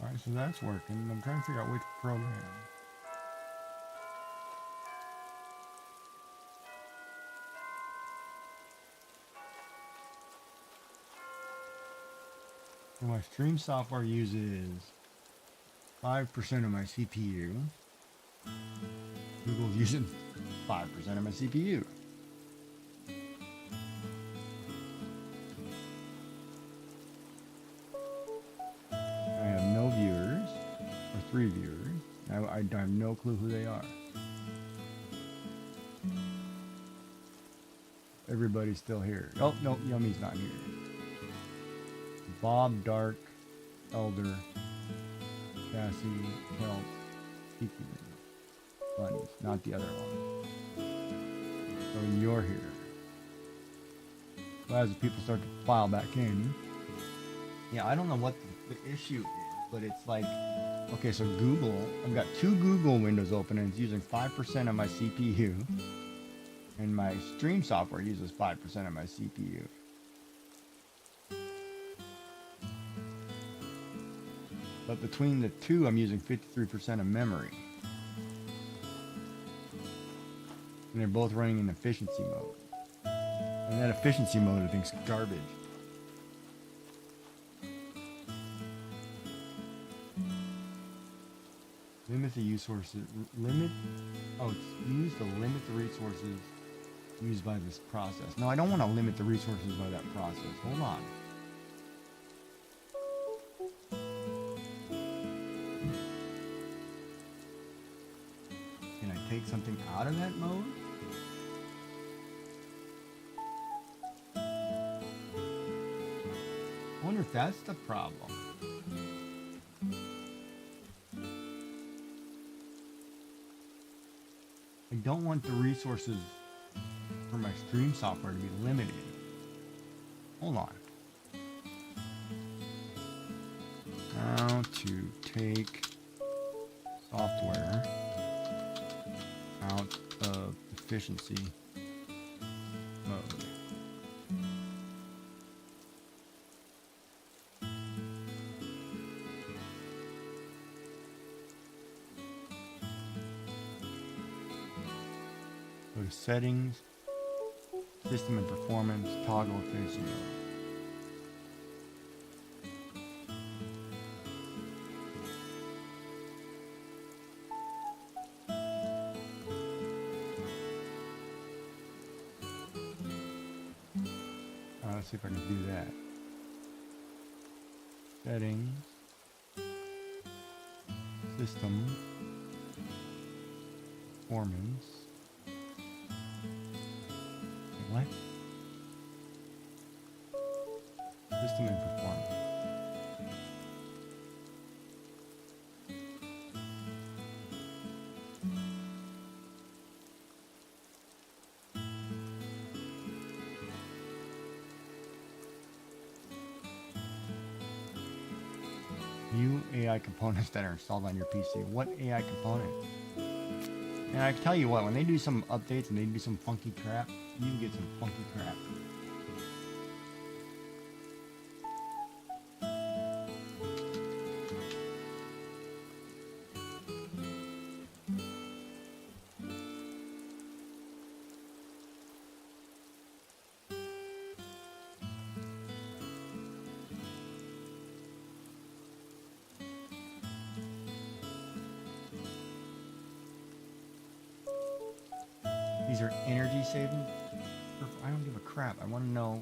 Alright, so that's working. I'm trying to figure out which program. So my stream software uses 5% of my CPU. Google's using 5% of my CPU. I have no viewers, or 3 viewers. I have no clue who they are. Everybody's still here. Oh, no, Yummy's not here. Bob, Dark, Elder, Cassie, Kelp, Kiki, Bunnies, not the other one. So you're here. So as the people start to file back in, yeah, I don't know what the issue is, but it's like, okay, so Google, I've got 2 Google windows open and it's using 5% of my CPU, and my stream software uses 5% of my CPU. But between the two, I'm using 53% of memory. And they're both running in efficiency mode. And that efficiency mode, I think, is garbage. Limit the use sources. It's used to limit the resources used by this process. No, I don't want to limit the resources by that process. Hold on. Can I take something out of that mode? I wonder if that's the problem. I don't want the resources for my stream software to be limited. Hold on. How to take software out of efficiency mode. Go to settings, system and performance, toggle efficiency mode. Let's see if I can do that. Settings, system, performance. What? System and performance. View AI components that are installed on your PC. What AI component? And I can tell you what, when they do some updates and they do some funky crap, you can get some funky crap. These are energy saving. I don't give a crap. I want to know.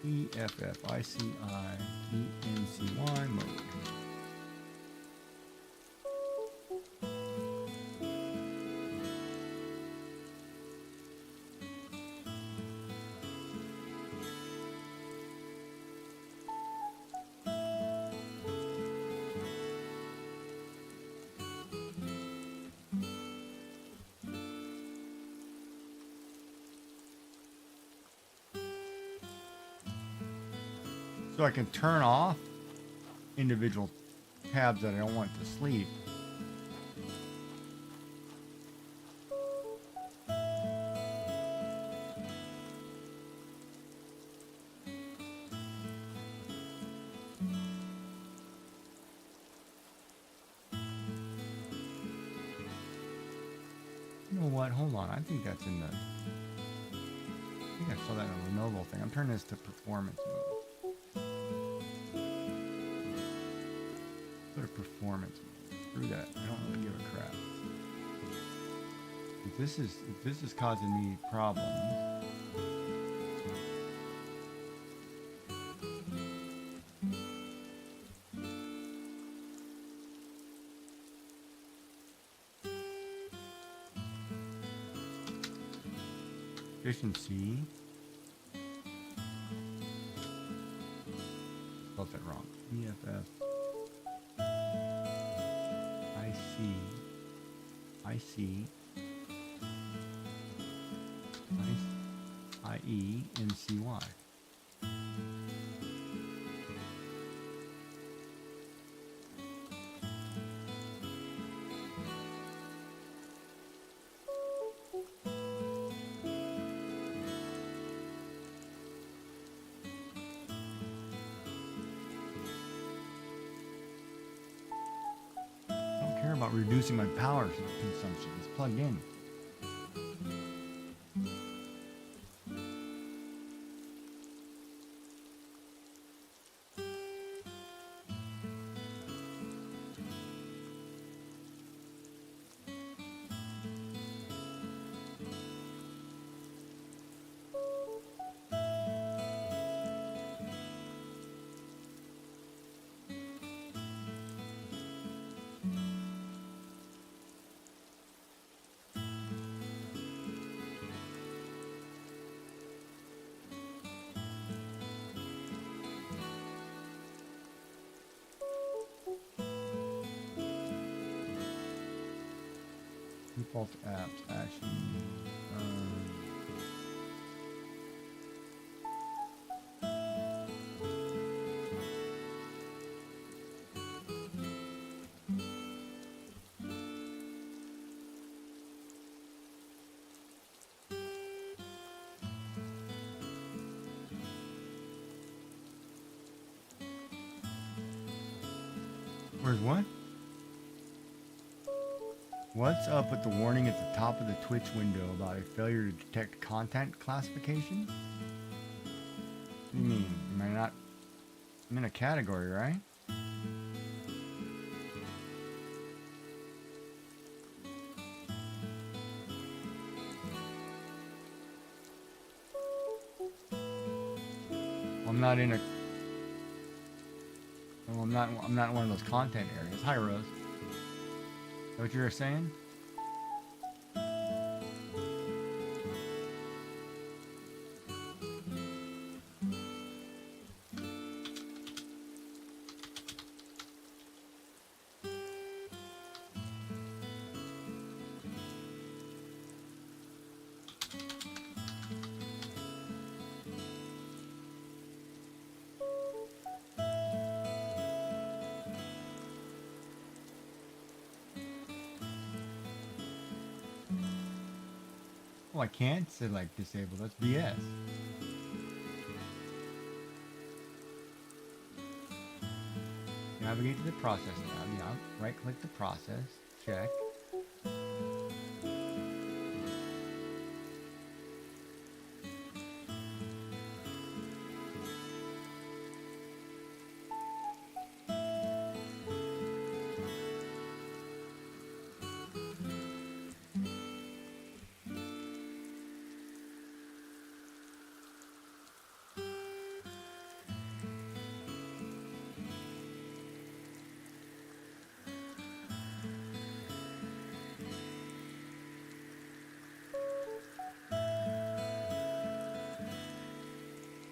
EFFICIENCY mode. So I can turn off individual tabs that I don't want to sleep. You know what? Hold on. I think that's in the... I think I saw that in the Lenovo thing. I'm turning this to performance mode. Go to performance mode. Screw that. I don't really give a crap. If this is causing me problems... Efficiency. Spelled that wrong. EFF. IENCY. About reducing my power consumption. It's plugged in. Default apps, action. Where's what? What's up with the warning at the top of the Twitch window about a failure to detect content classification? What do you mean? Am I not... I'm in a category, right? I'm not in a... Well, I'm not in one of those content areas. Hi, Rose. Is that what you were saying? Oh, I can't say like disable. That's BS. Navigate to the process tab. Yeah, right click the process. Check.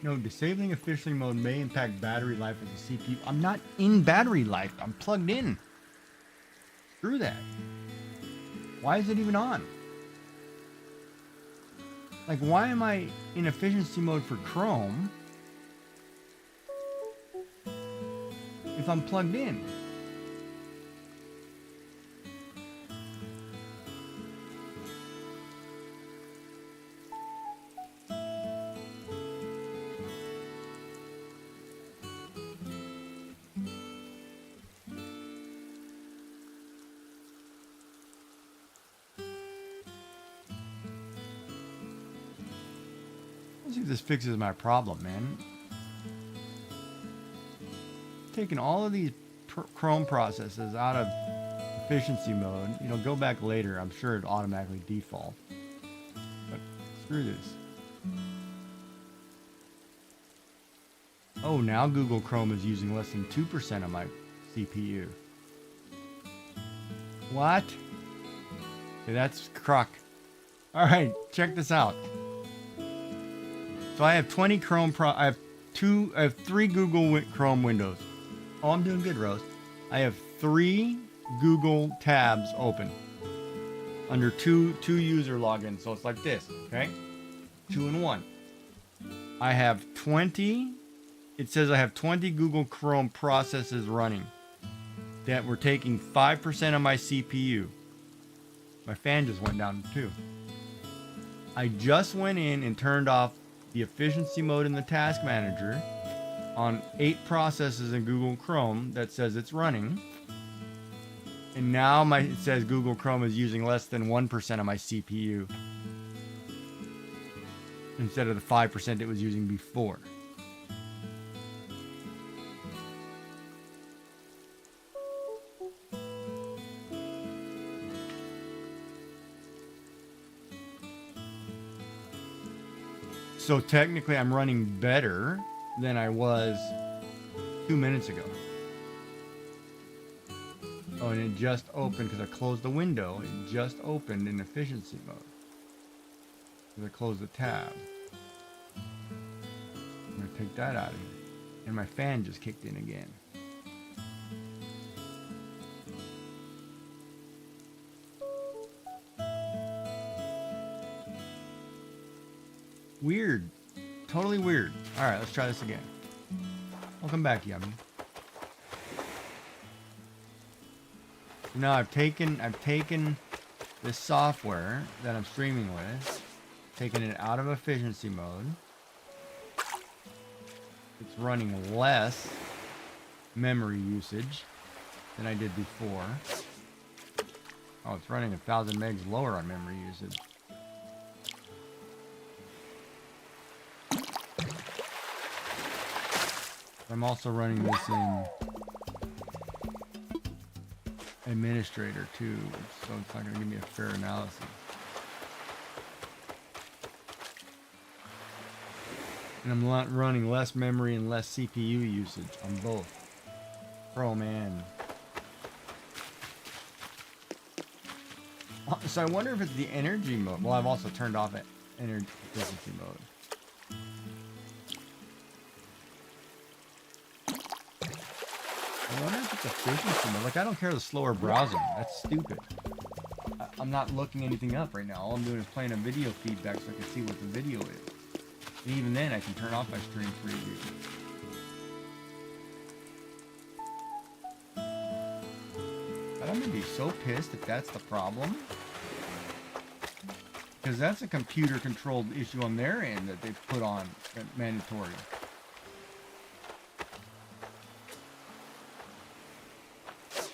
No, disabling efficiency mode may impact battery life of the CPU. I'm not in battery life. I'm plugged in. Screw that. Why is it even on? Like, why am I in efficiency mode for Chrome if I'm plugged in? see if this fixes my problem, man. Taking all of these Chrome processes out of efficiency mode. You know, go back later. I'm sure it automatically default. But screw this. Oh, now Google Chrome is using less than 2% of my CPU. What? Okay, that's crock. All right, check this out. So I have 20 Chrome I have 3 Google Chrome windows. Oh, I'm doing good, Rose. I have 3 Google tabs open under two user logins. So it's like this, okay? 2 and 1. I have 20. It says I have 20 Google Chrome processes running that were taking 5% of my CPU. My fan just went down too. I just went in and turned off the efficiency mode in the task manager on 8 processes in Google Chrome that says it's running. And now it says Google Chrome is using less than 1% of my CPU instead of the 5% it was using before. So technically I'm running better than I was 2 minutes ago. Oh, and it just opened because I closed the window. It just opened in efficiency mode. Because I closed the tab. I'm going to take that out of here. And my fan just kicked in again. Weird. Totally weird. Alright, let's try this again. Welcome back, Yummy. Now I've taken this software that I'm streaming with, taken it out of efficiency mode. It's running less memory usage than I did before. Oh, it's running 1,000 megs lower on memory usage. I'm also running this in administrator too, so it's not going to give me a fair analysis. And I'm running less memory and less CPU usage on both Chrome and... So I wonder if it's the energy mode. Well, I've also turned off energy efficiency mode. I wonder if it's efficiency mode. Like, I don't care the slower browsing. That's stupid. I'm not looking anything up right now. All I'm doing is playing a video feedback so I can see what the video is. And even then, I can turn off my stream preview. But I'm gonna be so pissed if that's the problem. Because that's a computer-controlled issue on their end that they've put on mandatory.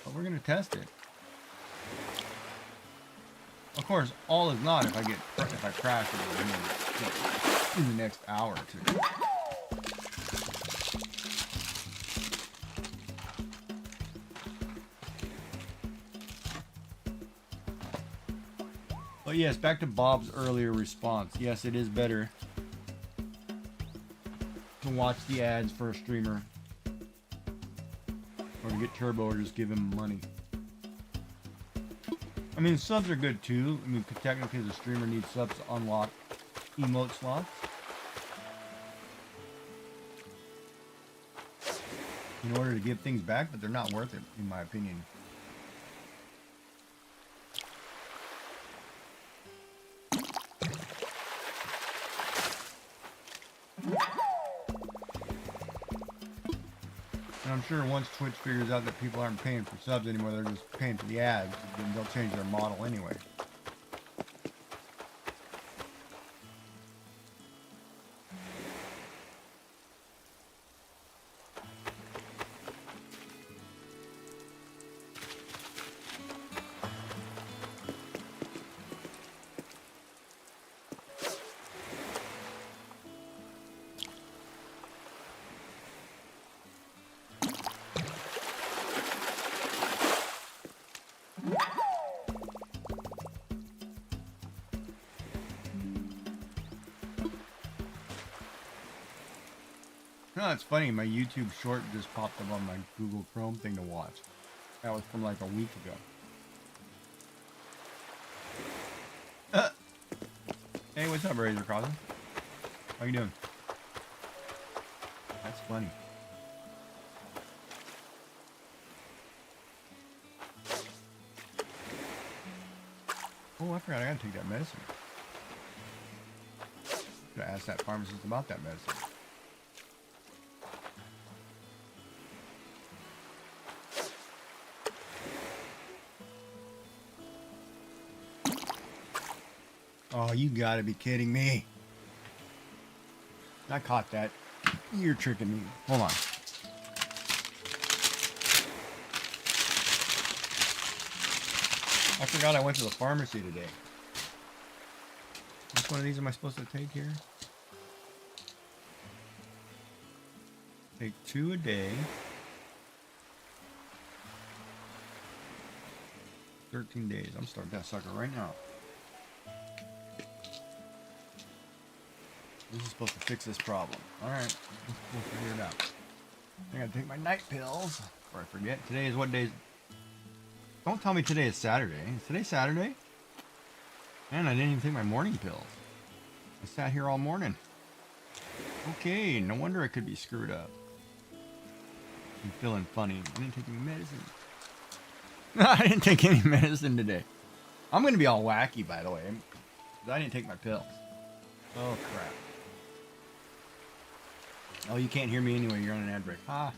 But we're gonna test it. Of course, all is not if I crash it in the next hour or two. But yes, back to Bob's earlier response. Yes, it is better to watch the ads for a streamer, or to get turbo, or just give him money. I mean, subs are good too. I mean, technically the streamer needs subs to unlock emote slots. In order to give things back, but they're not worth it, in my opinion. And I'm sure once Twitch figures out that people aren't paying for subs anymore, they're just paying for the ads, then they'll change their model anyway. No, it's funny. My YouTube short just popped up on my Google Chrome thing to watch. That was from like a week ago. Hey, what's up, Razor Crossing? How you doing? That's funny. Oh, I forgot I gotta take that medicine. Gotta ask that pharmacist about that medicine. Oh, you gotta be kidding me. I caught that. You're tricking me. Hold on. I forgot I went to the pharmacy today. Which one of these am I supposed to take here? Take 2 a day. 13 days. I'm starting that sucker right now. This is supposed to fix this problem. Alright. We'll figure it out. I gotta take my night pills before I forget. Today is what day? Don't tell me today is Saturday. Is today Saturday? Man, I didn't even take my morning pills. I sat here all morning. Okay, no wonder I could be screwed up. I'm feeling funny. I didn't take any medicine. I didn't take any medicine today. I'm gonna be all wacky, by the way. I didn't take my pills. Oh, crap. Oh, you can't hear me anyway. You're on an ad break. Ah.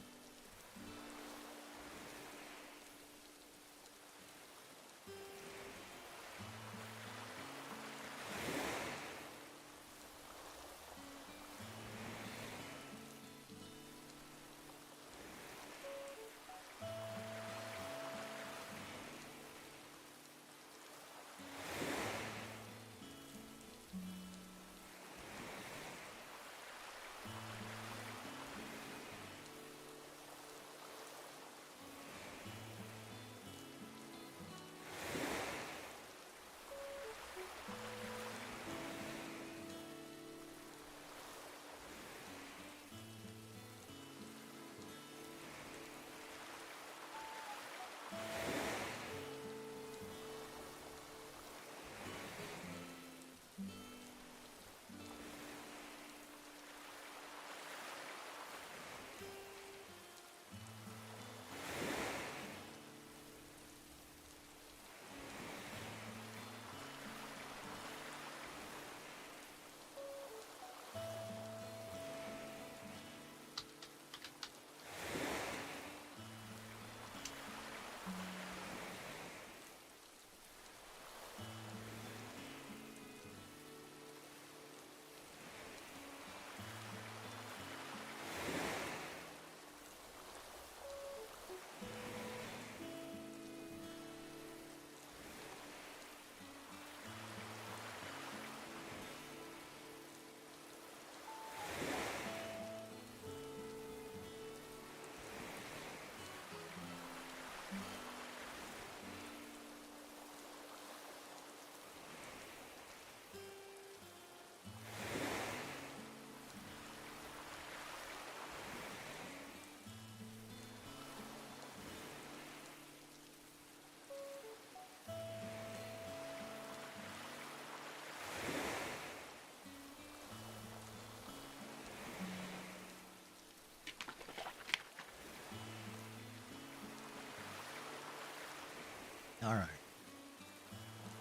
All right.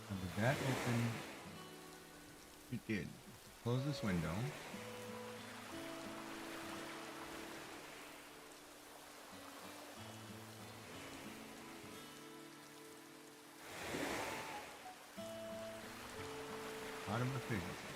Now, did that open? It did. Close this window. Bottom efficiency.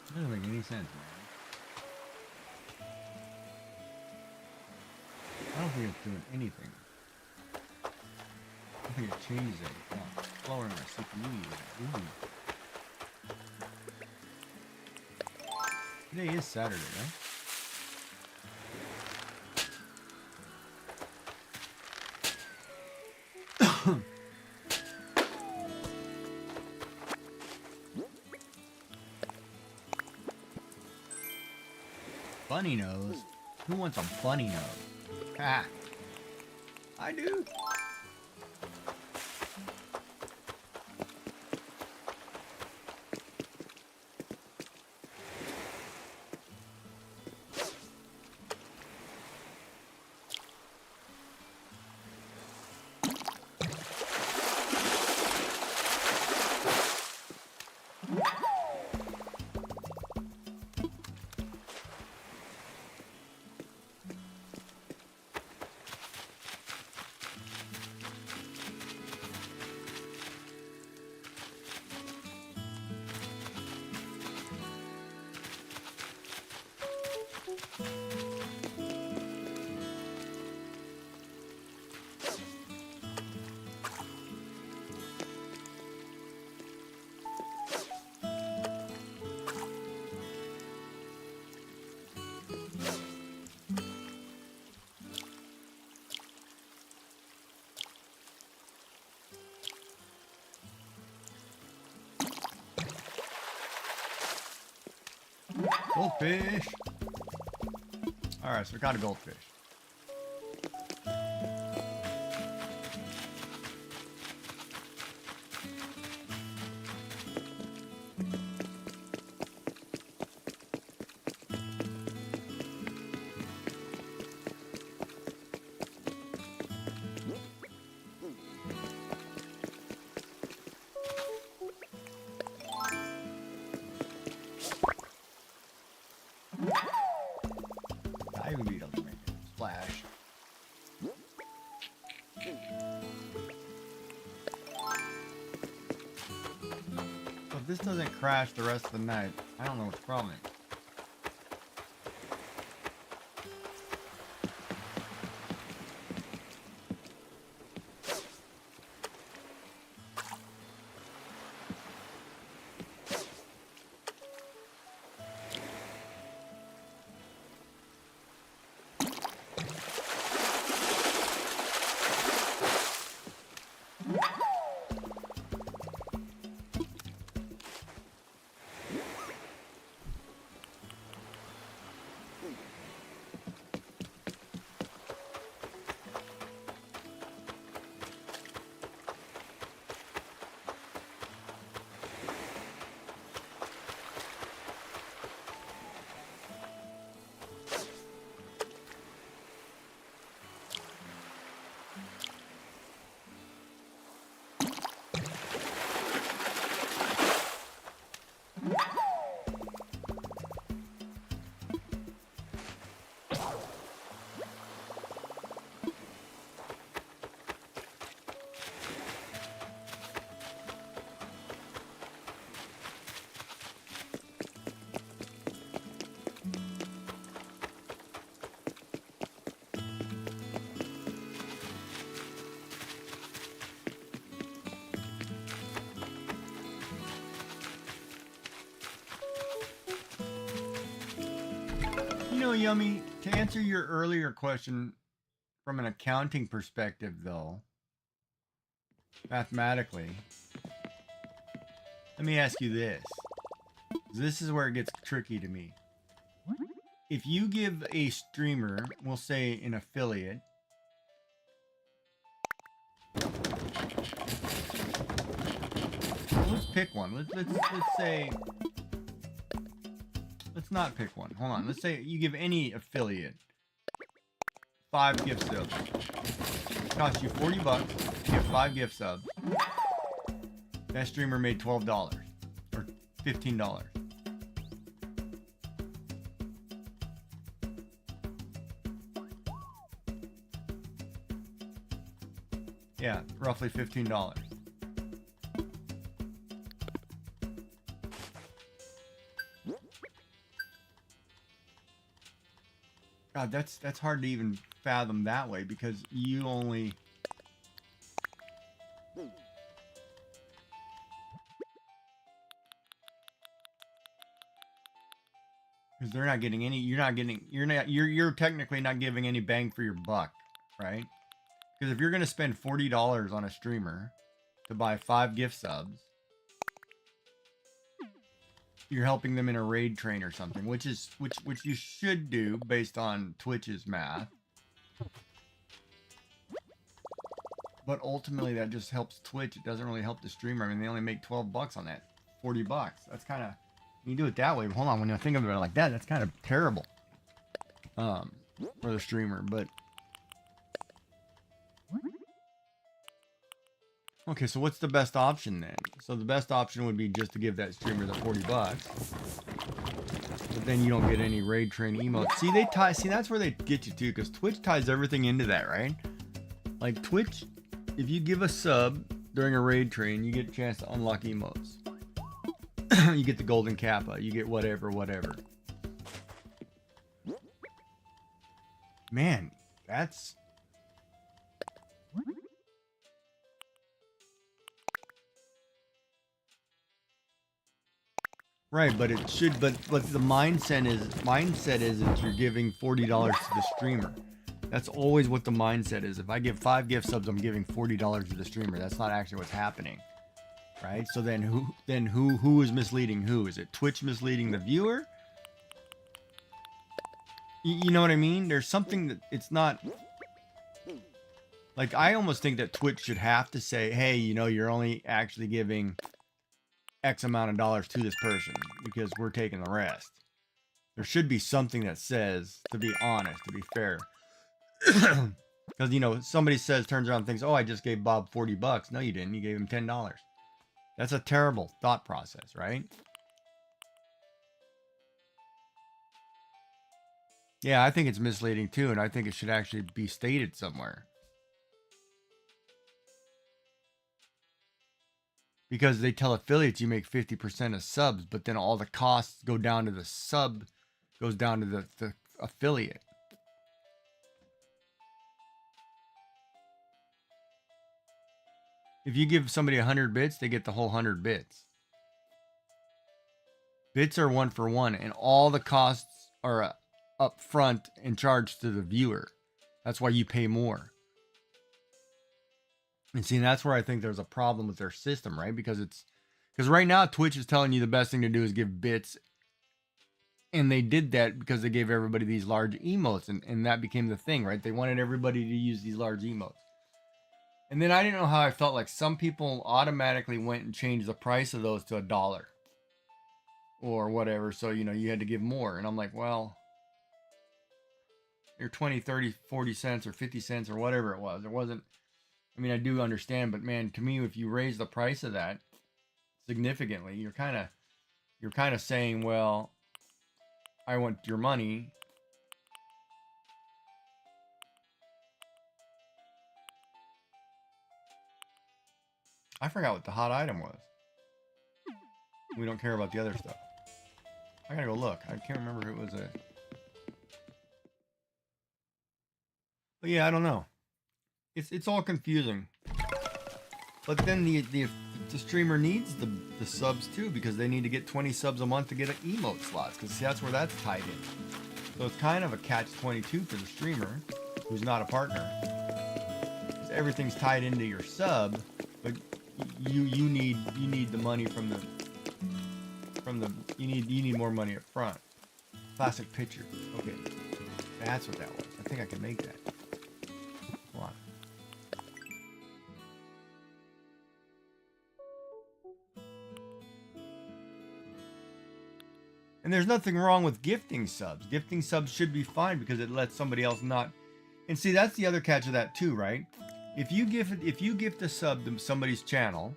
That doesn't make any sense, man. I don't think it's doing anything. I think it changes it. Oh, lowering my CPU. Ooh. Today is Saturday, right? Bunny nose? Who wants a bunny nose? Ah, I do. Goldfish. Alright, so we got a goldfish. Diving beetles make it splash. So if this doesn't crash the rest of the night, I don't know what's the problem is. You know, Yummy, to answer your earlier question from an accounting perspective, though, mathematically, let me ask you this. This is where it gets tricky to me. If you give a streamer, we'll say an affiliate, let's pick one. Let's say, let's not pick one. Hold on. Let's say you give any affiliate 5 gift subs. It costs you $40. You get 5 gift subs. That streamer made $12 or $15. Yeah, roughly $15. God, that's hard to even fathom that way because you only Because they're not getting any. You're technically not giving any bang for your buck, right? Because if you're gonna spend $40 on a streamer to buy 5 gift subs, you're helping them in a raid train or something, which you should do based on Twitch's math. But ultimately, that just helps Twitch. It doesn't really help the streamer. I mean, they only make 12 bucks on that. 40 bucks. That's kind of, you do it that way. But hold on, when you think of it like that, that's kind of terrible for the streamer. But okay, so what's the best option then? So the best option would be just to give that streamer the 40 bucks. But then you don't get any raid train emotes. See, that's where they get you too, because Twitch ties everything into that, right? Like Twitch, if you give a sub during a raid train, you get a chance to unlock emotes. You get the golden kappa, you get whatever. Man, that's... Right, but it should, but the mindset is that you're giving $40 to the streamer. That's always what the mindset is. If I give 5 gift subs, I'm giving $40 to the streamer. That's not actually what's happening, right? So then who is misleading who? Is it Twitch misleading the viewer? You know what I mean? There's something that it's not. Like, I almost think that Twitch should have to say, hey, you know, you're only actually giving X amount of dollars to this person because we're taking the rest. There should be something that says, to be honest, to be fair. Because, you know, somebody turns around and thinks, oh, I just gave Bob 40 bucks. No, you didn't. You gave him $10. That's a terrible thought process, right? Yeah, I think it's misleading too, and I think it should actually be stated somewhere. Because they tell affiliates you make 50% of subs, but then all the costs go down to the sub, goes down to the affiliate. If you give somebody 100 bits, they get the whole 100 bits. Bits are 1 for 1, and all the costs are up front and charged to the viewer. That's why you pay more. And see, that's where I think there's a problem with their system, right? Because right now Twitch is telling you the best thing to do is give bits. And they did that because they gave everybody these large emotes, and that became the thing, right? They wanted everybody to use these large emotes. And then I didn't know how I felt. Like, some people automatically went and changed the price of those to $1 or whatever. So, you know, you had to give more. And I'm like, well, you're 20, 30, 40 cents or 50 cents or whatever it was. It wasn't, I mean, I do understand, but man, to me, if you raise the price of that significantly, you're kind of saying, well, I want your money. I forgot what the hot item was. We don't care about the other stuff. I gotta go look. I can't remember who it was. But yeah, I don't know. It's all confusing. But then the streamer needs the subs too, because they need to get 20 subs a month to get an emote slots, because that's where that's tied in. So it's kind of a catch-22 for the streamer, who's not a partner. Because everything's tied into your sub, but you need the money from the you need more money up front. Classic picture. Okay, that's what that was. I think I can make that. Hold on. And there's nothing wrong with gifting subs. Gifting subs should be fine because it lets somebody else not. And see, that's the other catch of that too, right? If you gift a sub to somebody's channel,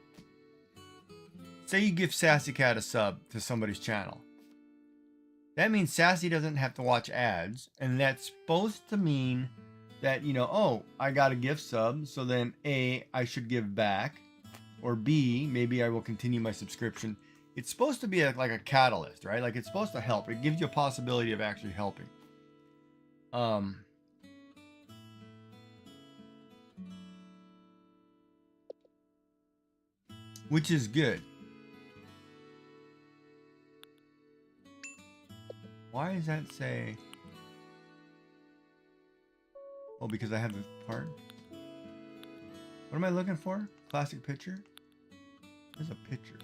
say you give Sassy Cat a sub to somebody's channel, that means Sassy doesn't have to watch ads, and that's supposed to mean that, you know, oh, I got a gift sub, so then A, I should give back, or B, maybe I will continue my subscription. It's supposed to be like a catalyst, right? Like, it's supposed to help. It gives you a possibility of actually helping. Which is good. Why does that say? Oh, because I have the part. What am I looking for? Classic picture? There's a picture.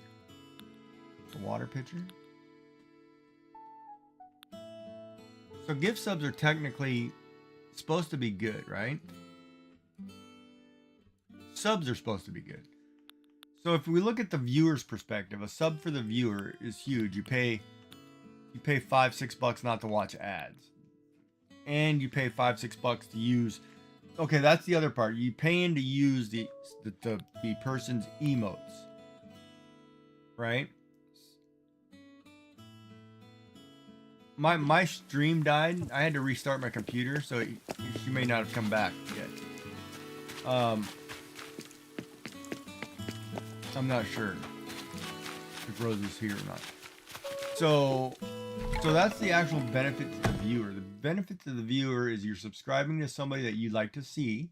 A water pitcher. So gift subs are technically supposed to be good, right? Subs are supposed to be good. So if we look at the viewer's perspective, a sub for the viewer is huge. You pay $5-6 not to watch ads. And you pay $5-6 to use. Okay, that's the other part. You paying to use the person's emotes. Right? My stream died. I had to restart my computer, so she may not have come back yet. I'm not sure if Rose is here or not. So that's the actual benefit to the viewer. The benefit to the viewer is you're subscribing to somebody that you like to see.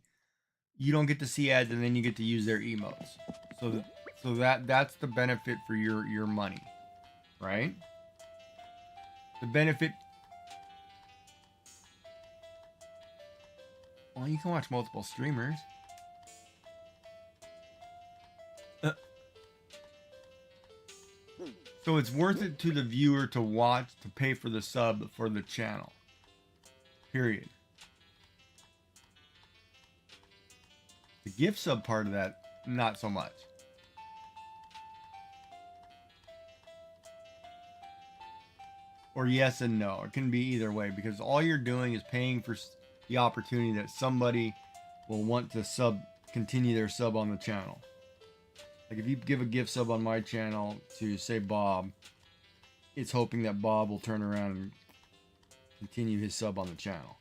You don't get to see ads, and then you get to use their emotes. So that's the benefit for your money, right? The benefit. Well, you can watch multiple streamers. So it's worth it to the viewer to watch, to pay for the sub for the channel. Period. The gift sub part of that, not so much. Or yes and no. It can be either way, because all you're doing is paying for the opportunity that somebody will want to continue their sub on the channel. Like if you give a gift sub on my channel to say Bob, it's hoping that Bob will turn around and continue his sub on the channel.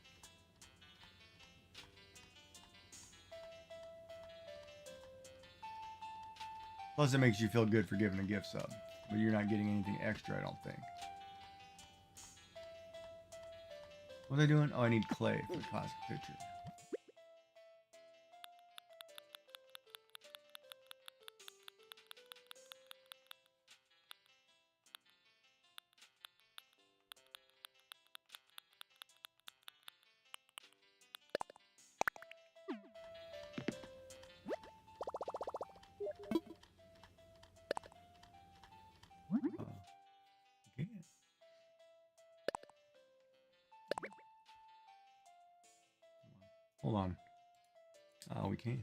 Plus it makes you feel good for giving a gift sub, but you're not getting anything extra, I don't think. What are they doing? Oh, I need clay for the classic picture. Okay. Hold on. We can.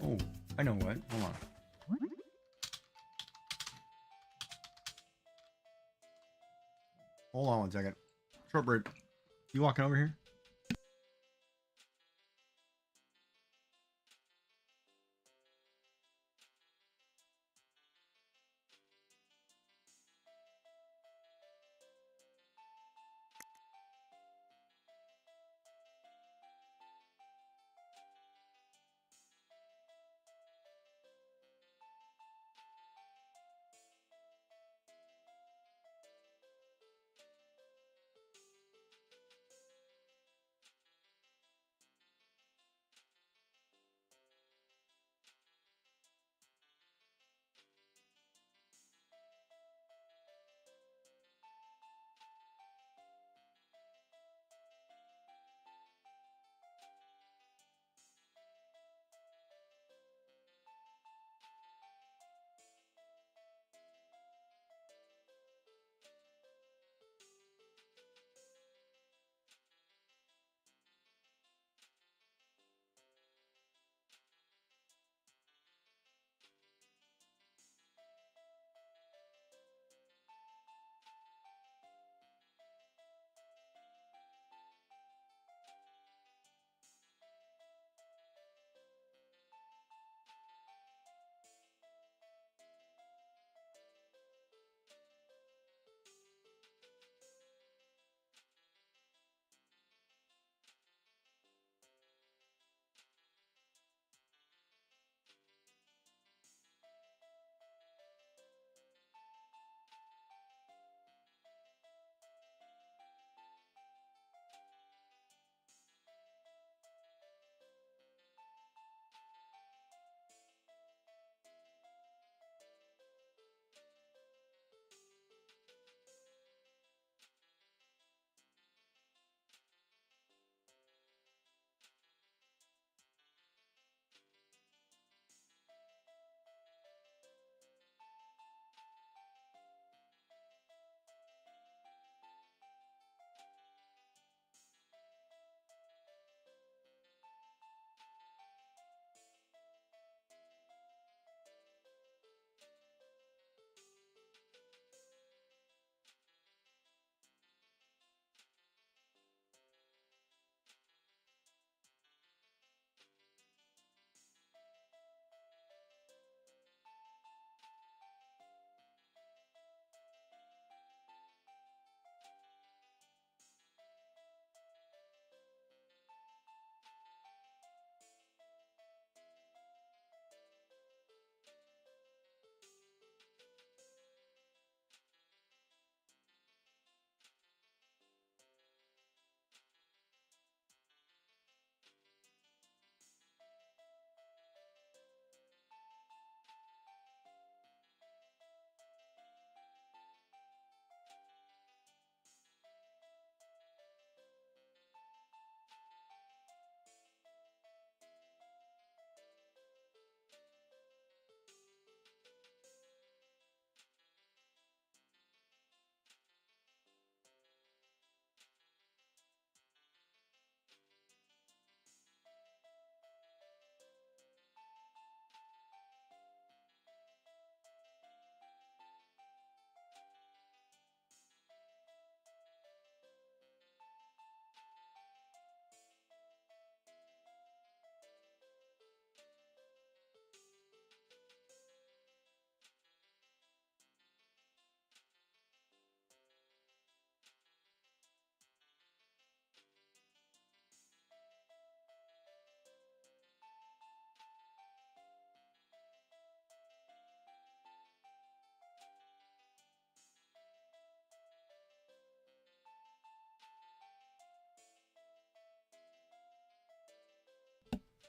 Oh, I know what. Hold on. Hold on 1 second. Short break. You walking over here?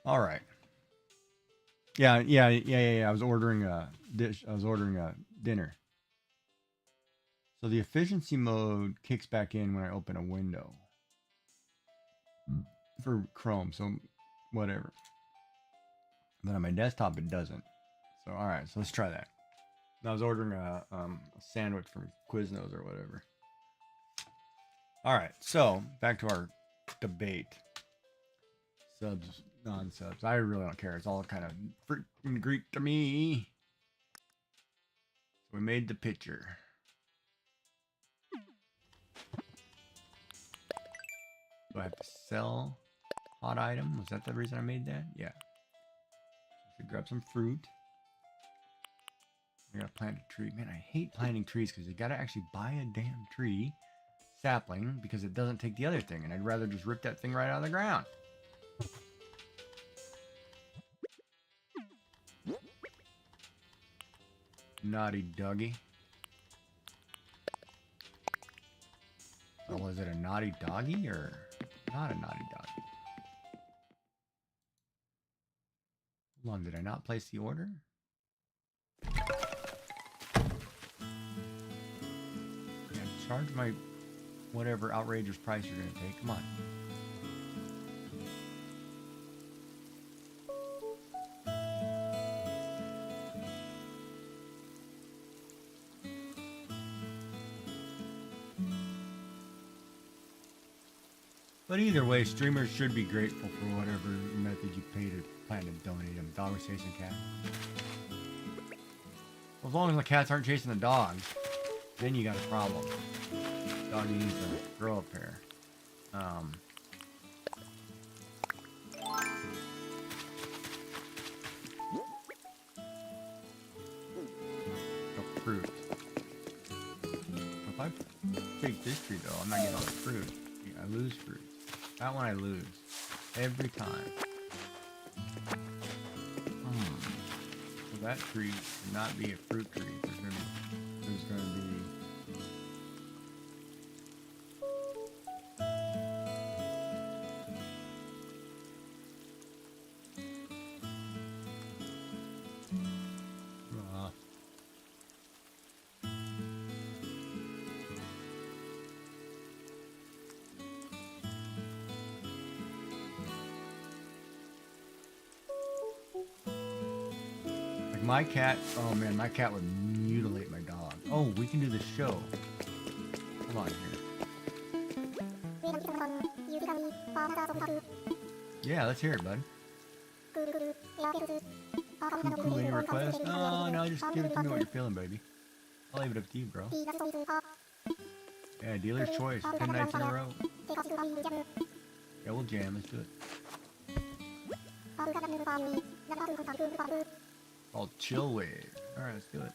All right. Yeah. I was ordering a dish. I was ordering a dinner. So the efficiency mode kicks back in when I open a window for Chrome. So whatever. But on my desktop it doesn't. So all right. So let's try that. I was ordering a sandwich from Quiznos or whatever. All right. So back to our debate. Subs, non-subs. I really don't care. It's all kind of freaking Greek to me. So we made the picture. Do I have to sell hot item? Was that the reason I made that? Yeah. So I should grab some fruit. I gotta plant a tree. Man, I hate planting trees because you gotta actually buy a damn tree sapling because it doesn't take the other thing, and I'd rather just rip that thing right out of the ground. Naughty doggy. Oh, was it a naughty doggy or not a naughty doggy? Hold on, did I not place the order? Yeah, charge my whatever outrageous price you're gonna take. Come on. But either way, streamers should be grateful for whatever method you pay to plan to donate them. Dog was chasing cat. Well, as long as the cats aren't chasing the dogs, then you got a problem. Dog needs to grow a pair. Fruit. If I take this tree though, I'm not getting all the fruit. I lose fruit. That one I lose. Every time. So that tree should not be a fruit tree. There's gonna be my cat, oh man, my cat would mutilate my dog. Oh, we can do the show. Hold on here. Yeah, let's hear it, bud. Cool, any request? No, just give it to me what you're feeling, baby. I'll leave it up to you, bro. Yeah, dealer's choice. 10 nights in a row. Yeah, we'll jam. Let's do it. Called Chill Wave. Alright, let's do it.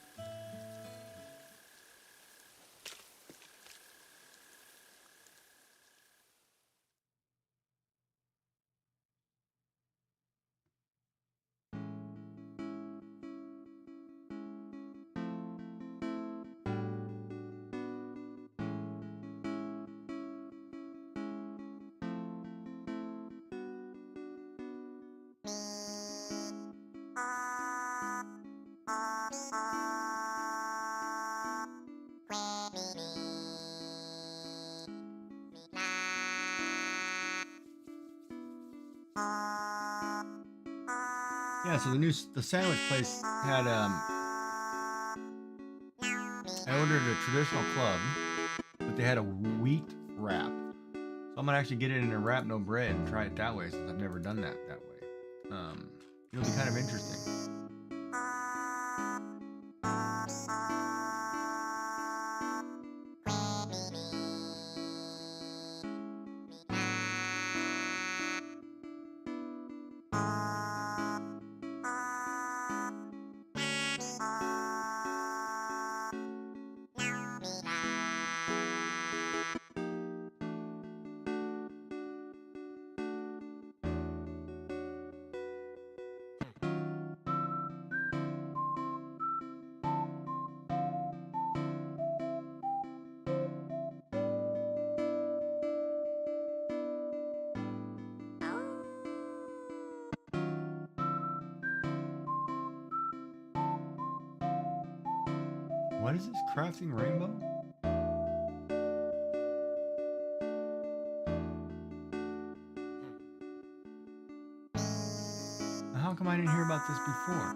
Yeah, so the sandwich place had I ordered a traditional club, but they had a wheat wrap. So I'm gonna actually get it in a wrap, no bread, and try it that way since I've never done that way. It'll be kind of interesting. What is this? Crafting rainbow? How come I didn't hear about this before?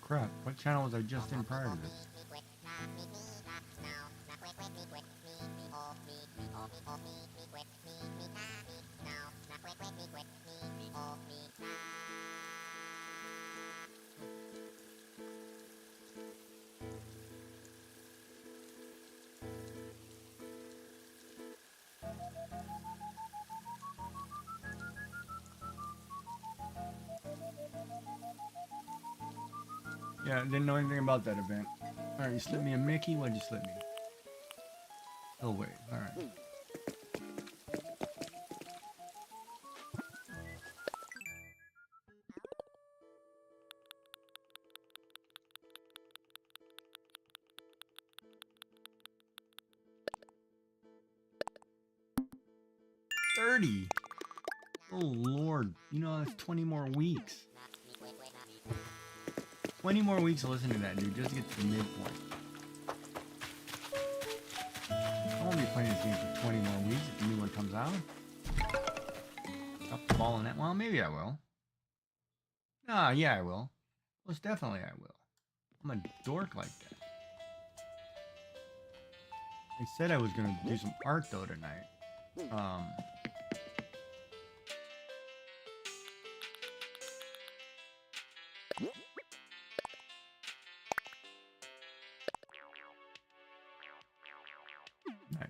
Crap, what channel was I just in prior to this? Yeah, I didn't know anything about that event. Alright, you slipped me a Mickey? What'd you slip me? Oh, wait. Alright. Oh, Lord. You know, that's 20 more weeks. 20 more weeks to listen to that, dude, just to get to the midpoint. I won't be playing this game for 20 more weeks if the new one comes out. Drop the ball in that. Well, maybe I will. Ah, yeah, I will. Most definitely I will. I'm a dork like that. I said I was going to do some art, though, tonight. Nice.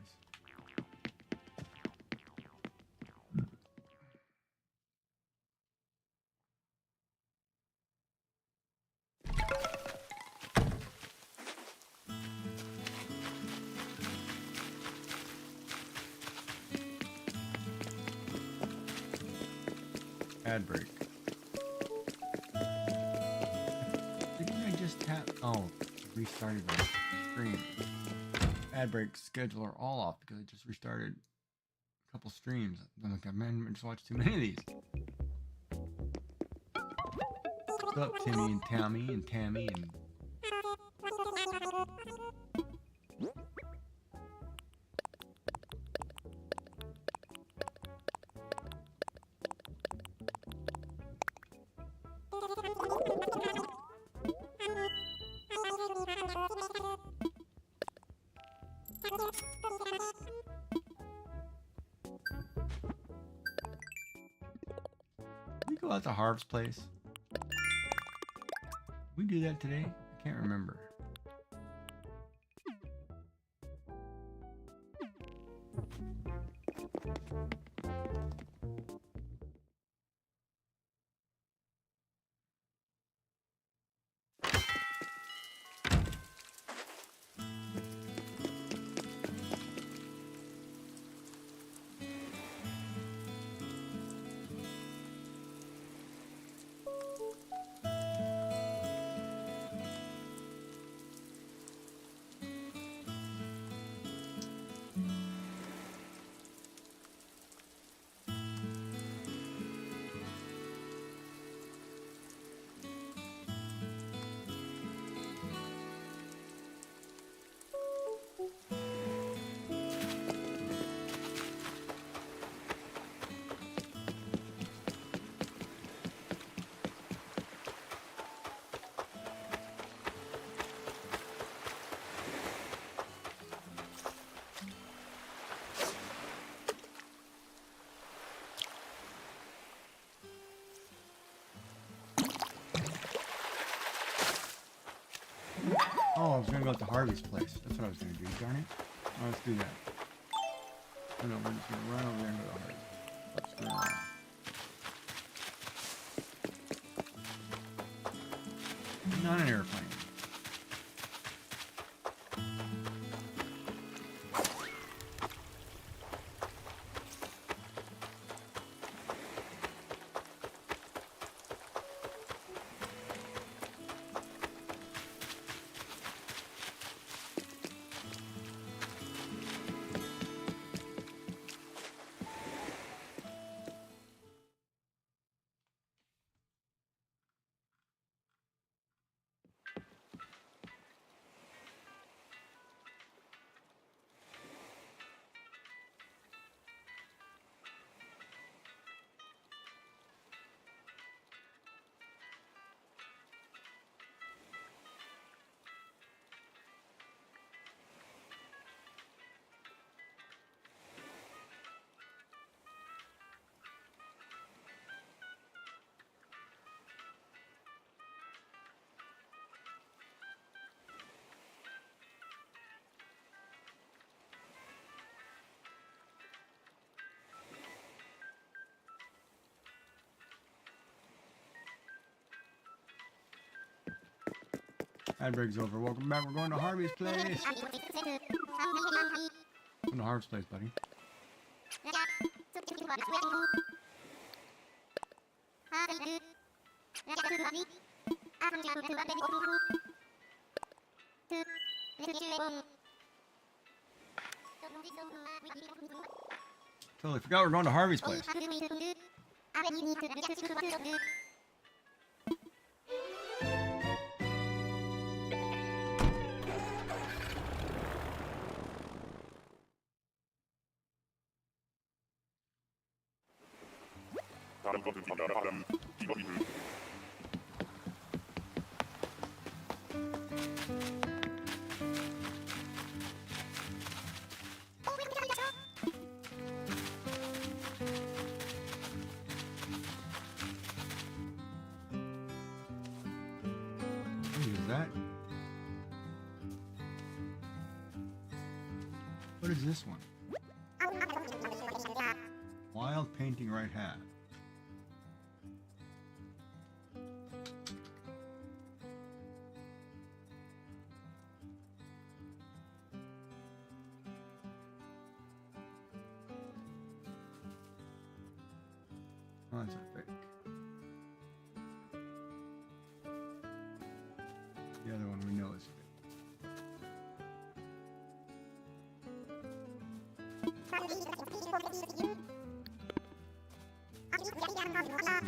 Ad break. Didn't I just tap? Oh, restarted the stream. Ad break scheduler all off because I just restarted a couple streams. I'm like, man, I just watched too many of these. What's up, Timmy and Tammy and Tammy and... we go out to Harv's place? We do that today? I can't remember. Oh, I was gonna go to Harvey's place. That's what I was gonna do, darn it. Oh, let's do that. Oh, no, we're just gonna run over there and go to Harvey's. Let's go around. Not an airplane. Ad break's over. Welcome back. We're going to Harvey's place. Going to Harvey's place, buddy. Totally forgot we're going to Harvey's place. What is this one? Wild painting right half. Oh, that's a fake. The other one we know is fake.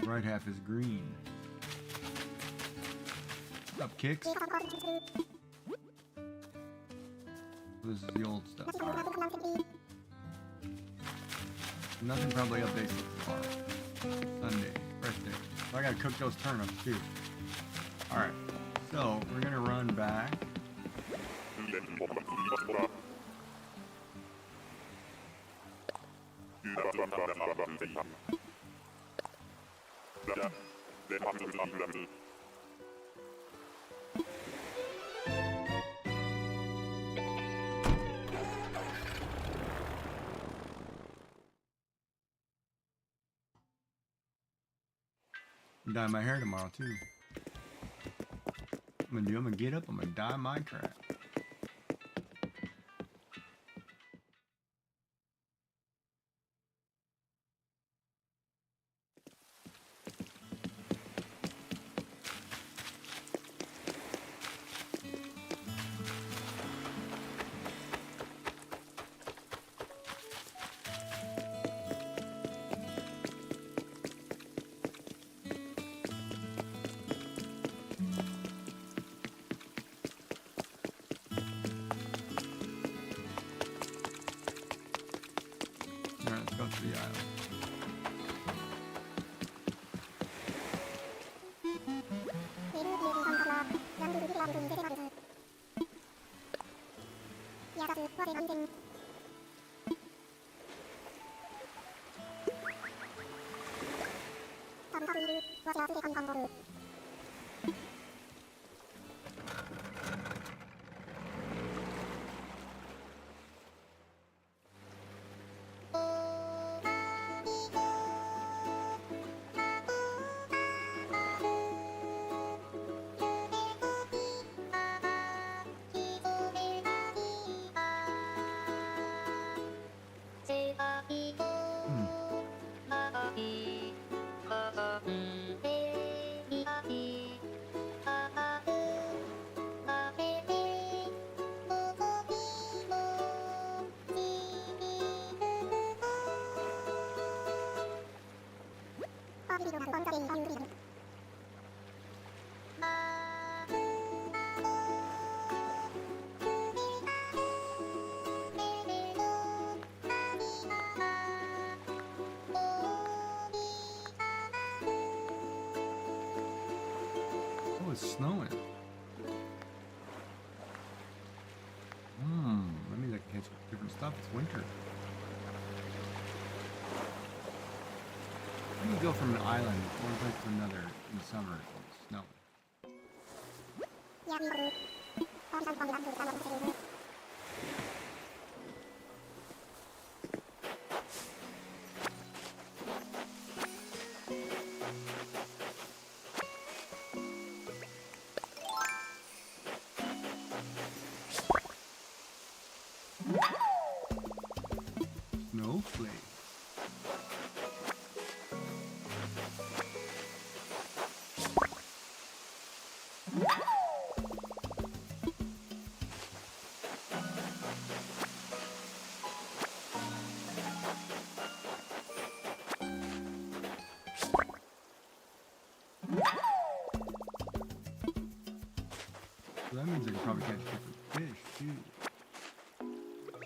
The right half is green. What's up, Kicks? This is the old stuff. Right. Nothing probably updates so far. Sunday, fresh day. So I gotta cook those turnips too. Alright, so we're gonna run back. Dye my hair tomorrow too. I'm gonna get up, I'm gonna dye my crap. Go to the island. Oh, it's snowing. That means I can catch different stuff. It's winter. How do you go from an island one place to another in the summer when it's snowing? Snowflake. So that means I can probably catch different fish too.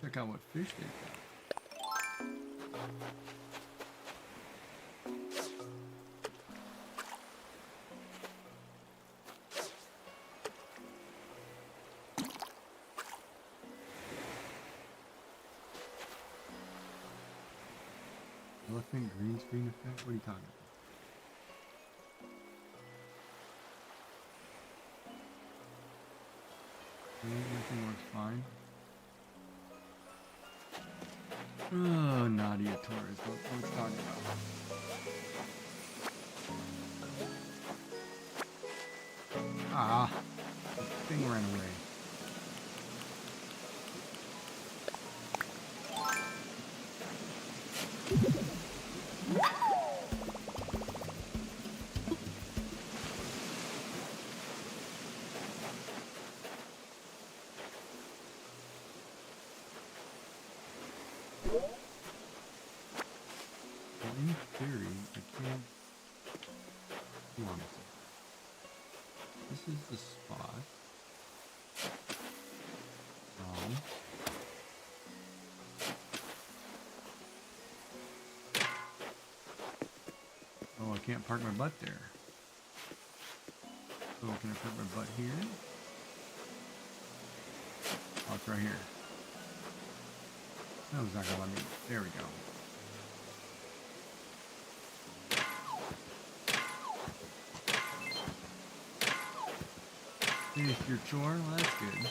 Check out what fish they've got. Elephant green screen effect? What are you talking about? Everything works fine. Oh, Nadia Torres. What's talking about? Ah, the thing ran away. In theory, I can't. Hold on a second. This is the spot. Oh, I can't park my butt there. So can I park my butt here? Oh, it's right here. No, it's not gonna let me. There we go. Finished your chore? Well, that's good.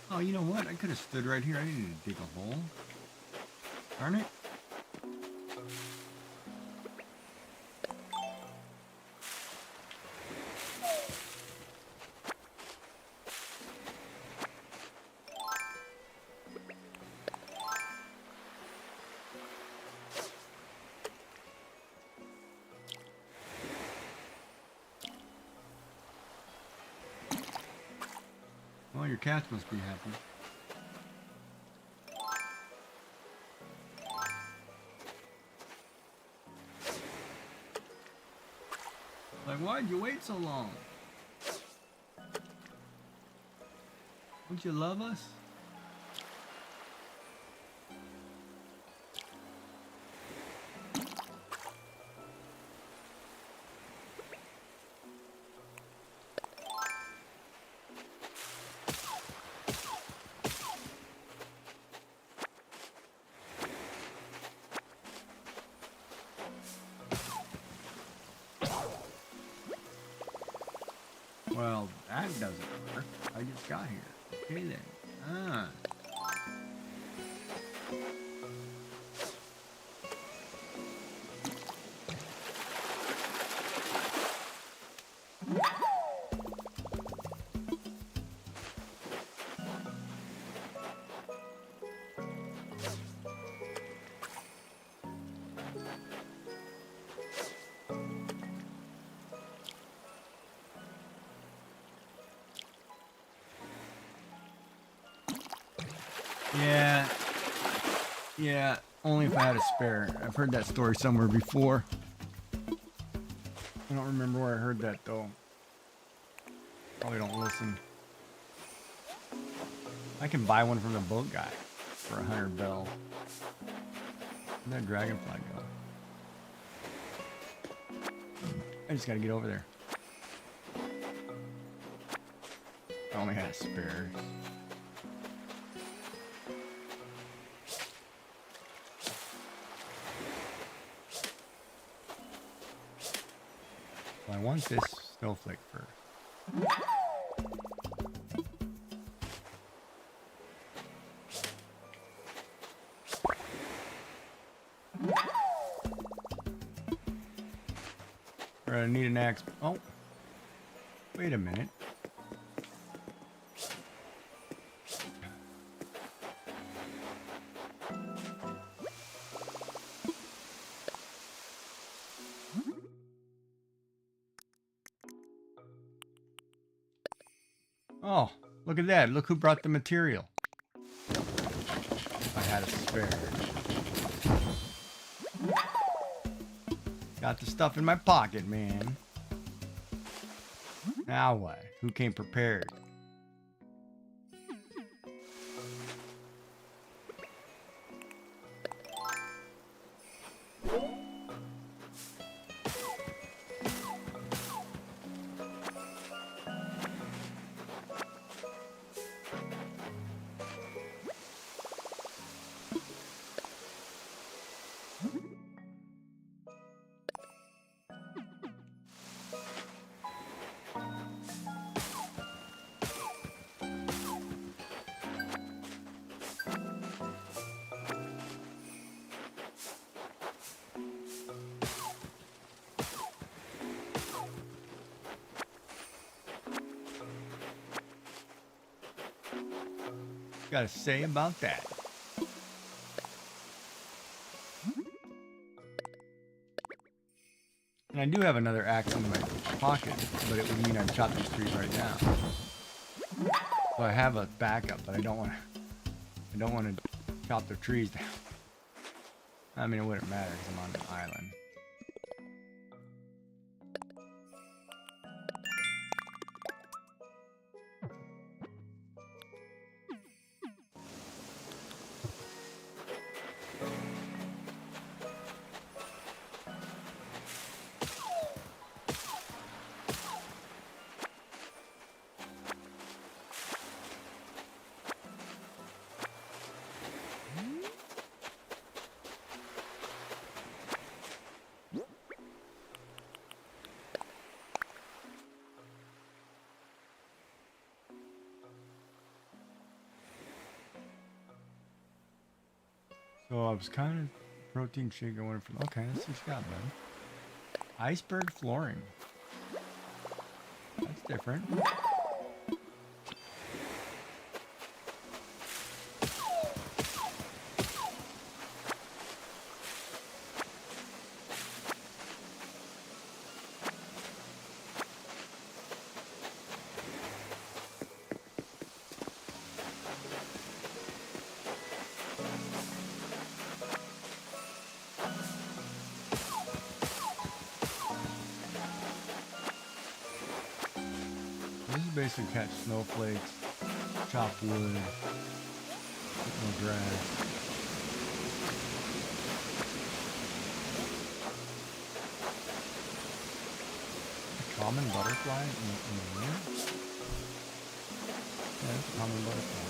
Oh, you know what? I could have stood right here. I didn't need to dig a hole. Darn it. Well, your cats must be happy. Like, why'd you wait so long? Don't you love us? Well, that doesn't work. I just got here. Okay then. Ah. Yeah, only if I had a spare. I've heard that story somewhere before. I don't remember where I heard that though. Probably don't listen. I can buy one from the boat guy for 100 bells. Where'd that dragonfly go? I just gotta get over there. I only had spares. I want this snowflake first. I need an axe. Oh, wait a minute. Oh, look at that. Look who brought the material. I had a spare. Got the stuff in my pocket, man. Now what? Who came prepared? Got to say about that. And I do have another axe in my pocket, but it would mean I'd chop these trees right now. So I have a backup, but I don't want to chop the trees down. I mean, it wouldn't matter because I'm on an island. So I was kind of protein shake I wanted from. Okay, let's see what you got, bud. Iceberg flooring. That's different. Basically catch snowflakes, chop wood, get more grass. A common butterfly in the wind? Yeah, that's a common butterfly.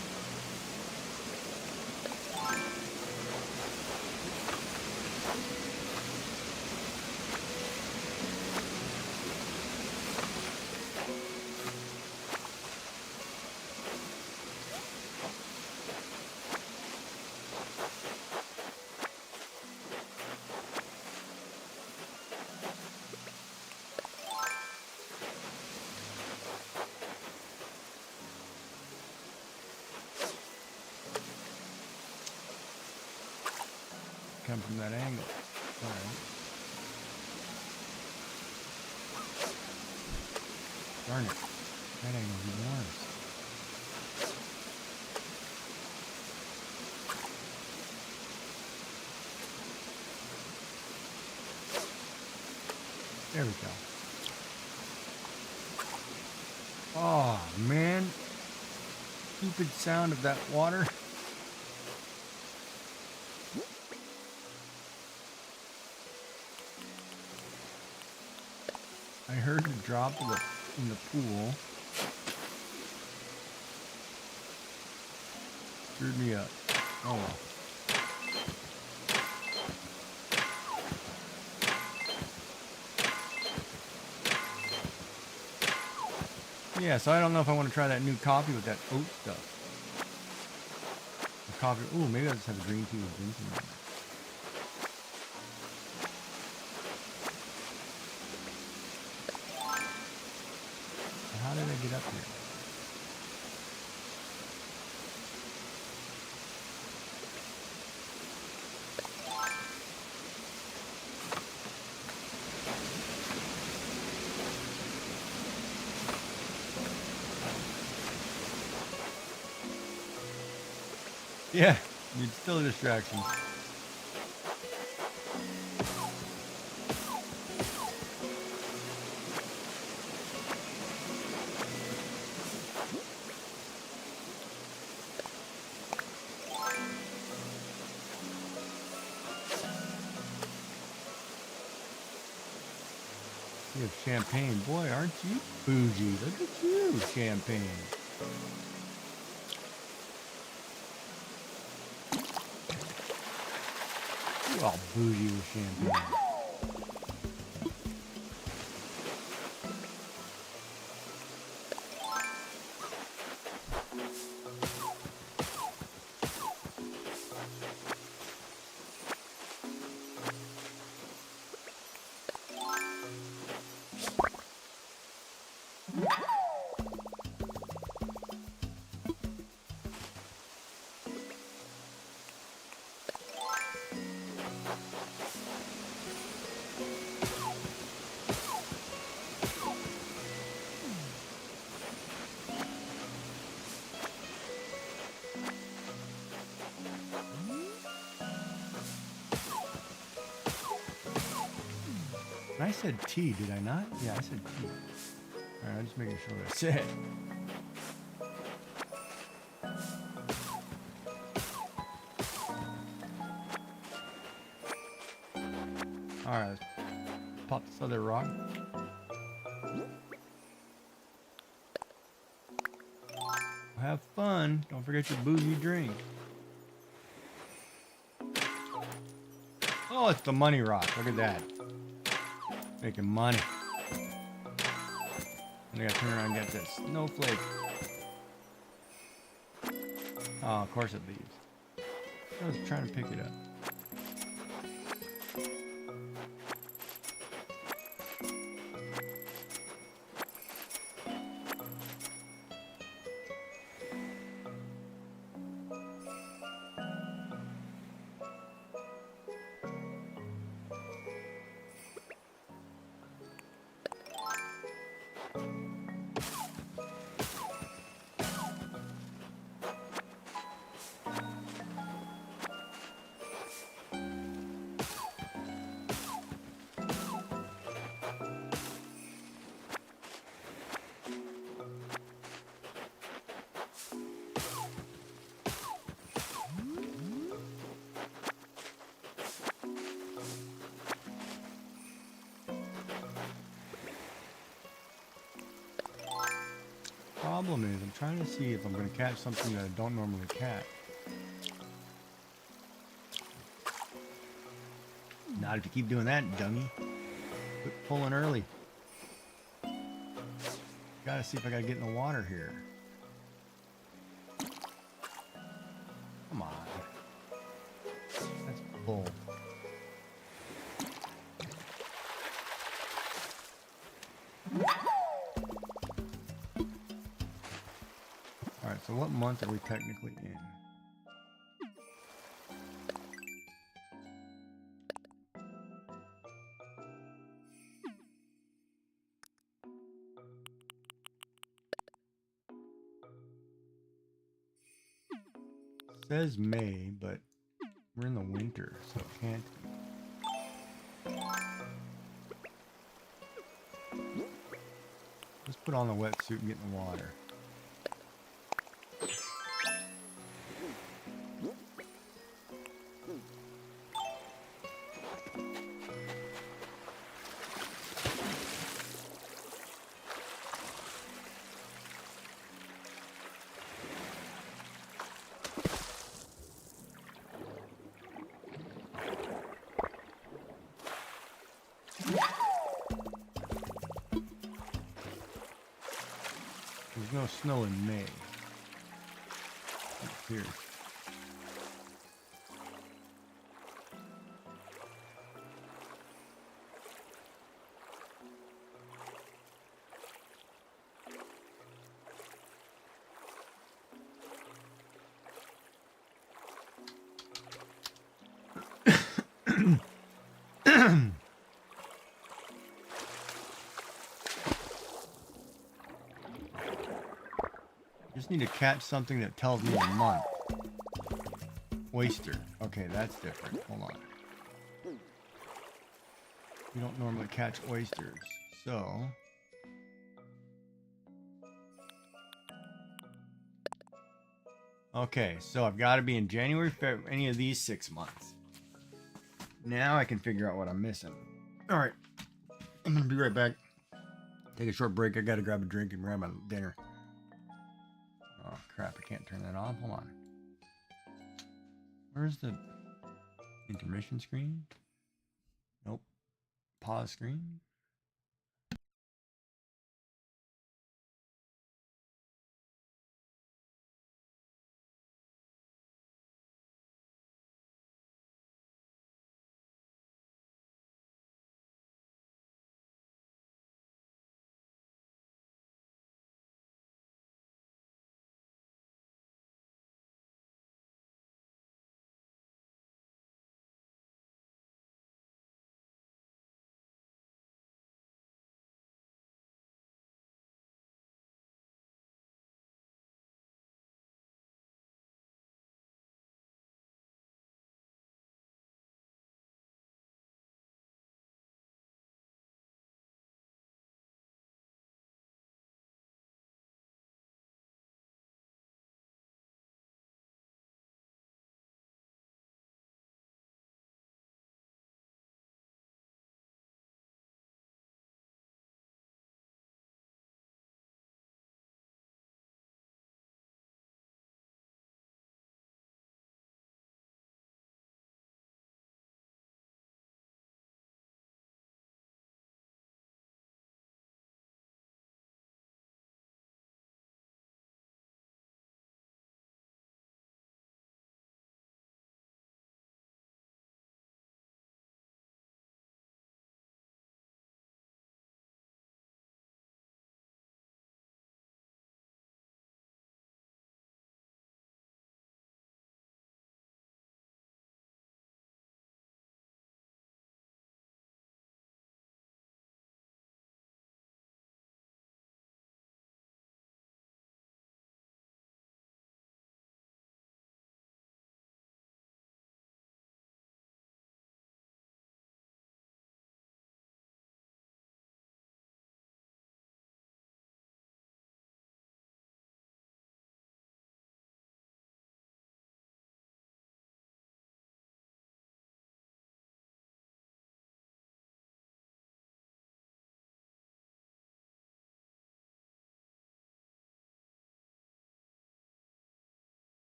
Come from that angle. All right. Darn it. That angle's even worse. There we go. Oh, man. Stupid sound of that water. I heard the drop of in the pool. Screwed me up. Oh well. Yeah, so I don't know if I want to try that new coffee with that oat stuff. The coffee. Ooh, maybe I'll just have a green tea with ginseng in it. How did I get up here? Yeah, it's still a distraction. You have champagne. Boy, aren't you bougie? Look at you, champagne. You all bougie with champagne. I said tea, did I not? Yeah, I said tea. Alright, I'm just making sure what I said. Alright, let's pop this other rock. Have fun. Don't forget your boozy drink. Oh, it's the money rock. Look at that. Making money. And I gotta turn around and get this snowflake. Oh, of course it leaves. I was trying to pick it up. Problem is, I'm trying to see if I'm going to catch something that I don't normally catch. Not if you keep doing that, dummy. Quit pulling early. Gotta see if I gotta get in the water here. Come on. That's bull. Alright, so what month are we technically in? It says May, but we're in the winter, so it can't be. Let's put on the wetsuit and get in the water. There's no snow in May. It appears. Just need to catch something that tells me the month. Oyster. Okay, that's different. Hold on. You don't normally catch oysters, so... Okay, so I've got to be in January, February, any of these 6 months. Now I can figure out what I'm missing. All right, I'm gonna be right back. Take a short break. I gotta grab a drink and grab my dinner. Oh crap, I can't turn that off. Hold on. Where's the intermission screen? Nope. Pause screen.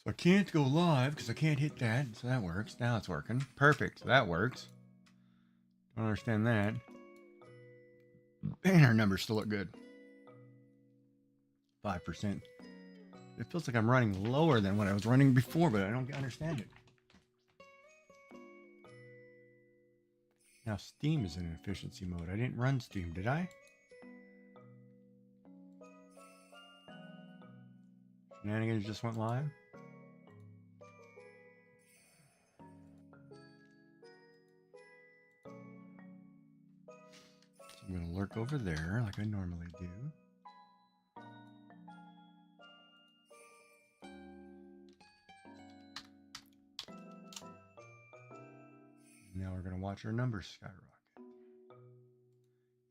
So I can't go live because I can't hit that. So that works. Now it's working. Perfect. So that works. Don't understand that. And our numbers still look good. 5%. It feels like I'm running lower than what I was running before, but I don't understand it. Now Steam is in efficiency mode. I didn't run Steam, did I? Shenanigans just went live. So I'm going to lurk over there like I normally do. Now we're going to watch our numbers skyrocket.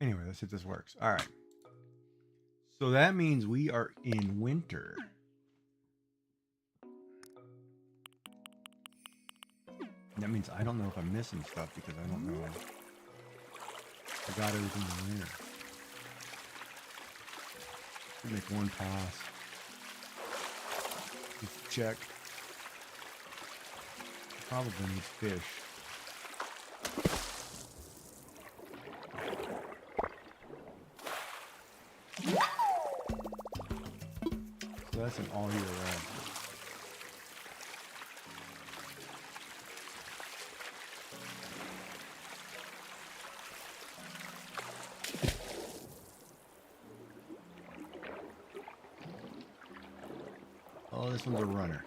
Anyway, let's see if this works. All right. So that means we are in winter. That means I don't know if I'm missing stuff because I don't know. I got everything in there. Make one pass. Just check. Probably need fish. So that's an all year round. Oh, this one's a runner.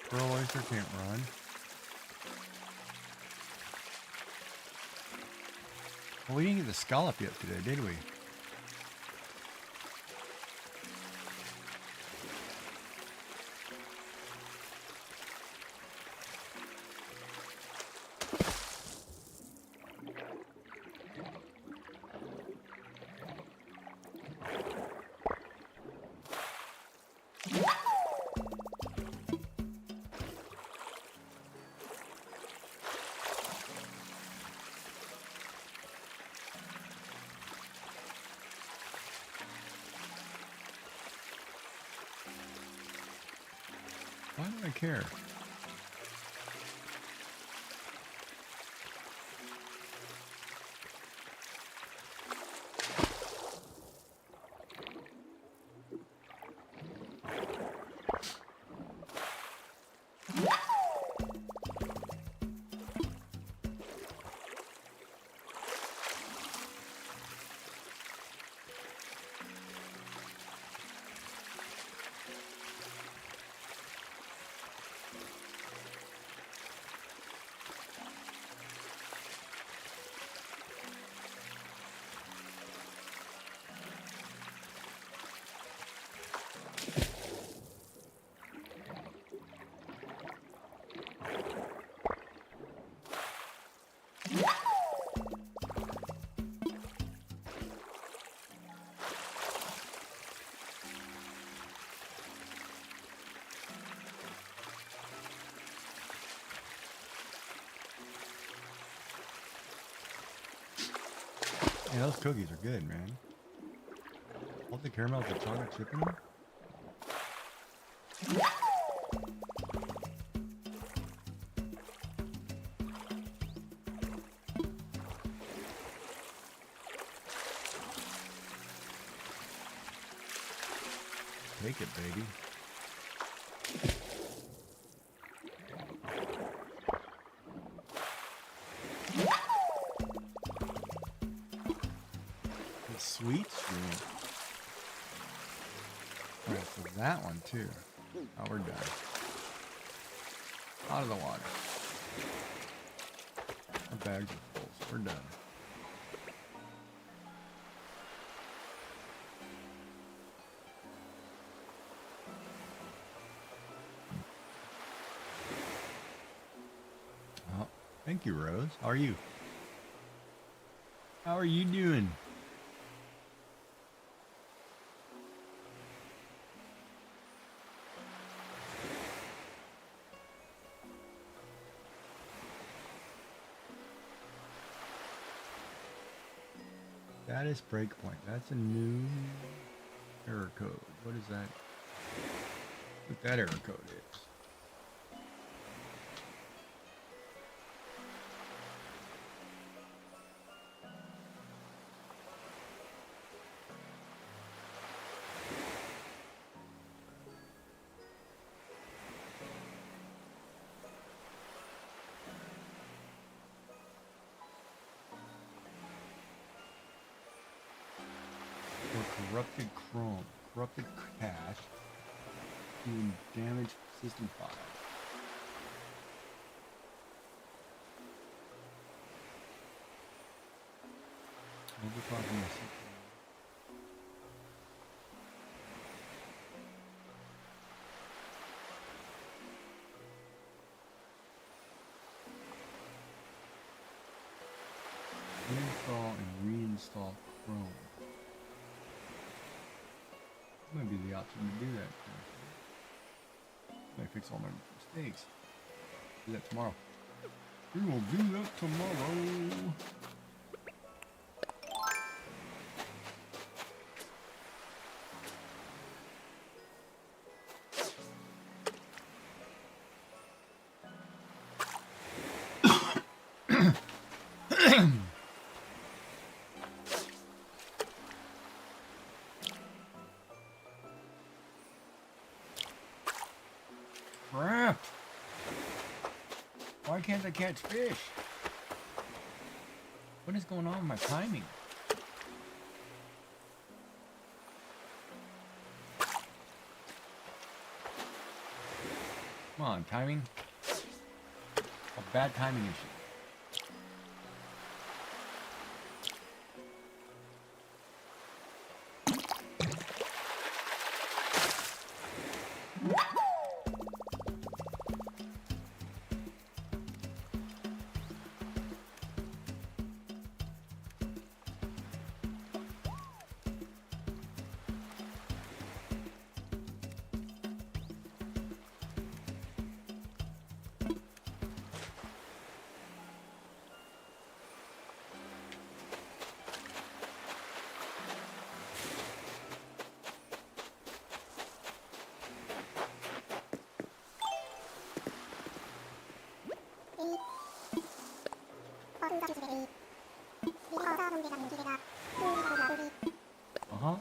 Pearl oyster can't run. Well, we didn't get the scallop yet today, did we? Why do I care? Yeah, those cookies are good, man. All the caramel with the chocolate chip in them. Take it, baby. The sweet shrimp. Alright, so that one too. Oh, we're done. Out of the water. Our bags are full, so we're done. Oh, thank you, Rose. How are you? How are you doing? Status breakpoint. That's a new error code. What is that? What that error code is? Corrupted Chrome, corrupted cache, doing damage system files. Overclocking the system. Install and reinstall Chrome. Might be the option to do that. Might fix all my mistakes. Do that tomorrow. We will do that tomorrow. Crap! Why can't I catch fish? What is going on with my timing? Come on, timing. A bad timing issue. Uh-huh.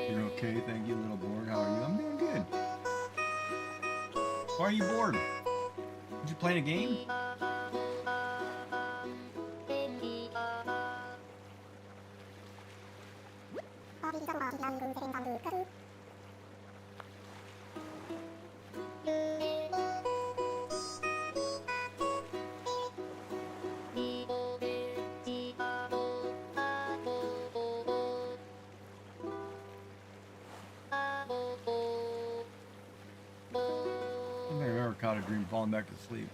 You're okay, thank you, little board. How are you? I'm doing good. Why are you bored? Did you play a game? I think I've ever caught a dream falling back to sleep.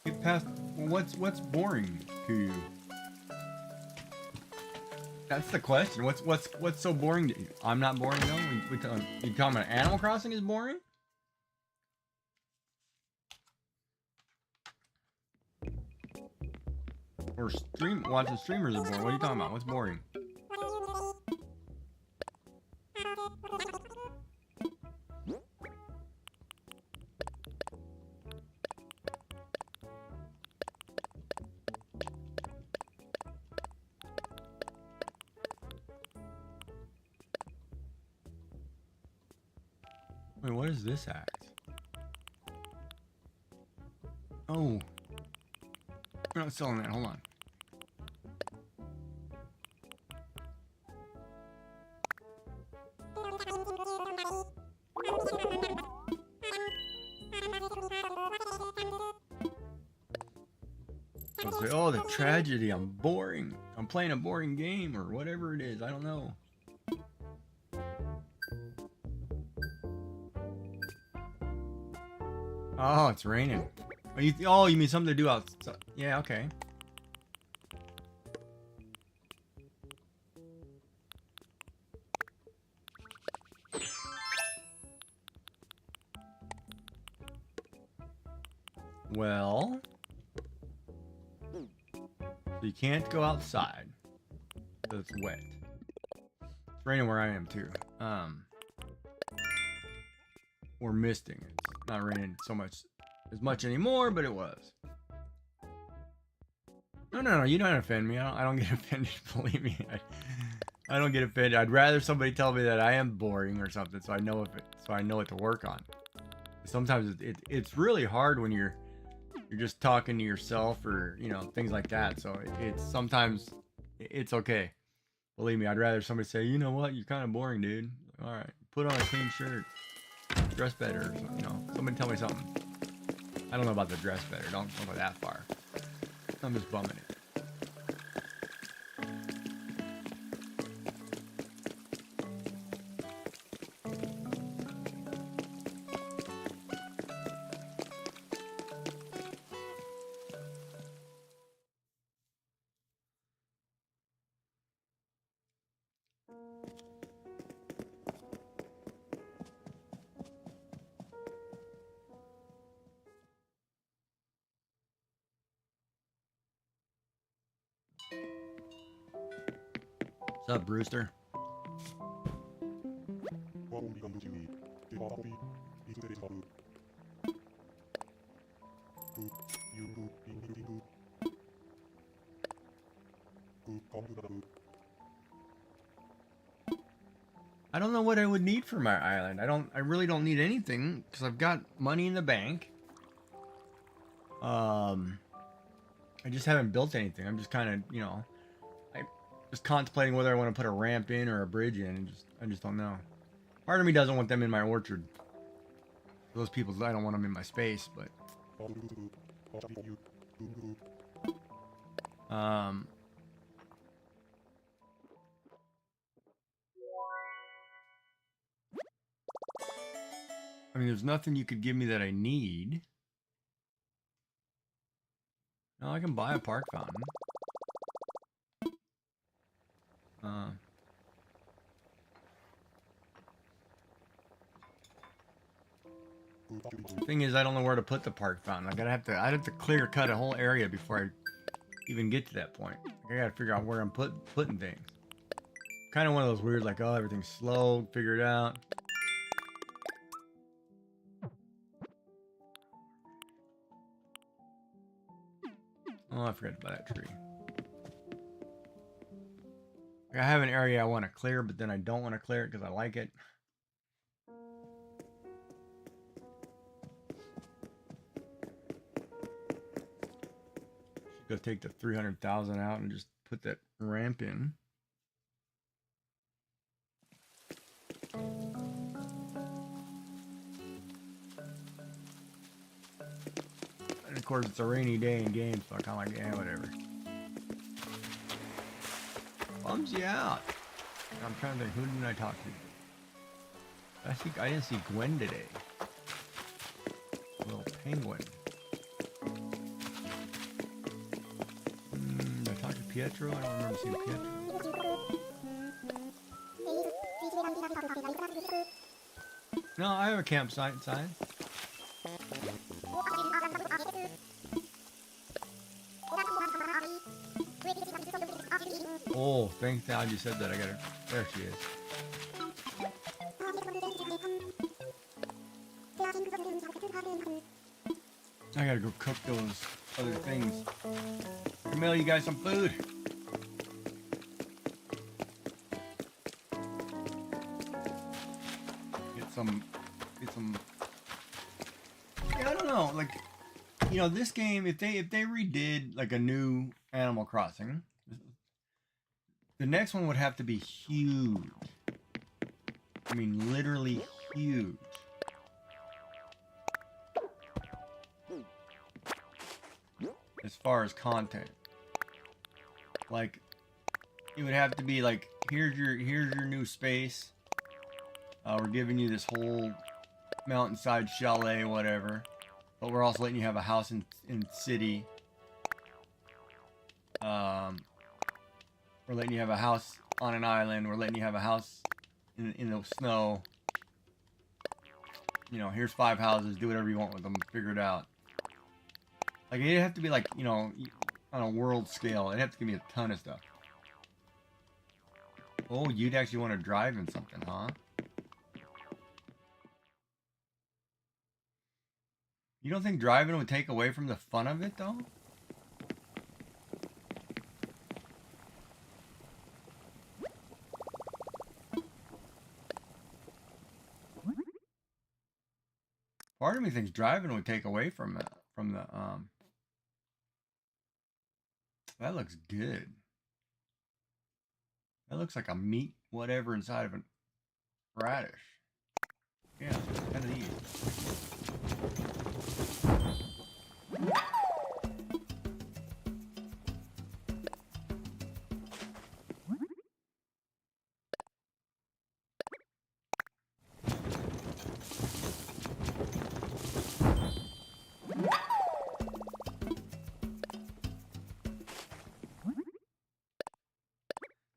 Get past. Well, what's boring to you? That's the question. What's so boring to you? I'm not boring though. You talking about Animal Crossing is boring? Or watching streamers is boring. What are you talking about? What's boring? Wait, what is this act? Oh. We're not selling that. Hold on. I'll say, oh, the tragedy. I'm boring. I'm playing a boring game or whatever it is. I don't know. Oh, it's raining. Oh, you mean something to do outside? Yeah, okay. Well, so you can't go outside because it's wet. It's raining where I am too. Or misting. It's not raining as much anymore, but it was. No, you don't offend me. I don't get offended. Believe me, I don't get offended. I'd rather somebody tell me that I am boring or something, so I know what to work on. Sometimes it's really hard when you're just talking to yourself or things like that. So sometimes it's okay. Believe me, I'd rather somebody say, you know what, you're kind of boring, dude. All right, put on a clean shirt, dress better, or something, somebody tell me something. I don't know about the dress better. Don't go that far. I'm just bumming it. What's up, Brewster? I don't know what I would need for my island. I really don't need anything because I've got money in the bank. I just haven't built anything. I'm just kind of, I'm just contemplating whether I want to put a ramp in or a bridge in, and I just don't know. Part of me doesn't want them in my orchard. Those people, I don't want them in my space, but I mean, there's nothing you could give me that I need. No, I can buy a park fountain. Thing is, I don't know where to put the park fountain. I'd have to clear cut a whole area before I even get to that point. I gotta figure out where I'm putting things. Kind of one of those weird, like, oh, everything's slow, figure it out. Oh, I forgot about that tree. I have an area I want to clear, but then I don't want to clear it because I like it. Should go take the 300,000 out and just put that ramp in. And of course, it's a rainy day in game, so I kind of like, yeah, whatever. Bums you out. I'm trying to think, who didn't I talk to? I didn't see Gwen today. A little penguin. Did I talk to Pietro? I don't remember seeing Pietro. No, I have a campsite sign. Oh, thank God you said that. I got her. There she is. I gotta go cook those other things. I'll mail you guys some food. Get some. Yeah, I don't know. Like, you know, this game, if they redid like a new Animal Crossing, the next one would have to be huge. I mean, literally huge. As far as content, like, it would have to be like, here's your new space. We're giving you this whole mountainside chalet, whatever. But we're also letting you have a house in city. We're letting you have a house on an island. We're letting you have a house in the snow. You know, here's 5 houses. Do whatever you want with them. Figure it out. Like, it'd have to be like, you know, on a world scale. It'd have to give me a ton of stuff. Oh, you'd actually want to drive in something, huh? You don't think driving would take away from the fun of it, though? Part of me thinks driving would take away from it, from the That looks good. That looks like a meat whatever inside of a radish. Yeah, kind of neat.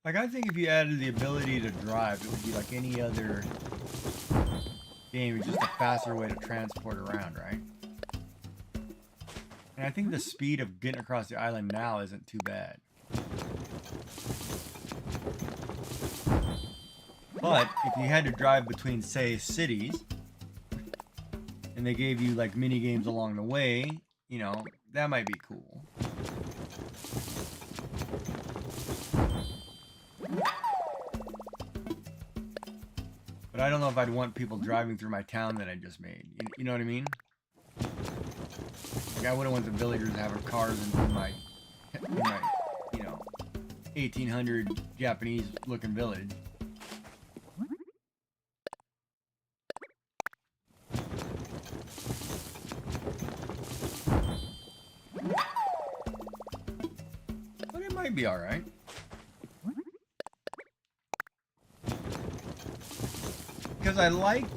Like, I think if you added the ability to drive, it would be like any other game. It's just a faster way to transport around, right? And I think the speed of getting across the island now isn't too bad. But if you had to drive between, say, cities, and they gave you like mini games along the way, you know, that might be cool. But I don't know if I'd want people driving through my town that I just made. You know what I mean? Like, I wouldn't want the villagers having cars in my, you know, 1800 Japanese looking village. But it might be alright. Because I liked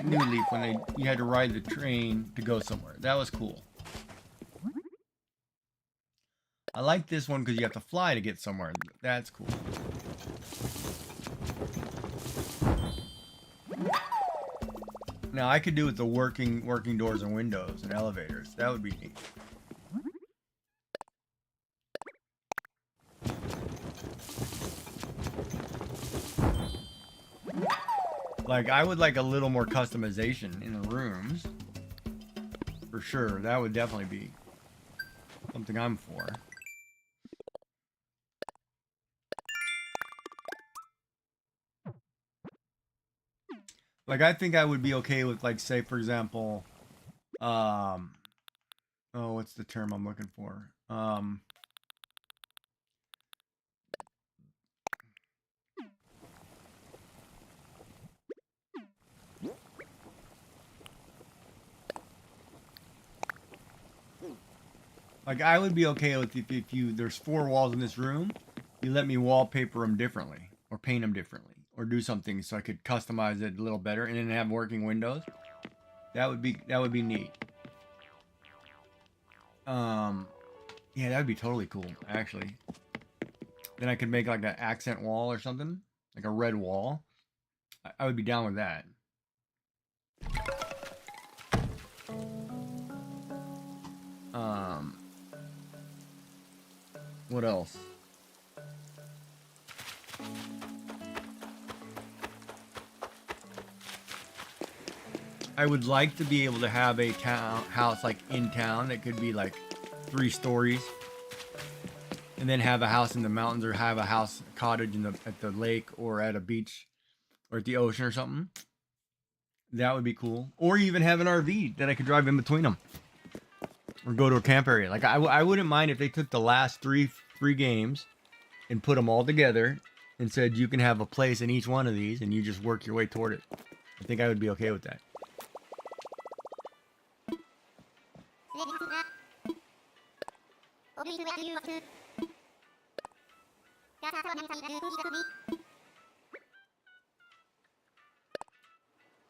New Leaf when you had to ride the train to go somewhere. That was cool. I like this one because you have to fly to get somewhere. That's cool. Now I could do with the working doors and windows and elevators. That would be neat. Like, I would like a little more customization in the rooms. For sure. That would definitely be something I'm for. Like, I think I would be okay with, like, say, for example, oh, what's the term I'm looking for? Like, I would be okay with if there's 4 walls in this room, you let me wallpaper them differently, or paint them differently, or do something so I could customize it a little better, and then have working windows. That would be neat. Yeah, that would be totally cool, actually. Then I could make like an accent wall or something, like a red wall. I would be down with that. What else? I would like to be able to have a house like in town that could be like 3 stories, and then have a house in the mountains, or have a cottage at the lake, or at a beach, or at the ocean or something. That would be cool. Or even have an RV that I could drive in between them. or go to a camp area. Like I wouldn't mind if they took the last three games and put them all together and said you can have a place in each one of these and you just work your way toward it. I think I would be okay with that.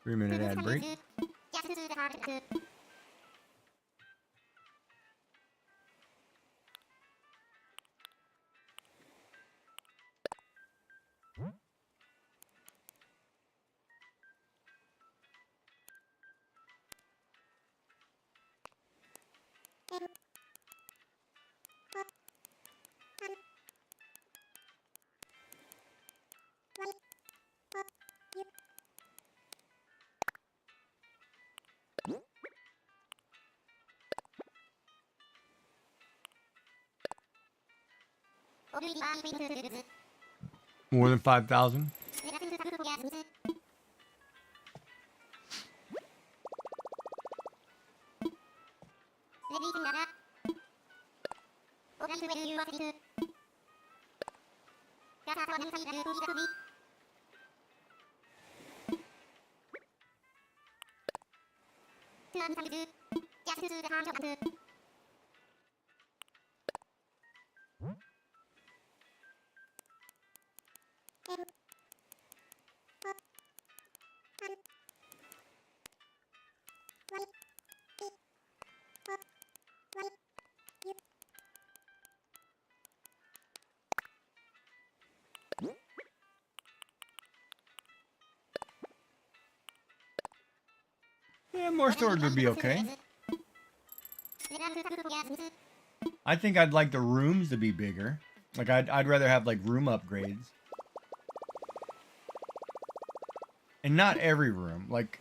Three-minute ad break. More than 5,000? Yeah, more storage would be okay. I think I'd like the rooms to be bigger. Like I'd rather have like room upgrades. And not every room. Like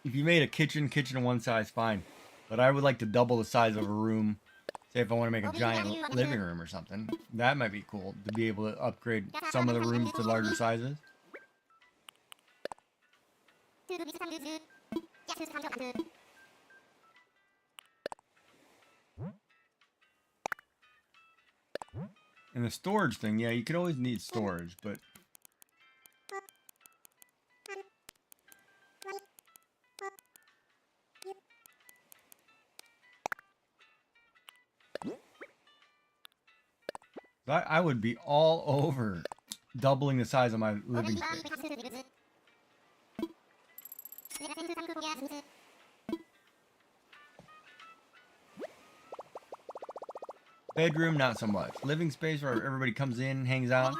if you made a kitchen in one size, fine. But I would like to double the size of a room. Say if I want to make a giant living room or something. That might be cool to be able to upgrade some of the rooms to larger sizes. And the storage thing, yeah, you could always need storage, but I would be all over doubling the size of my living space. Bedroom, not so much. Living space where everybody comes in, hangs out.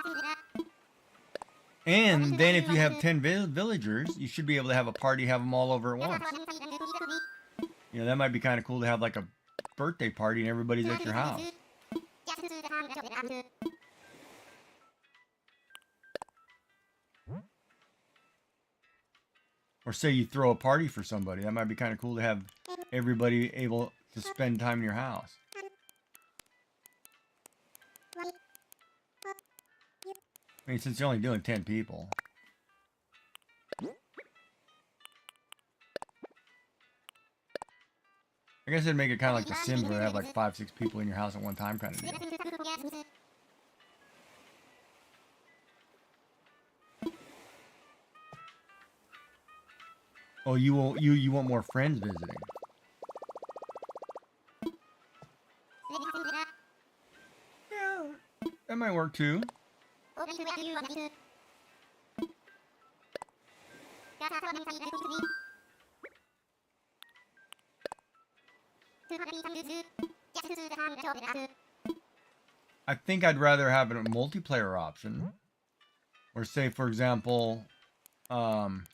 And then if you have 10 villagers, you should be able to have a party, have them all over at once. You know, that might be kind of cool to have like a birthday party and everybody's at your house. Or say you throw a party for somebody. That might be kind of cool to have everybody able to spend time in your house. I mean, since you're only doing 10 people. I guess it'd make it kind of like The Sims where you have like 5, 6 people in your house at one time kind of deal. Oh, you want more friends visiting? Yeah, that might work too. I think I'd rather have a multiplayer option. Or say, for example, and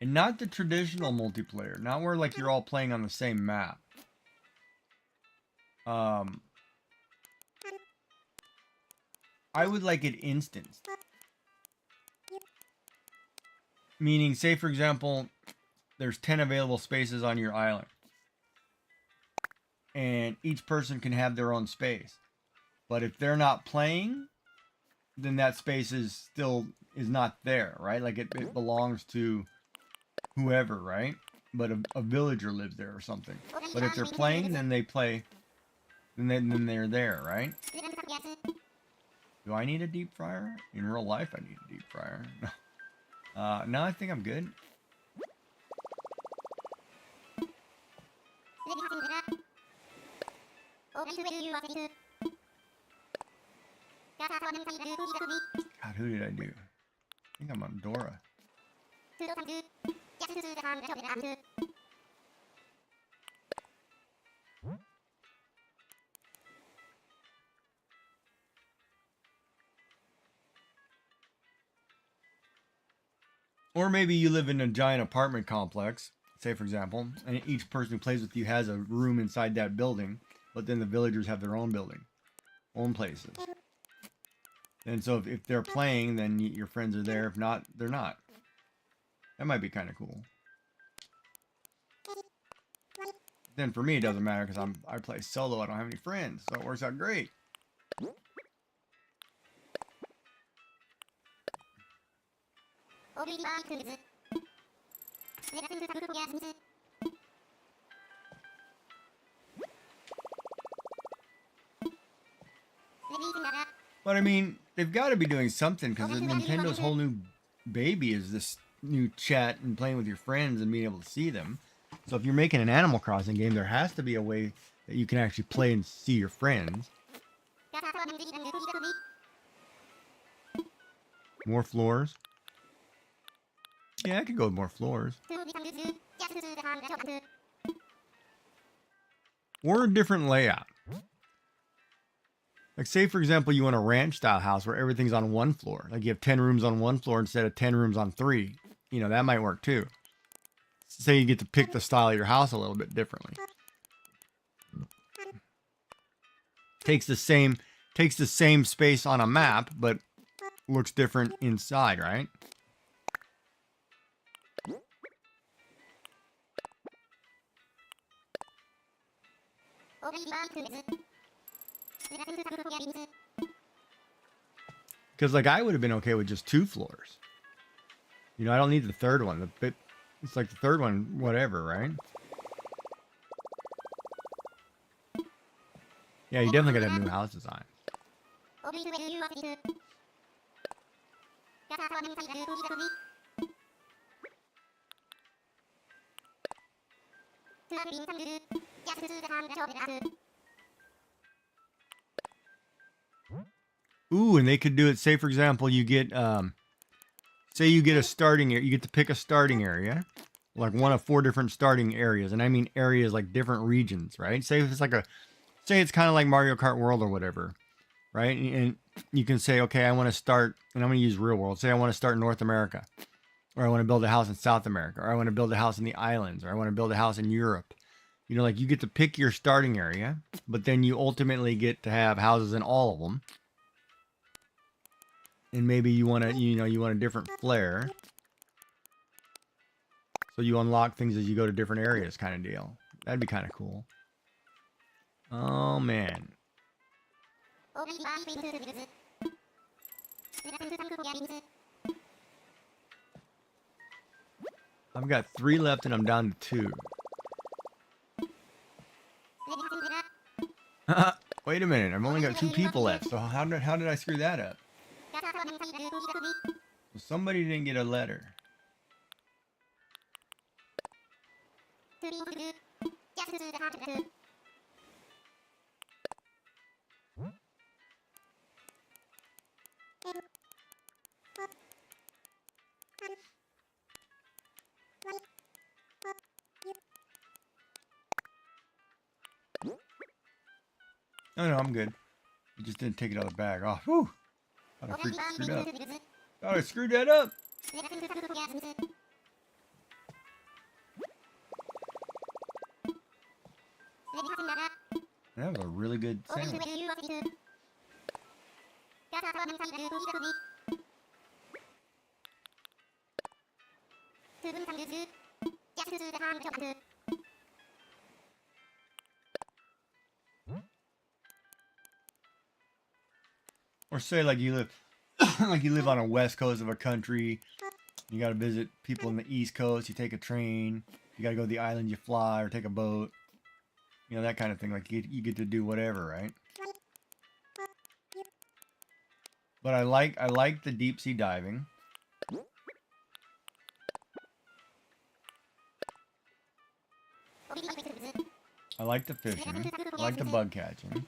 not the traditional multiplayer. Not where like you're all playing on the same map. I would like it instanced. Meaning, say for example, there's 10 available spaces on your island. And each person can have their own space. But if they're not playing, then that space is not there, right? Like it belongs to whoever, right? but a villager lives there or something. But if they're playing, then they play, then they're there, right? Do I need a deep fryer? In real life, I need a deep fryer. No, I think I'm good. God, who did I do? I think I'm on Dora. Or maybe you live in a giant apartment complex, say for example, and each person who plays with you has a room inside that building, but then the villagers have their own building, own places. And so if they're playing, then your friends are there. If not, they're not. That might be kind of cool. Then for me, it doesn't matter because I play solo. I don't have any friends, so it works out great. But I mean, they've got to be doing something because Nintendo's whole new baby is this new chat and playing with your friends and being able to see them. So if you're making an Animal Crossing game, there has to be a way that you can actually play and see your friends. More floors. Yeah, I could go with more floors. Or a different layout. Like say, for example, you want a ranch style house where everything's on one floor. Like you have 10 rooms on one floor instead of 10 rooms on 3. You know, that might work too. Say you get to pick the style of your house a little bit differently. Takes the same space on a map, but looks different inside, right? Because like I would have been okay with just 2 floors. You know, I don't need the third one. It's like the third one, whatever, right? Yeah, you definitely gotta have new house design. Ooh, and they could do it. Say, for example, you get, say you get a starting area. You get to pick a starting area, like one of 4 different starting areas, and I mean areas like different regions, right? Say if it's like say it's kind of like Mario Kart World or whatever, right? And you can say, okay, I want to start, and I'm going to use real world. Say I want to start in North America, or I want to build a house in South America, or I want to build a house in the islands, or I want to build a house in Europe. You know, like you get to pick your starting area, but then you ultimately get to have houses in all of them. And maybe you want to, you want a different flair. So you unlock things as you go to different areas kind of deal. That'd be kind of cool. Oh, man. I've got 3 left and I'm down to 2. Wait a minute. I've only got 2 people left. So how did I screw that up? So somebody didn't get a letter. No, I'm good. You just didn't take it out of the bag. Oh, whew. Thought I screwed up. Thought I screwed that up. That was a really good sandwich. Or say like you live like you live on a west coast of a country. You got to visit people on the east coast. You take a train. you gotta go to the island, you fly or take a boat. You know, that kind of thing. Like you get to do whatever, right? But I like the deep sea diving. I like the fishing. I like the bug catching.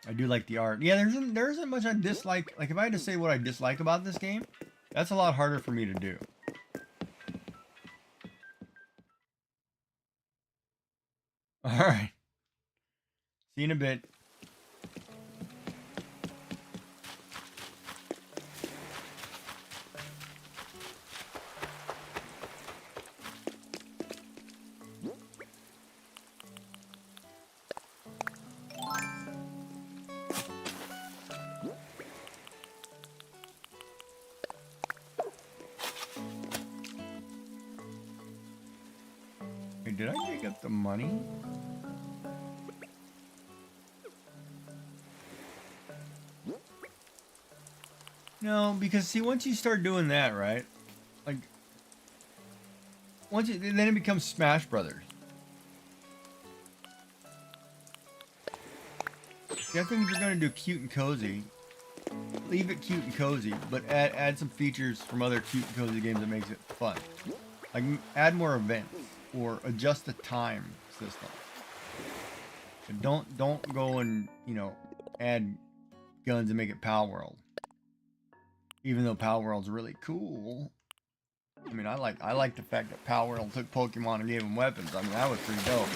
I do like the art. Yeah, there isn't much I dislike. Like if I had to say what I dislike about this game, that's a lot harder for me to do. All right. See you in a bit. Hey, did I dig up the money? No, because see, once you start doing that, right? Like, then it becomes Smash Brothers. See, I think if you're gonna do cute and cozy, leave it cute and cozy, but add some features from other cute and cozy games that makes it fun. Like add more events or adjust the time system. But don't go and add guns and make it Pal World. Even though Pal World's really cool. I mean, I like the fact that Pal World took Pokemon and gave them weapons. I mean, that was pretty dope.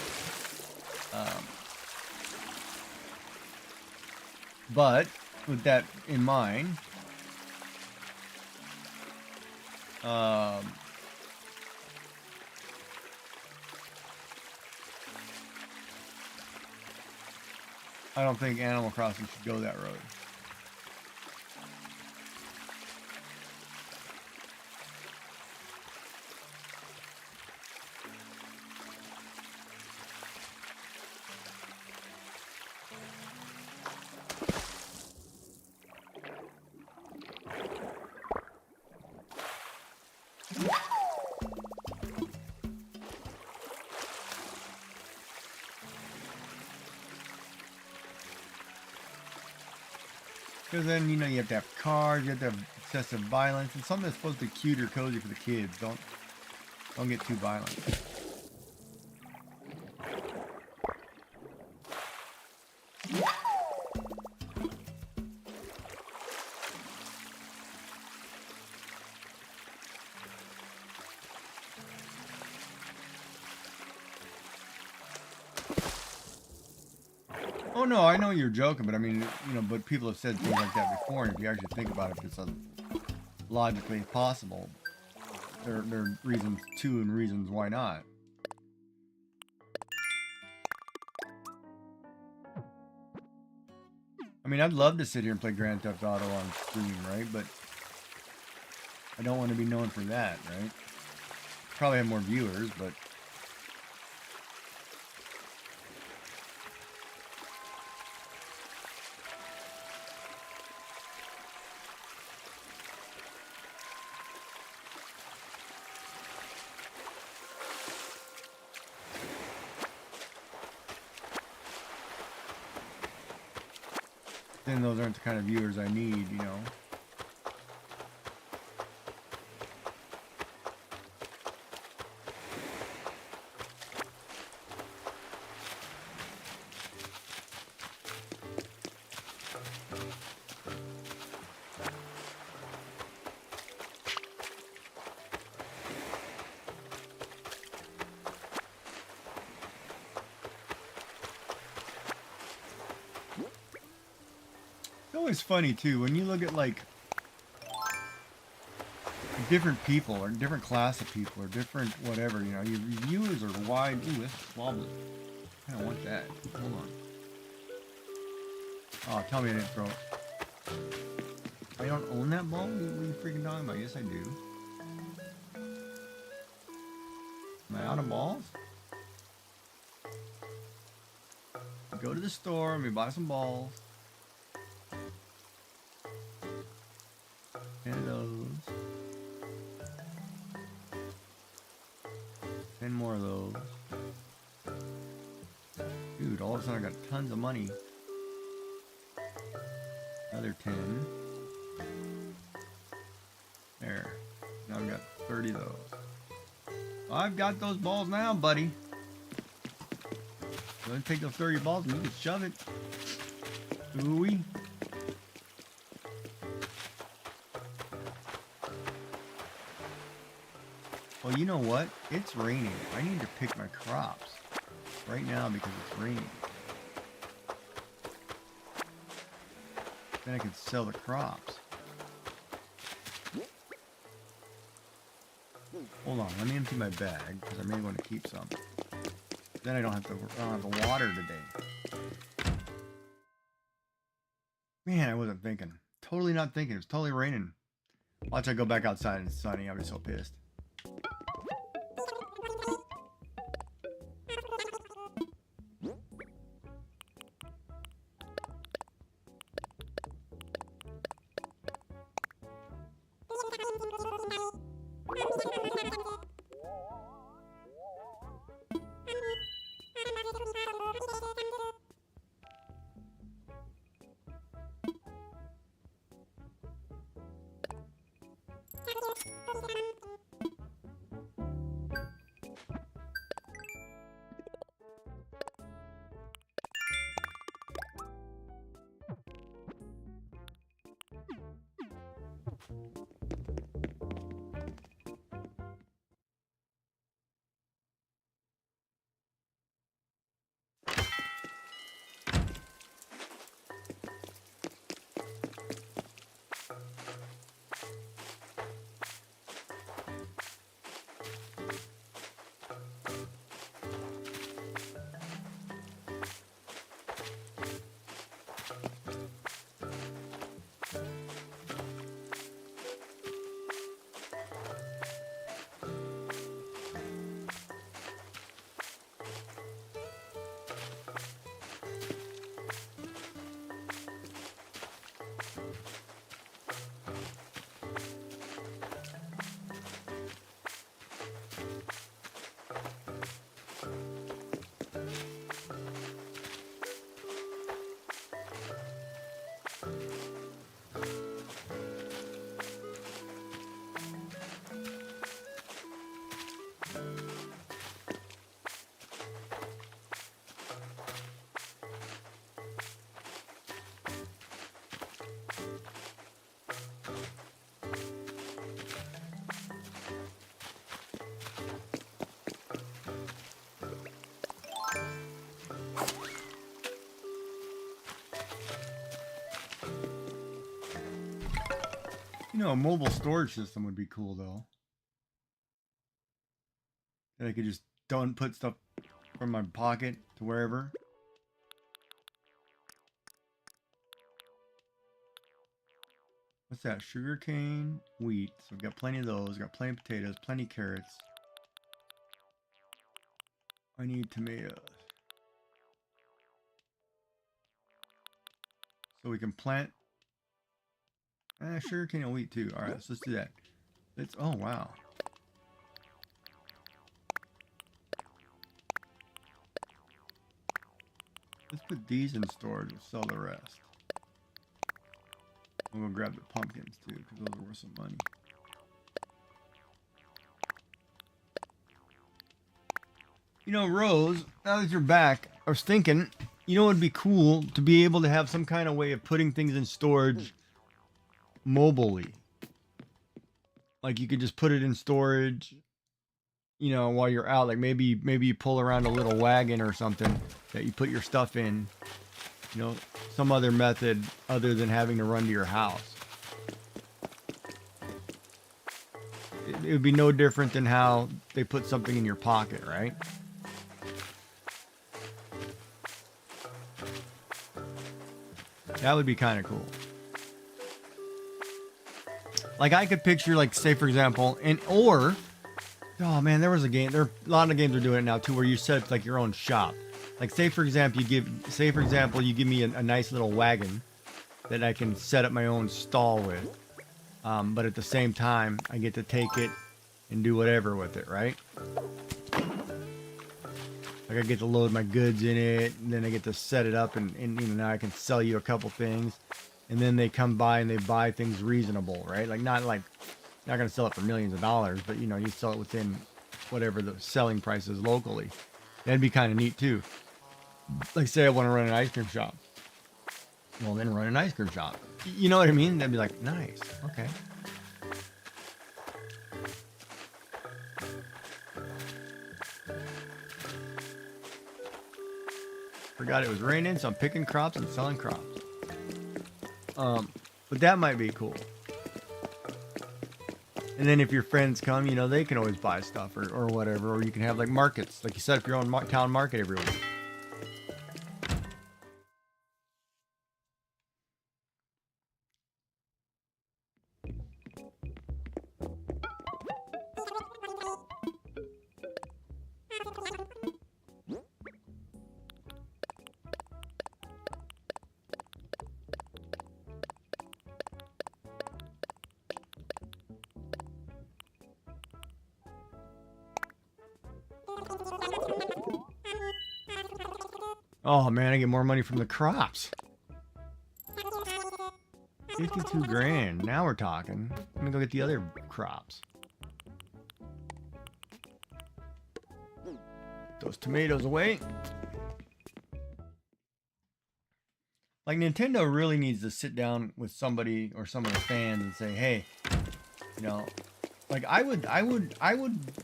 But with that in mind, I don't think Animal Crossing should go that road. Because then, you have to have cars, you have to have excessive violence, and something that's supposed to be cute or cozy for the kids. Don't get too violent. Oh no, I know you're joking, but I mean, but people have said things like that before, and if you actually think about it, if it's logically possible, there are reasons to and reasons why not. I mean, I'd love to sit here and play Grand Theft Auto on stream, right? But I don't want to be known for that, right? Probably have more viewers, but then those aren't the kind of viewers I need, It's always funny too when you look at like different people or different class of people or different whatever, your viewers are wide. Ooh, this is wobbly. I don't want that. Hold on. Oh, tell me I didn't throw it. I don't own that ball? What are you freaking talking about? Yes, I do. Am I out of balls? Go to the store, let me buy some balls. And those. Dude, all of a sudden I got tons of money. Another 10. There. Now I've got 30 of those. I've got those balls now, buddy. Go ahead and take those 30 balls and you can shove it. Ooh-wee. Well, you know what? It's raining. I need to pick my crops right now because it's raining. Then I can sell the crops. Hold on, let me empty my bag because I may want to keep some. Then I don't have to water today. Man, I wasn't thinking. Totally not thinking. It was totally raining. Watch I go back outside and it's sunny. I'll be so pissed. You know, a mobile storage system would be cool, though. That I could just don't put stuff from my pocket to wherever. What's that? Sugarcane, wheat. So we've got plenty of those. Got plenty of potatoes, plenty of carrots. I need tomatoes. So we can plant sugarcane and wheat too. Alright, let's do that. Let's, oh wow. Let's put these in storage and sell the rest. I'm gonna grab the pumpkins too, because those are worth some money. You know, Rose, now that you're back, I was thinking, you know, it'd be cool to be able to have some kind of way of putting things in storage mobilely. Like you could just put it in storage, you know, while you're out. Like maybe you pull around a little wagon or something that you put your stuff in. You know, some other method other than having to run to your house. It would be no different than how they put something in your pocket, right? That would be kind of cool. Like I could picture, like, say for example, or oh man, there was a game. There are a lot of games are doing it now too, where you set up like your own shop. Like say for example, you give me a nice little wagon that I can set up my own stall with. But at the same time, I get to take it and do whatever with it, right? Like I get to load my goods in it, and then I get to set it up, and you know, now I can sell you a couple things, and then they come by and they buy things reasonable, right? Like not gonna sell it for millions of dollars, but you know, you sell it within whatever the selling price is locally. That'd be kind of neat too. Like say I want to run an ice cream shop. Well, then run an ice cream shop. You know what I mean? That'd be like, nice. Okay. Forgot it was raining, so I'm picking crops and selling crops. But that might be cool. And then if your friends come, you know, they can always buy stuff or whatever. Or you can have like markets. Like you set up your own town market every week. Oh man, I get more money from the crops. 52 grand. Now we're talking. Let me go get the other crops. Those tomatoes away. Like Nintendo really needs to sit down with somebody or some of the fans and say, hey, you know, like I would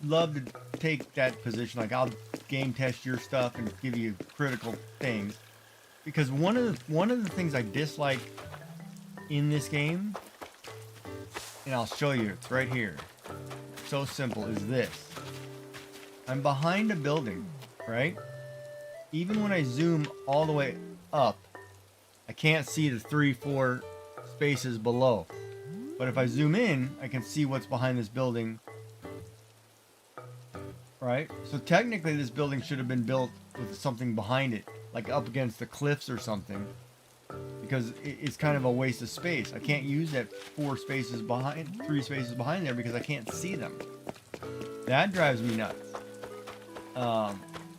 love to take that position. Like I'll game test your stuff and give you critical things, because one of the things I dislike in this game, and I'll show you, it's right here. So simple, is this. I'm behind a building, right? Even when I zoom all the way up, I can't see the 3-4 spaces below. But if I zoom in, I can see what's behind this building. Right? So technically this building should have been built with something behind it, like up against the cliffs or something. Because it's kind of a waste of space. I can't use that 3 spaces behind there because I can't see them. That drives me nuts.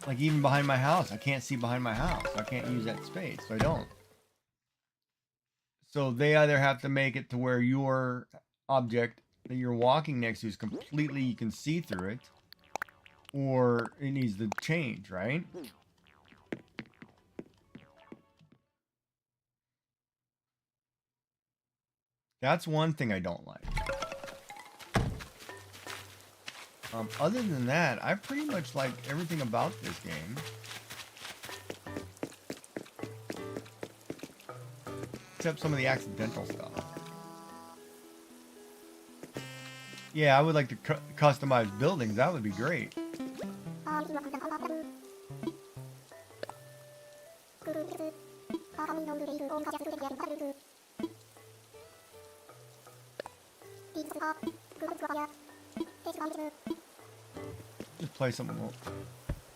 Like even behind my house, I can't see behind my house. I can't use that space, so I don't. So they either have to make it to where your object that you're walking next to is completely, you can see through it, or it needs to change, right? That's one thing I don't like. Other than that, I pretty much like everything about this game. Except some of the accidental stuff. Yeah, I would like to customize buildings. That would be great. Just play something else.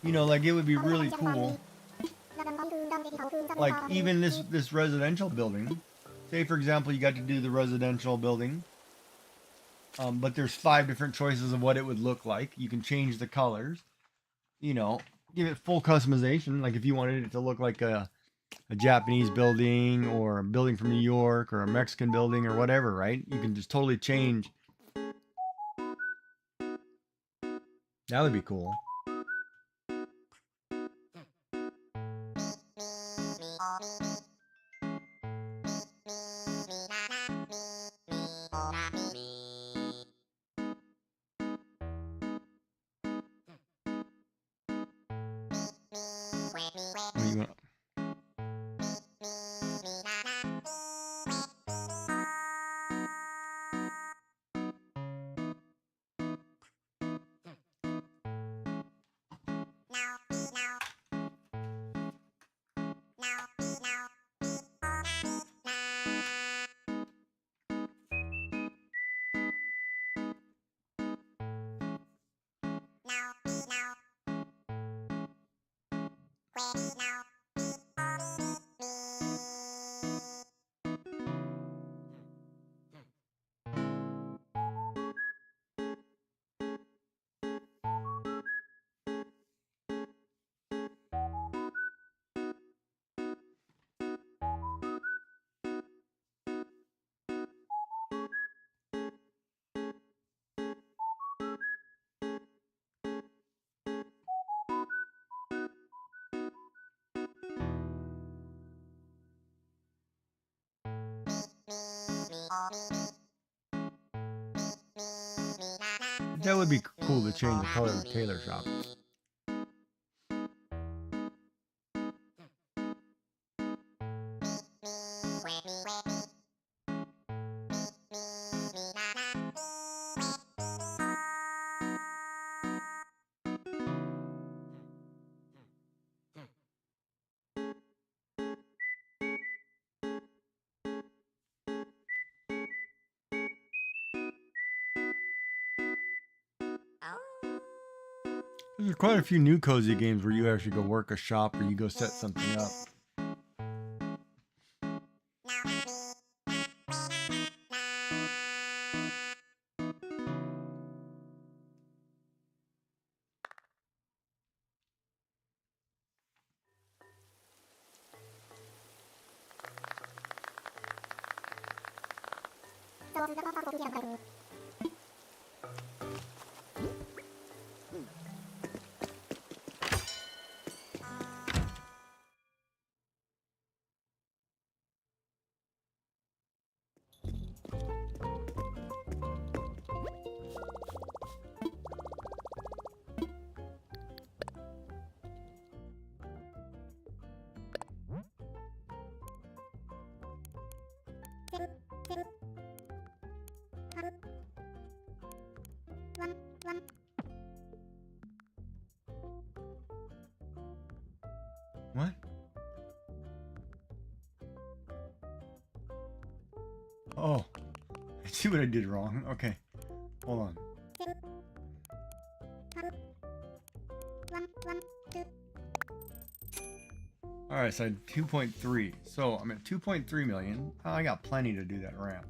You know, like it would be really cool. Like even this residential building. Say for example, you got to do the residential building. But there's 5 different choices of what it would look like. You can change the colors. You know, give it full customization. Like if you wanted it to look like a Japanese building or a building from New York or a Mexican building or whatever, right? You can just totally change. That would be cool. What do you want? That would be cool to change the color of the tailor shop. There's quite a few new cozy games where you actually go work a shop or you go set something up. What? Oh, I see what I did wrong. Okay, hold on. Alright, so I had 2.3. So I'm at 2.3 million. Oh, I got plenty to do that ramp.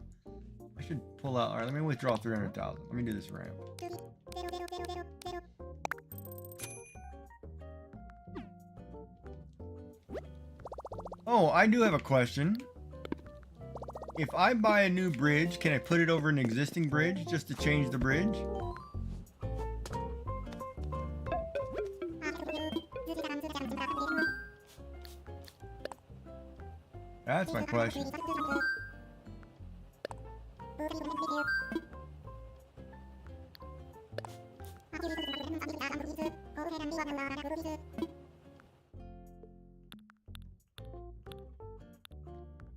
I should pull out. Alright, let me withdraw 300,000. Let me do this ramp. Oh, I do have a question. If I buy a new bridge, can I put it over an existing bridge just to change the bridge? That's my question.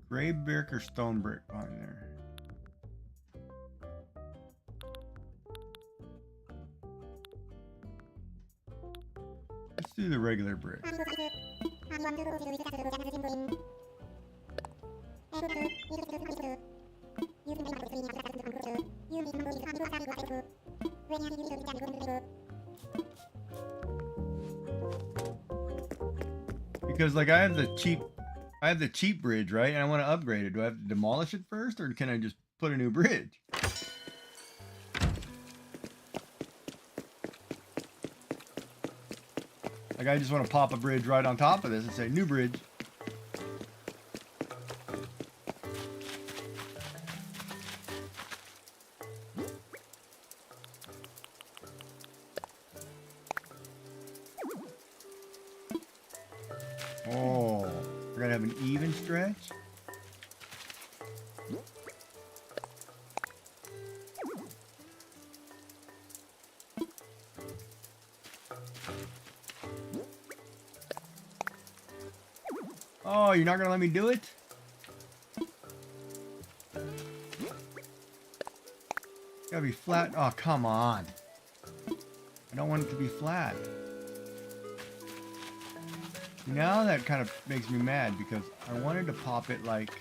Gray brick or stone brick on there? Let's do the regular brick. Because like I have the cheap bridge, right? And I want to upgrade it. Do I have to demolish it first or can I just put a new bridge? Like I just want to pop a bridge right on top of this and say new bridge. Oh, we're gonna have an even stretch. Oh, you're not gonna let me do it? Gotta be flat. Oh, come on. I don't want it to be flat. Now that kind of makes me mad because I wanted to pop it like...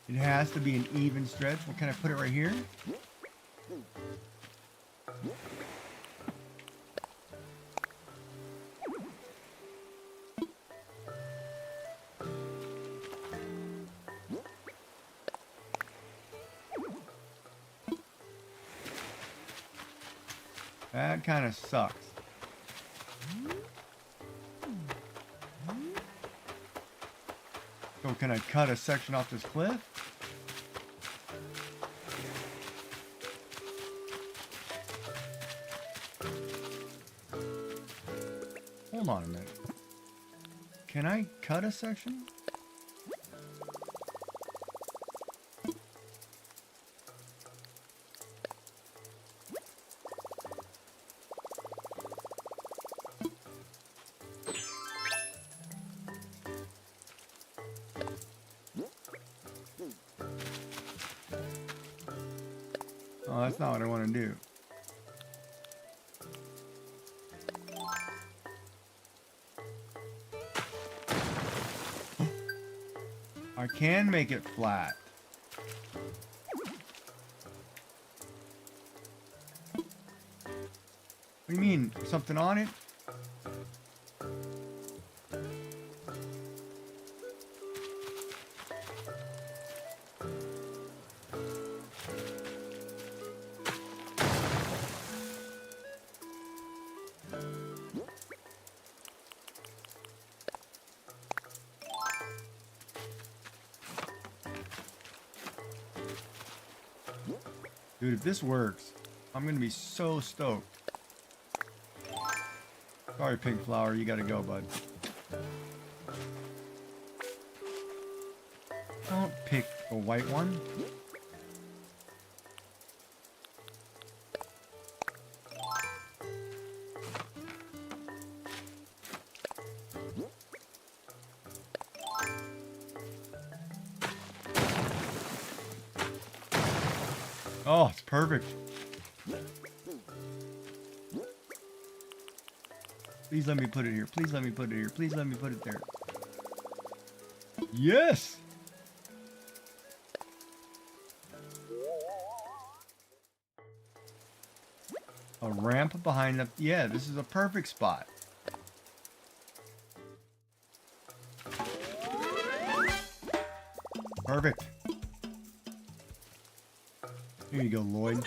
It has to be an even stretch. Well, can I put it right here? That kind of sucks. So can I cut a section off this cliff? Hold on a minute. Can I cut a section? Oh, that's not what I want to do. I can make it flat. What do you mean? Something on it? Dude, if this works, I'm gonna be so stoked. Sorry, Pink Flower, you gotta go, bud. Don't pick a white one. Oh, it's perfect. Please let me put it here. Please let me put it here. Please let me put it there. Yes! A ramp behind the... Yeah, this is a perfect spot. Perfect. Here you go, Lloyd.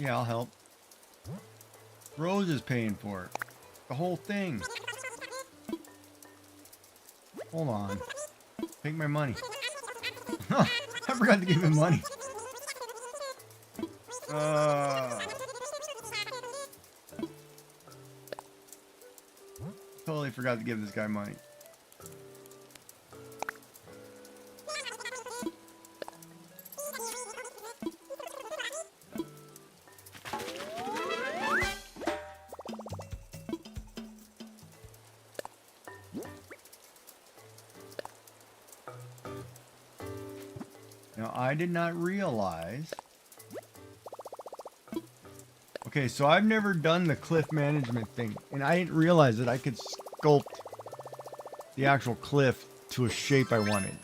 Yeah, I'll help. Rose is paying for it. The whole thing. Hold on. Take my money. I forgot to give him money. Totally forgot to give this guy money. Now, I did not realize... Okay, so I've never done the cliff management thing, and I didn't realize that I could sculpt the actual cliff to a shape I wanted.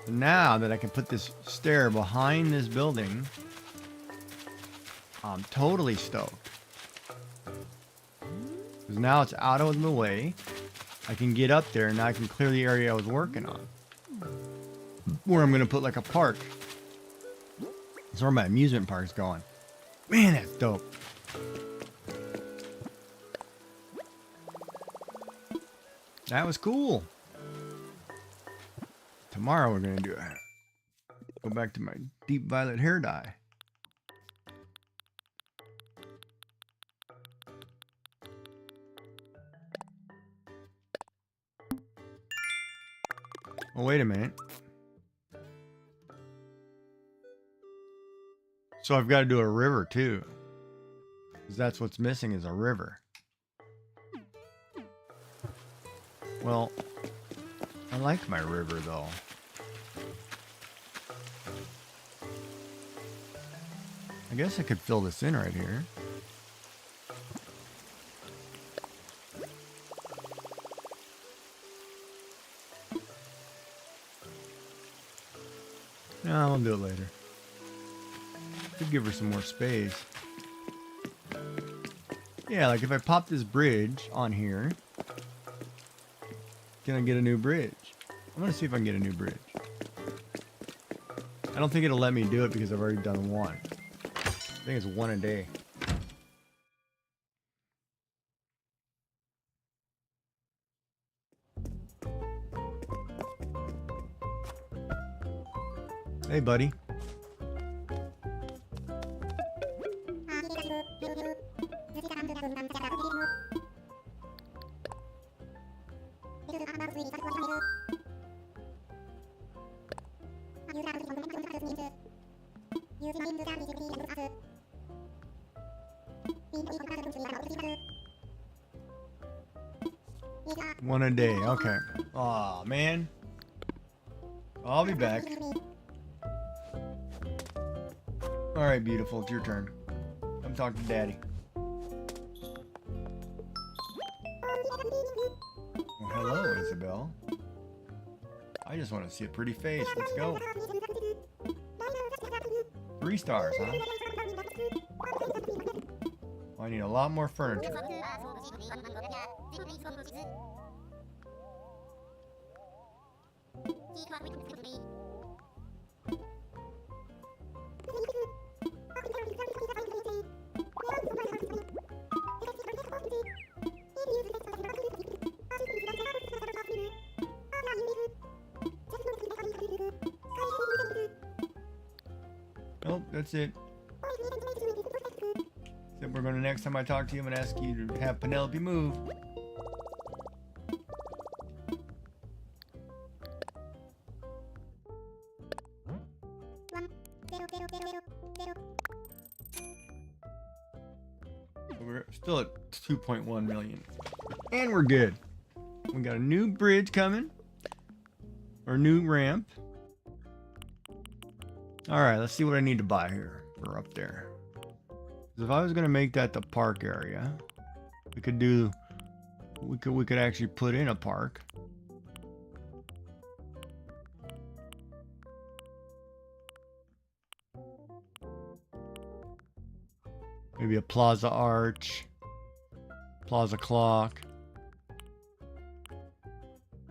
Now that I can put this stair behind this building, I'm totally stoked. Because now it's out of the way. I can get up there, and now I can clear the area I was working on. Where I'm going to put like a park. That's where my amusement park's going. Man, that's dope. That was cool. Tomorrow we're going to do it. Go back to my deep violet hair dye. Oh, wait a minute. So I've got to do a river too. Because that's what's missing is a river. Well, I like my river though. I guess I could fill this in right here. No, I'll do it later. Could give her some more space. Yeah, like if I pop this bridge on here, can I get a new bridge? I'm gonna see if I can get a new bridge. I don't think it'll let me do it because I've already done one. I think it's one a day. Hey, buddy. One a day, okay. Aw, man. I'll be back. Alright, beautiful, it's your turn. Come talk to Daddy. Well, hello, Isabel. I just want to see a pretty face. Let's go. 3 stars, huh? Well, I need a lot more furniture. Nope, that's it. Except we're gonna, next time I talk to you, I'm gonna ask you to have Penelope move. We're still at 2.1 million. And we're good. We got a new bridge coming. Or new ramp. Alright, let's see what I need to buy here for up there. If I was gonna make that the park area, we could actually put in a park. Maybe a plaza arch, plaza clock,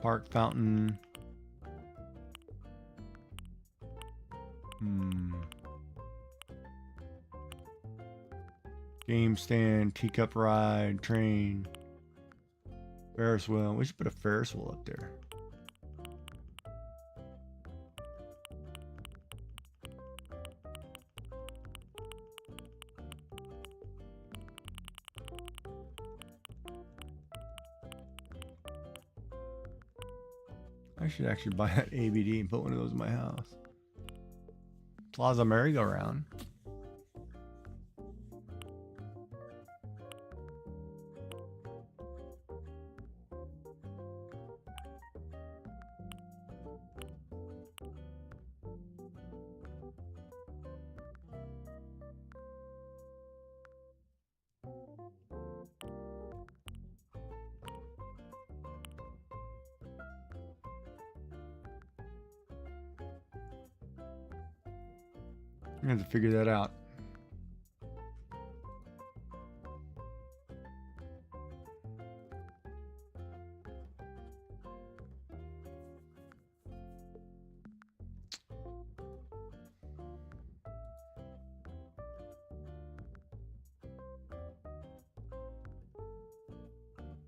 park fountain. Game stand, teacup ride, train, Ferris wheel. We should put a Ferris wheel up there. I should actually buy that ABD and put one of those in my house. Plaza merry-go-round. I'm gonna have to figure that out.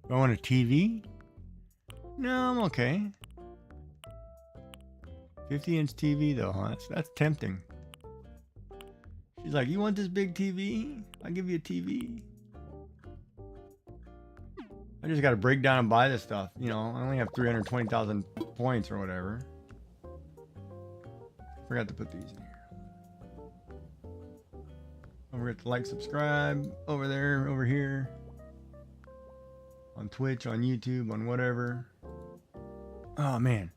Do I want a TV? No, I'm okay. 50-inch TV though, huh? That's tempting. She's like, you want this big TV? I'll give you a TV. I just gotta break down and buy this stuff. You know, I only have 320,000 points or whatever. Forgot to put these in here. Don't forget to like, subscribe over there, over here. On Twitch, on YouTube, on whatever. Oh, man.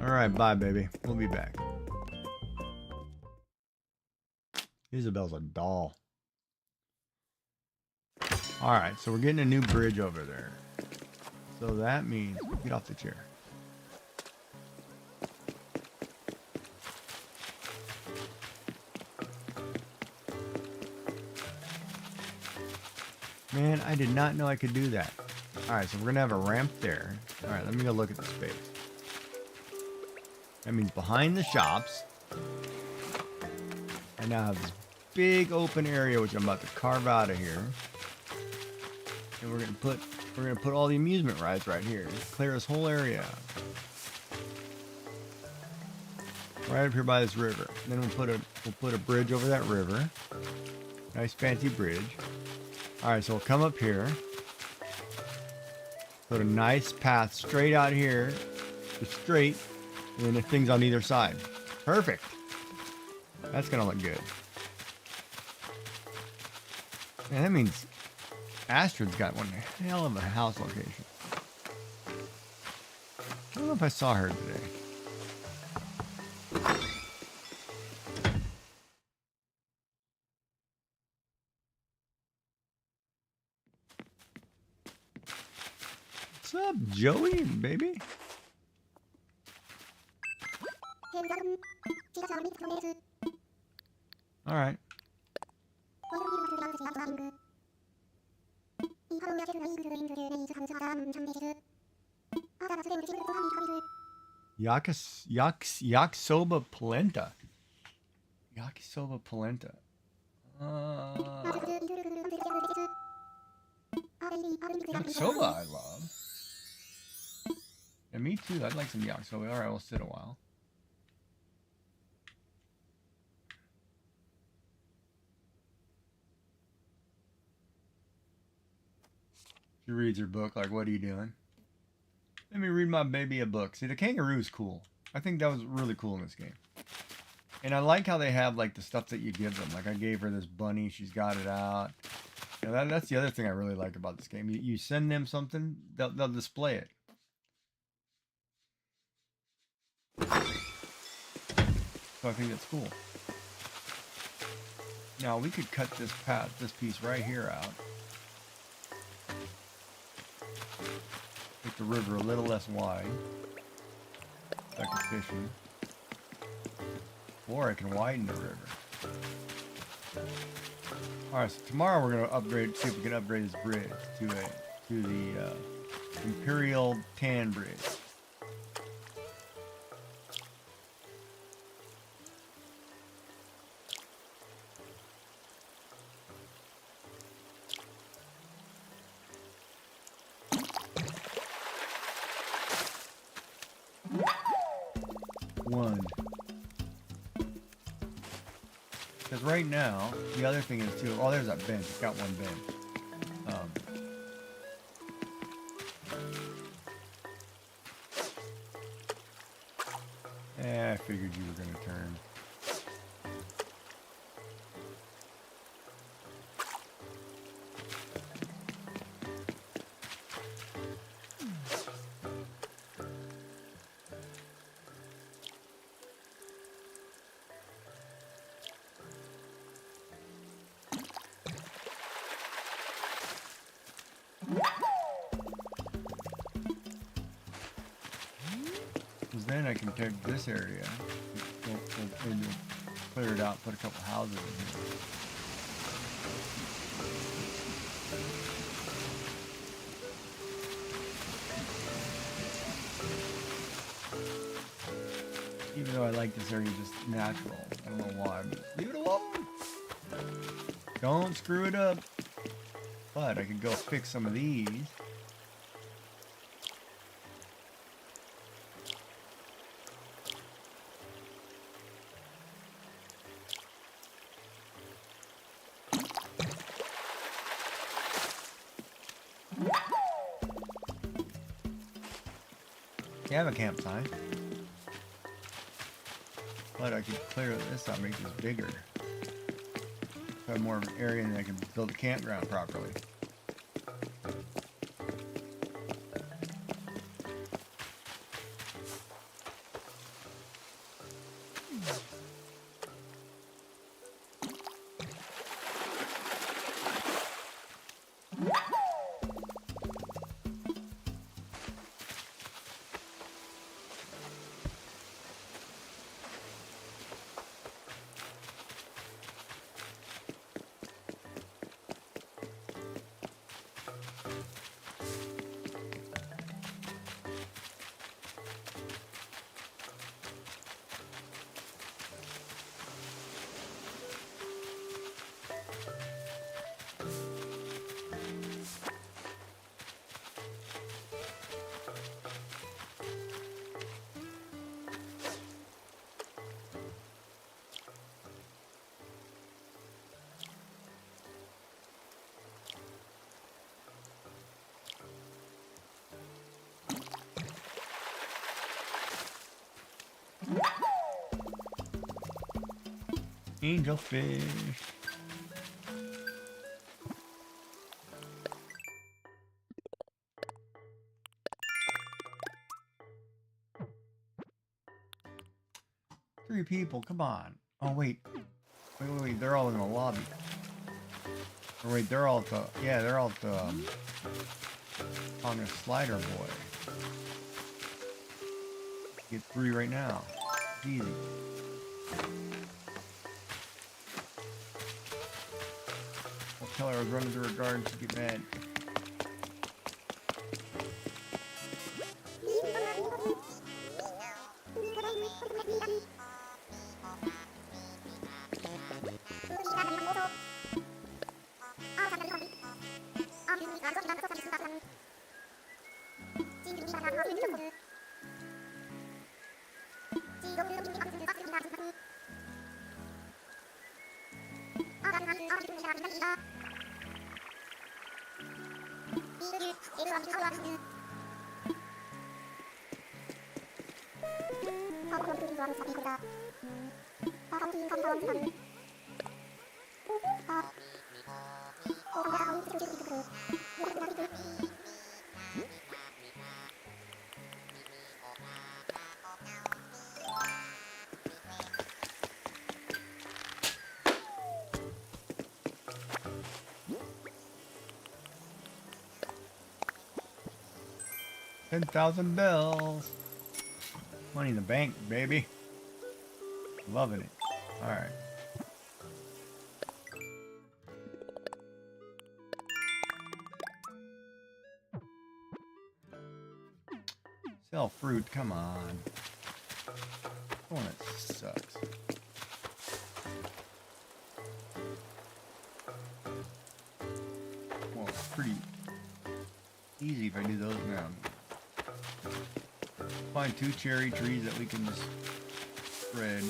Alright, bye, baby. We'll be back. Isabel's a doll. Alright, so we're getting a new bridge over there. So that means... Get off the chair. Man, I did not know I could do that. Alright, so we're going to have a ramp there. Alright, let me go look at the space. That means behind the shops. I now have this big open area which I'm about to carve out of here. And we're gonna put all the amusement rides right here. Just clear this whole area. Right up here by this river. And then we'll put a bridge over that river. Nice fancy bridge. Alright, so we'll come up here. Put a nice path straight out here. Just straight. And then the things on either side. Perfect. That's gonna look good. And that means Astrid's got one hell of a house location. I don't know if I saw her today. What's up, Joey, baby? All right. Yakisoba polenta. Yakisoba polenta. Yakisoba I love. And me too. I'd like some yakisoba. All right, we'll sit a while. She reads her book like, what are you doing? Let me read my baby a book. See, the kangaroo's cool. I think that was really cool in this game. And I like how they have like the stuff that you give them. Like I gave her this bunny. She's got it out. You know, that's the other thing I really like about this game. You send them something, they'll display it. So I think that's cool. Now we could cut this piece right here out. Make the river a little less wide. Like a fishing. Or I can widen the river. Alright, so tomorrow we're gonna upgrade, see if we can upgrade this bridge to the Imperial Tan Bridge. Because right now, the other thing is too, oh, there's that bench. It's got one bench. I figured you were going to turn. Then I can take this area, we'll clear it out, put a couple houses in here. Even though I like this area just natural, I don't know why, but leave it alone. Don't screw it up. But I could go fix some of these. I have a campsite, but I could clear this out, make this bigger. Have more of an area, and I can build a campground properly. Angelfish. Three people, come on. Oh, wait. Wait, they're all in the lobby. Or wait, they're all at the, yeah, they're all at the, on the slider boy. Get 3 right now. Easy. I'll tell her I was running through her garden to get mad. $10,000 bells. Money in the bank, baby. Loving it. Alright. Sell fruit, come on. Oh, that sucks. Well, it's pretty easy if I do those now. Find 2 cherry trees that we can just spread.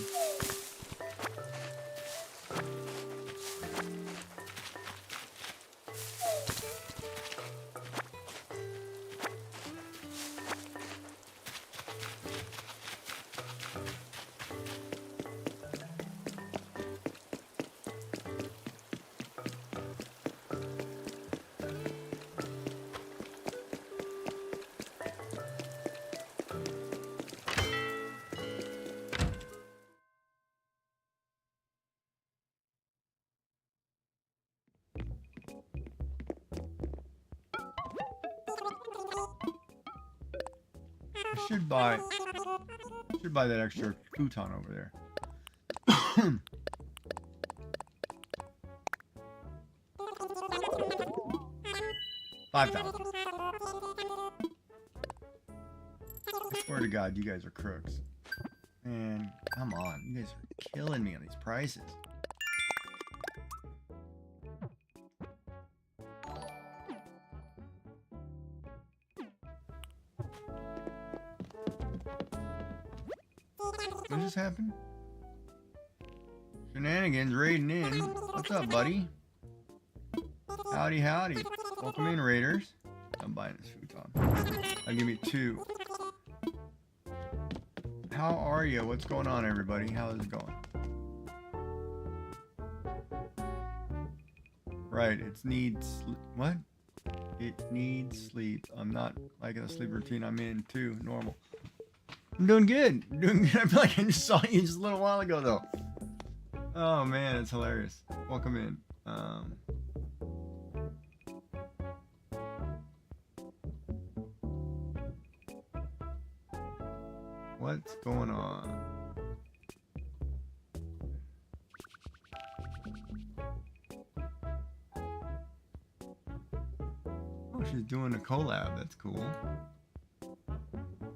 I should buy that extra futon over there. 5,000. I swear to God, you guys are crooks. Man, come on. You guys are killing me on these prices. What just happened? Shenanigans raiding in. What's up, buddy? Howdy, howdy. Welcome in, raiders. I'm buying this futon. I'll give you 2. How are you? What's going on, everybody? How is it going? Right, it needs... What? It needs sleep. I'm not liking the sleep routine I'm in, too. Normal. I'm doing good. I'm doing good. I feel like I just saw you just a little while ago, though. Oh, man, it's hilarious. Welcome in. What's going on? Oh, she's doing a collab. That's cool.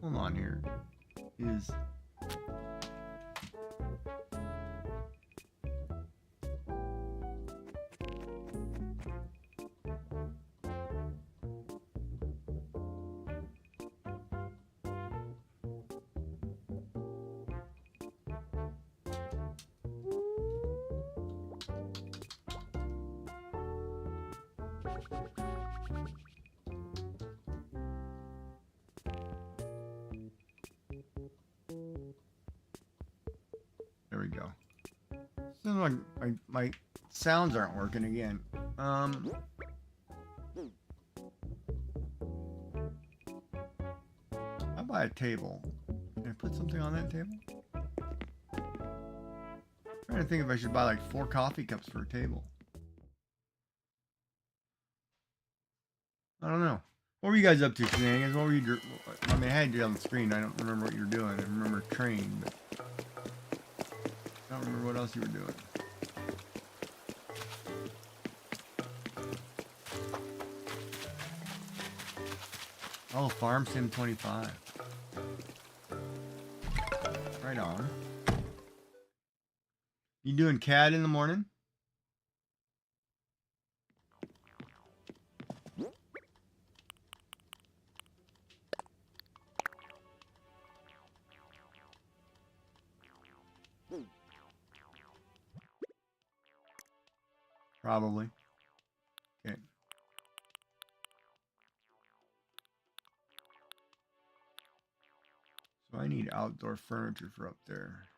Hold on here. Is... There we go. Something like my sounds aren't working again. I'll buy a table. Can I put something on that table? I'm trying to think if I should buy like 4 coffee cups for a table. I don't know. What were you guys up to, shenanigans? What were you? I mean, I had you on the screen. I don't remember what you were doing. I remember train, but I don't remember what else you were doing. Oh, Farm Sim 25. Right on. You doing CAD in the morning? Probably. Okay. So I need outdoor furniture for up there.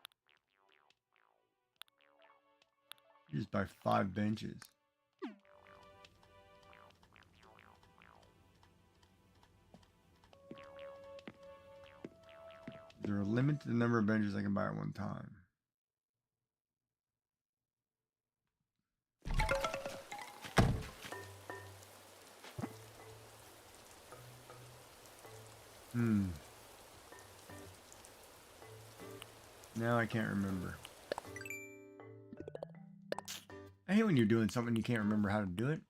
Just buy 5 benches. Is there a limit to the number of benches I can buy at one time? Now I can't remember. I hate when you're doing something you can't remember how to do it.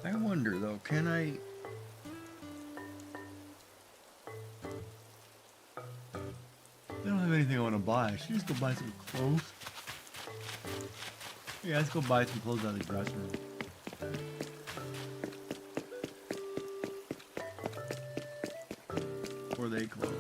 I wonder though, can I... I don't have anything I want to buy. I should just go buy some clothes. Yeah, let's go buy some clothes out of the dressing room. Before they close.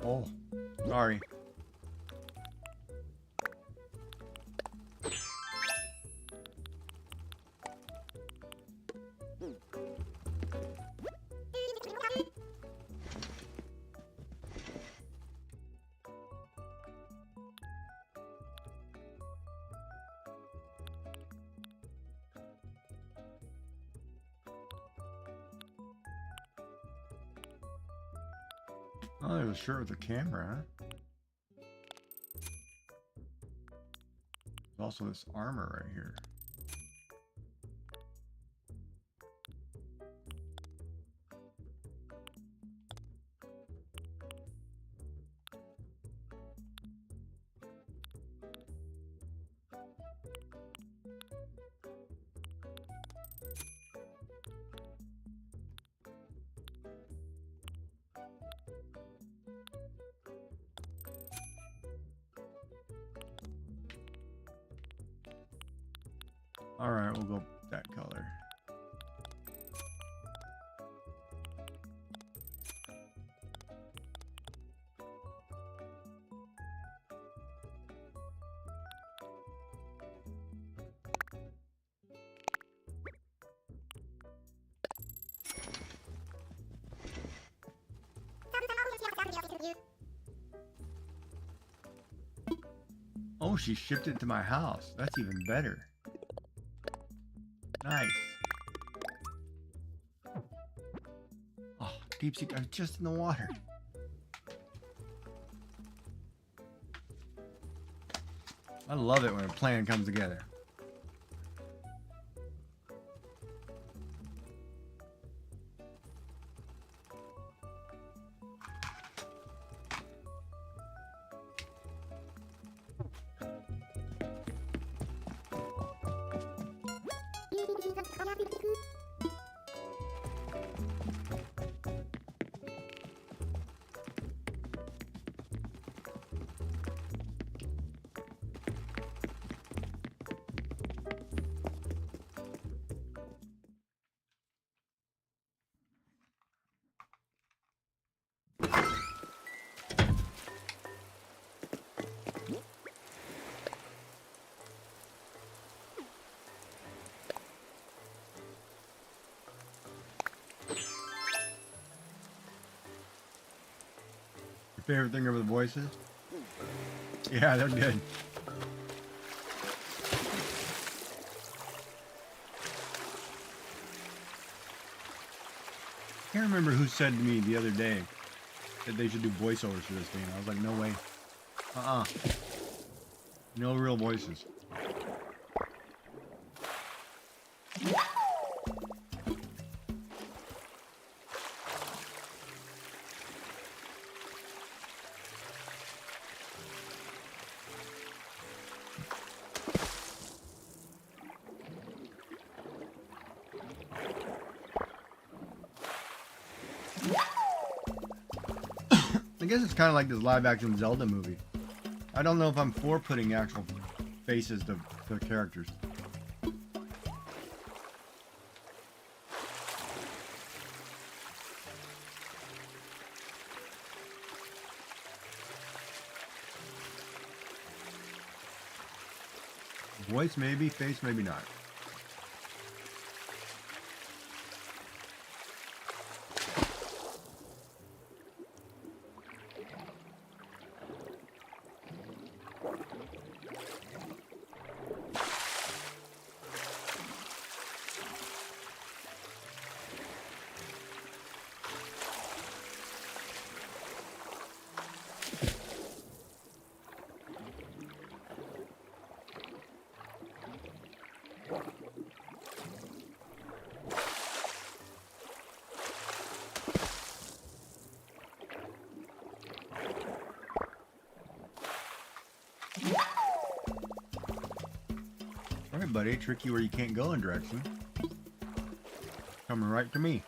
Oh, sorry. Oh, there's a shirt with a camera, huh? There's also this armor right here. Alright, we'll go that color. Oh, she shipped it to my house. That's even better. Nice. Oh, deep sea. I was just in the water. I love it when a plan comes together. Favorite thing over the voices? Yeah, they're good. I can't remember who said to me the other day that they should do voiceovers for this game. I was like, no way. No real voices. I guess it's kind of like this live-action Zelda movie. I don't know if I'm for putting actual faces to the characters. Voice maybe, face maybe not. Alright, buddy, trick you where you can't go in direction. Coming right to me.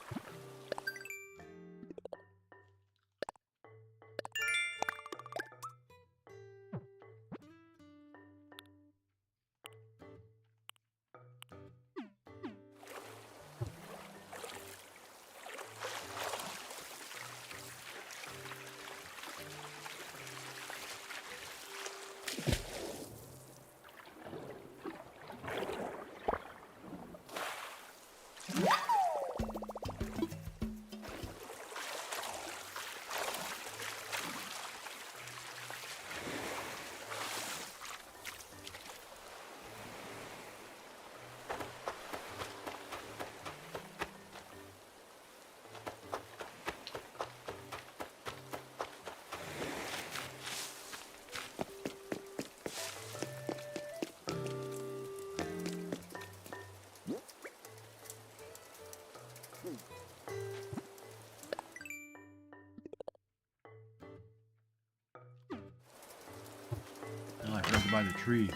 Oh, I forgot to buy the tree.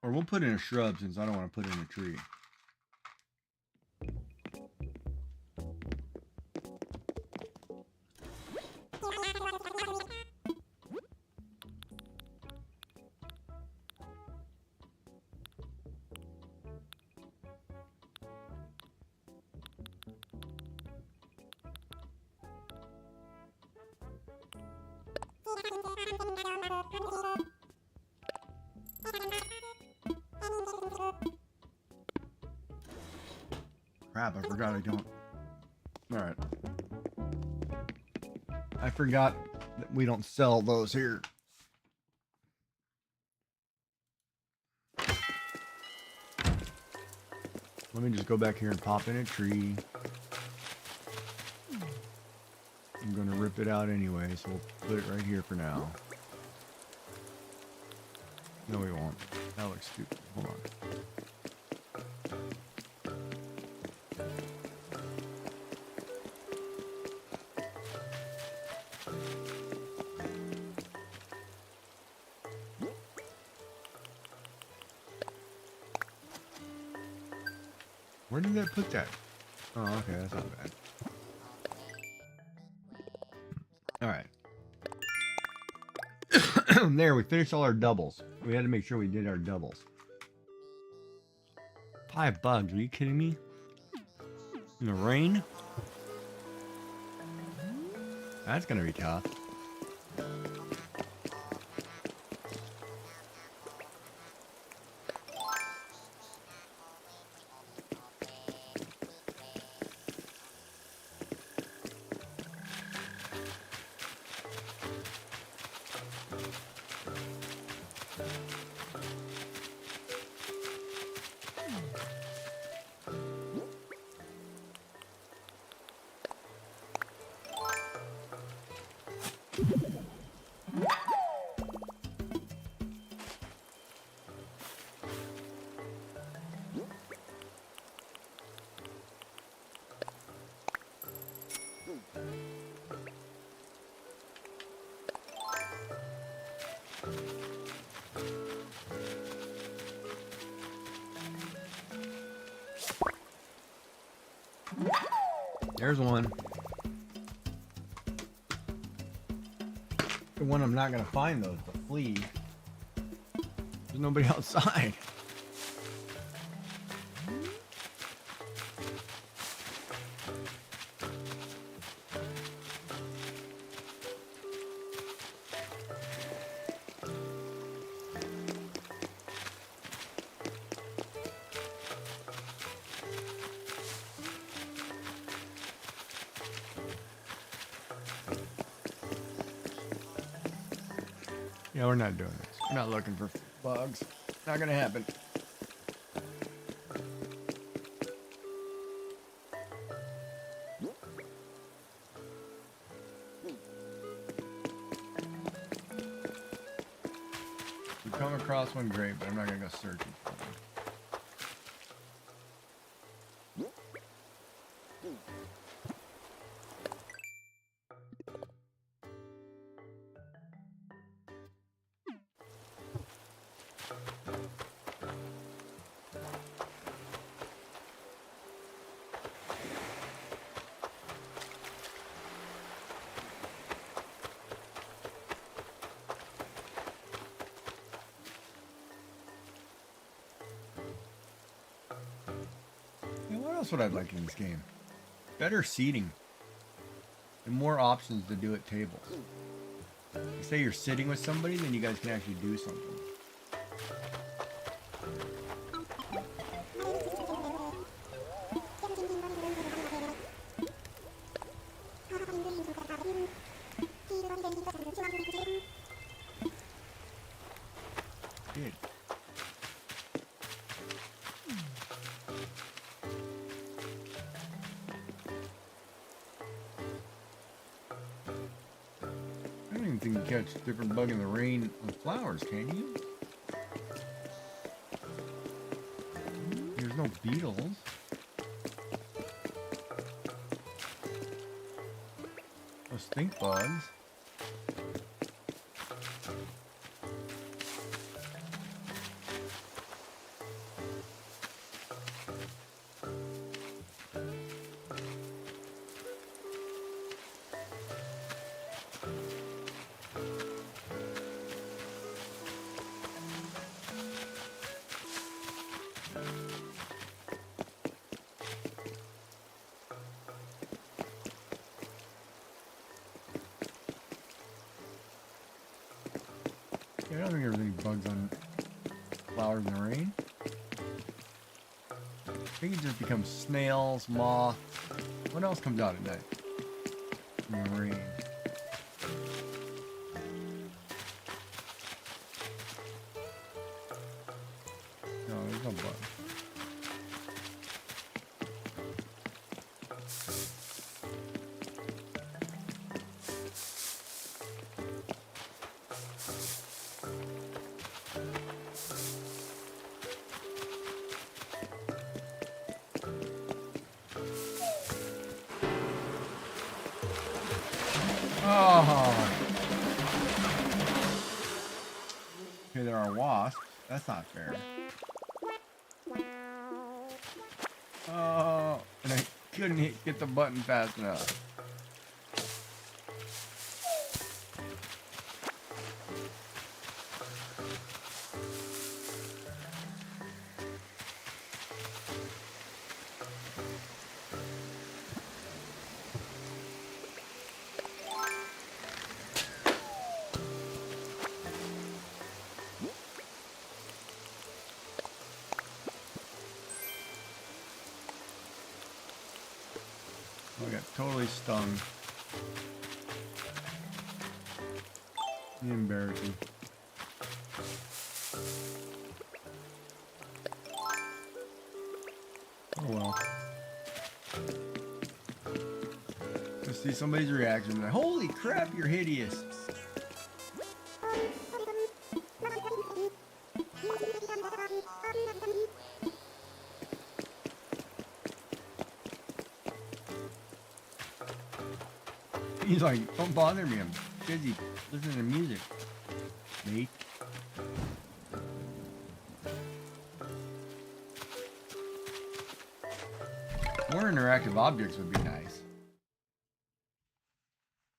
Or we'll put in a shrub since I don't want to put in a tree. Crap, I forgot I don't. Alright. I forgot that we don't sell those here. Let me just go back here and pop in a tree. I'm gonna rip it out anyway, so we'll put it right here for now. No, we won't. That looks stupid. Hold on. Where did I put that? Oh, okay, that's not bad. Alright. There, we finished all our doubles. We had to make sure we did our doubles. Pie of bugs, are you kidding me? In the rain? That's gonna be tough. There's one. The one I'm not gonna find though is the flea. There's nobody outside. Yeah, we're not doing this. We're not looking for bugs. Not gonna happen. We come across one, great, but I'm not gonna go searching for one. What else would I like in this game? Better seating and more options to do at tables. Say you're sitting with somebody, then you guys can actually do something. Good. I don't even think you can catch a different bug in the rain with flowers, can you? There's no beetles. No stink bugs. I don't think there's any bugs on flowers in the rain. I think it just becomes snails, moths. What else comes out at night in the rain? No, there's no bugs. Oh. Okay, there are wasps. That's not fair. Oh, and I couldn't get the button fast enough. I got totally stung. Embarrassing. Oh well. Just see somebody's reaction. Like, holy crap, you're hideous. He's like, don't bother me, I'm busy listening to music, mate. More interactive objects would be nice.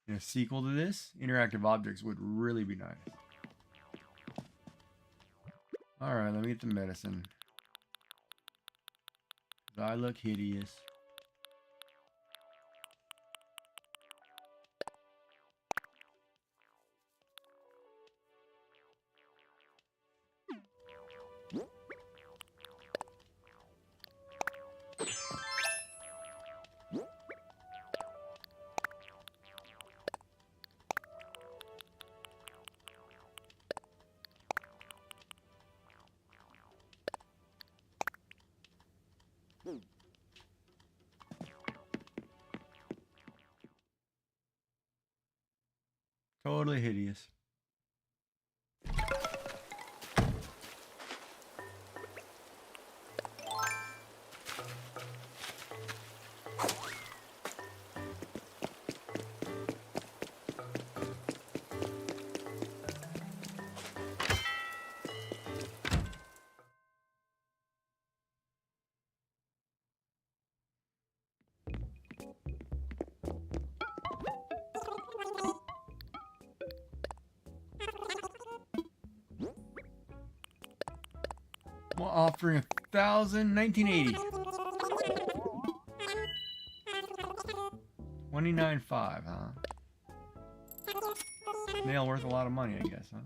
In a sequel to this, interactive objects would really be nice. Alright, let me get the medicine. I look hideous. Totally hideous. Well, offering 1,000, 1980. 29.5, huh? Nail worth a lot of money, I guess, huh?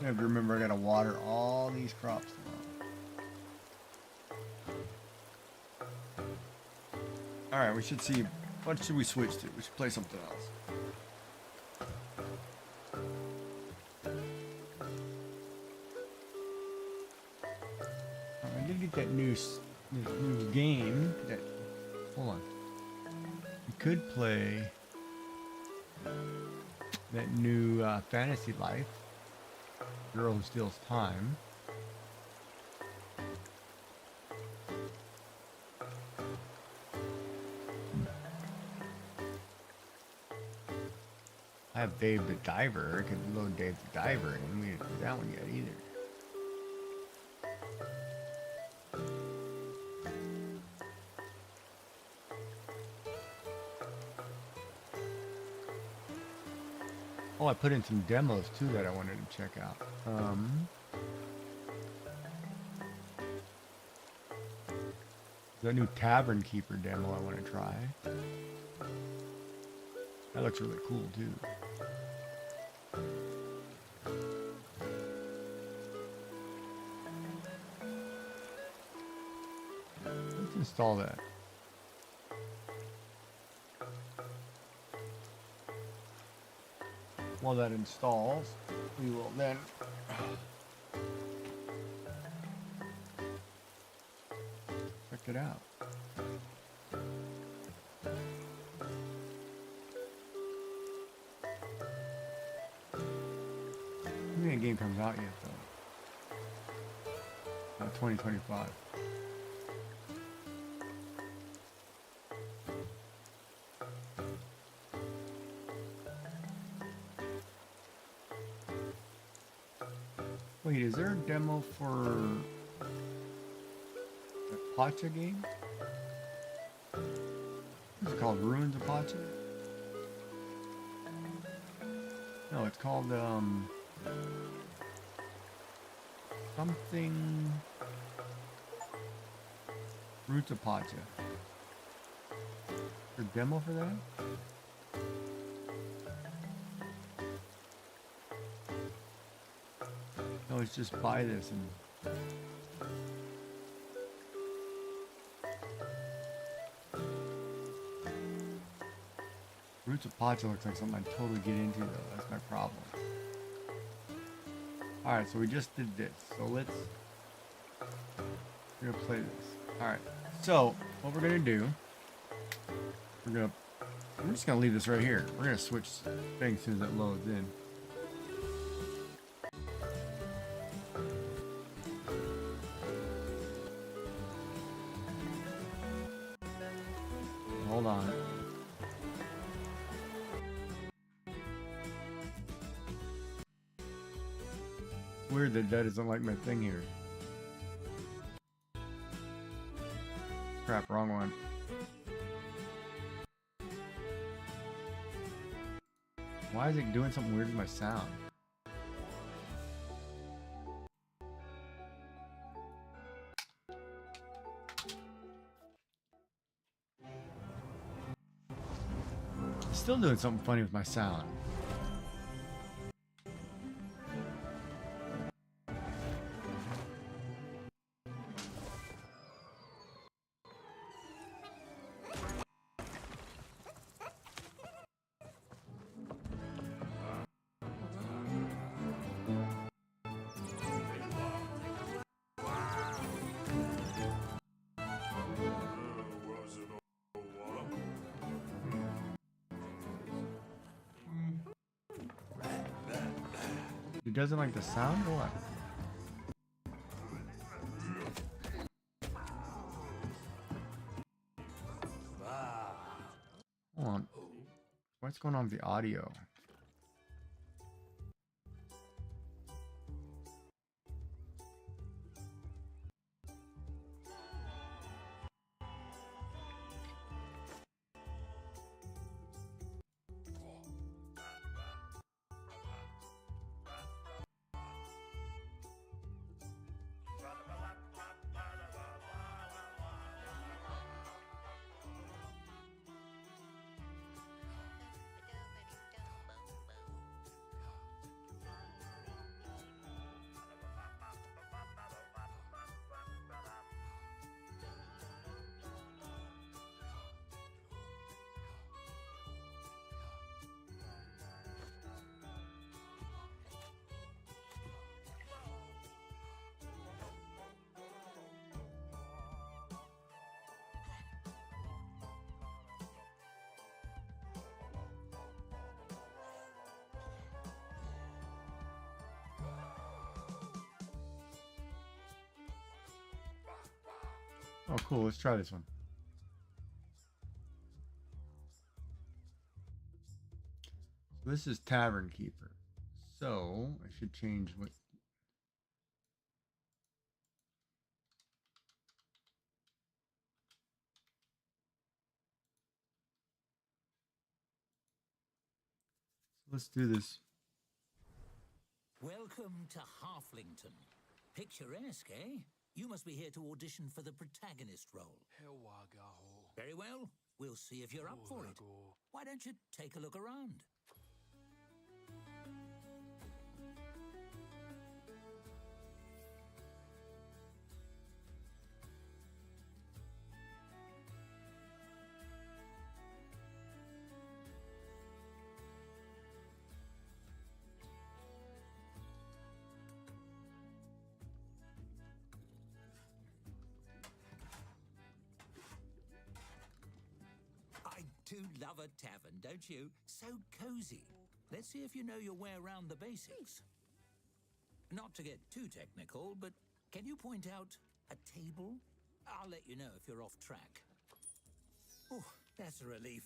I have to remember I gotta water all these crops tomorrow. Alright, we should see. What should we switch to? We should play something else. I did get that new game. Hold on. We could play that new Fantasy Life. Girl Who Steals Time. I have Dave the Diver. I could load Dave the Diver in. We didn't do that one yet either. Oh, I put in some demos too that I wanted to check out. The new Tavern Keeper demo I want to try. That looks really cool too. Let's install that. While that installs, we will then check it out. I think the game comes out yet though. 2025. Wait, is there a demo for the Pacha game? What's it called? Ruins of Pacha? No, it's called something Roots of Pacha. Is there a demo for that? No, it's just buy this and Roots of Pacha looks like something I'd totally get into, though. That's my problem. Alright, so we just did this. So we're gonna play this. Alright, so what we're gonna do, we're just gonna leave this right here. We're gonna switch things as soon as it loads in. Hold on. Weird that doesn't like my thing here. Crap, wrong one. Why is it doing something weird with my sound? It's still doing something funny with my sound. It doesn't like the sound or what? Hold on. What's going on with the audio? Oh, cool. Let's try this one. So this is Tavern Keeper. So I should change what. Let's do this. Welcome to Halflington. Picturesque, eh? You must be here to audition for the protagonist role. Very well. We'll see if you're up for it. Why don't you take a look around? I do love a tavern, don't you? So cozy. Let's see if you know your way around the basics. Not to get too technical, but can you point out a table? I'll let you know if you're off track. Oh, that's a relief.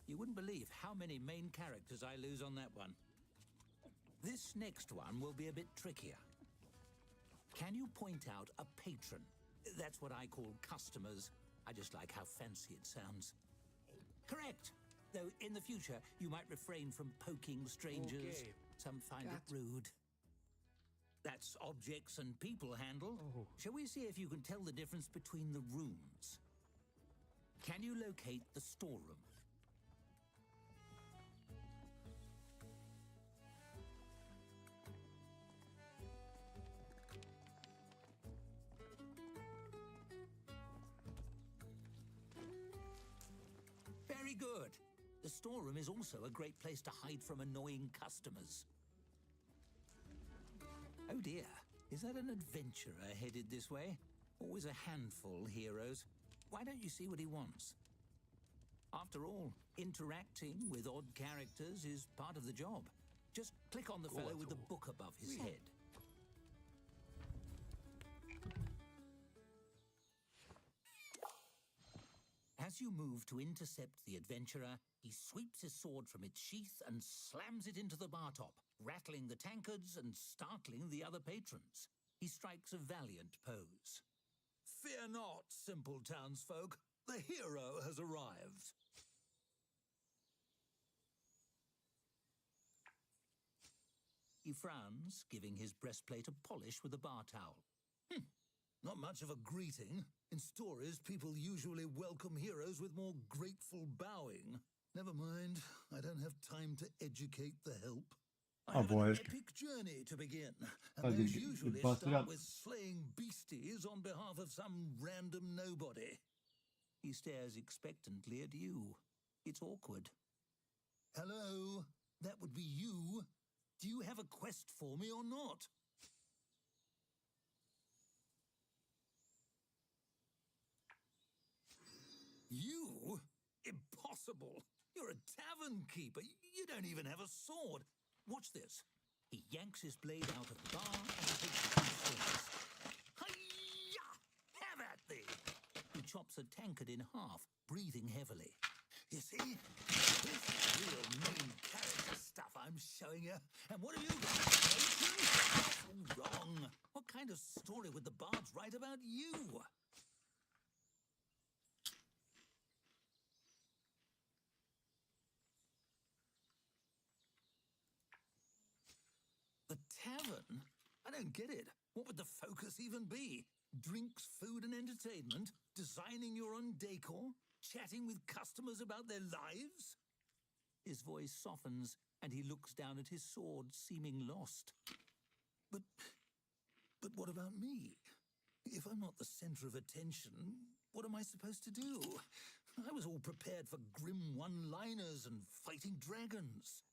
You wouldn't believe how many main characters I lose on that one. This next one will be a bit trickier. Can you point out a patron? That's what I call customers. I just like how fancy it sounds. Correct. Though in the future, you might refrain from poking strangers. Okay. Some find it rude. That's objects and people handled. Shall we see if you can tell the difference between the rooms? Can you locate the storeroom? Very good. The storeroom is also a great place to hide from annoying customers. Oh dear, is that an adventurer headed this way? Always a handful, heroes. Why don't you see what he wants? After all, interacting with odd characters is part of the job. Just click on the fellow with the book above his head. As you move to intercept the adventurer, he sweeps his sword from its sheath and slams it into the bar top, rattling the tankards and startling the other patrons. He strikes a valiant pose. Fear not, simple townsfolk. The hero has arrived. He frowns, giving his breastplate a polish with a bar towel. Not much of a greeting. In stories, people usually welcome heroes with more grateful bowing. Never mind, I don't have time to educate the help. I have an epic journey to begin, and those usually start with slaying beasties on behalf of some random nobody. He stares expectantly at you. It's awkward. Hello, that would be you. Do you have a quest for me or not? You? Impossible! You're a tavern keeper. You don't even have a sword. Watch this. He yanks his blade out of the bar and takes 2 swings. Hi-ya! Have at thee! He chops a tankard in half, breathing heavily. You see? This is real main character stuff I'm showing you. And what have you got? That's wrong. What kind of story would the bards write about you? The tavern? I don't get it. What would the focus even be? Drinks, food and entertainment? Designing your own decor? Chatting with customers about their lives? His voice softens and he looks down at his sword, seeming lost. But what about me? If I'm not the center of attention, what am I supposed to do? I was all prepared for grim one-liners and fighting dragons.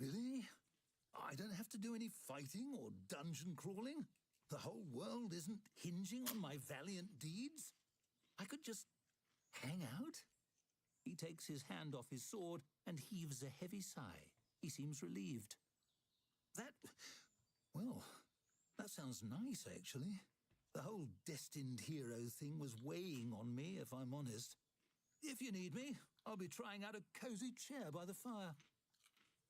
Really? I don't have to do any fighting or dungeon crawling? The whole world isn't hinging on my valiant deeds? I could just hang out? He takes his hand off his sword and heaves a heavy sigh. He seems relieved. Well, that sounds nice, actually. The whole destined hero thing was weighing on me, if I'm honest. If you need me, I'll be trying out a cozy chair by the fire.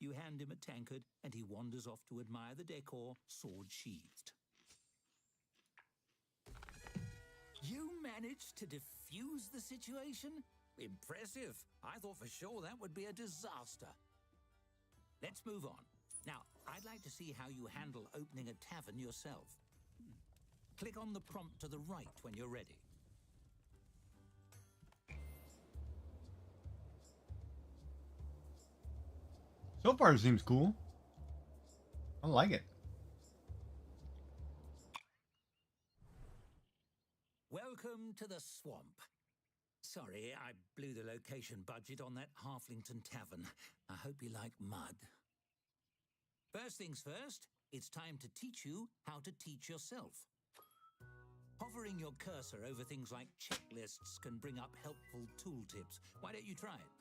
You hand him a tankard, and he wanders off to admire the decor, sword sheathed. You managed to defuse the situation? Impressive. I thought for sure that would be a disaster. Let's move on. Now, I'd like to see how you handle opening a tavern yourself. Click on the prompt to the right when you're ready. So far, it seems cool. I like it. Welcome to the swamp. Sorry, I blew the location budget on that Halflington tavern. I hope you like mud. First things first, it's time to teach you how to teach yourself. Hovering your cursor over things like checklists can bring up helpful tooltips. Why don't you try it?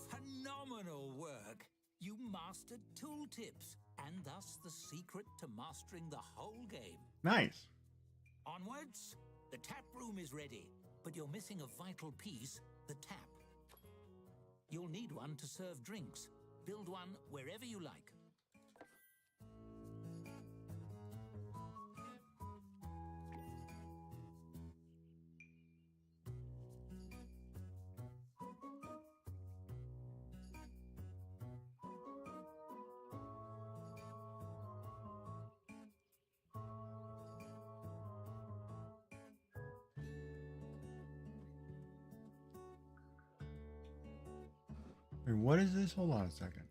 Phenomenal work! You mastered tooltips, and thus the secret to mastering the whole game. Nice. Onwards, the tap room is ready, but you're missing a vital piece, the tap. You'll need one to serve drinks. Build one wherever you like. Wait, what is this? Hold on a second.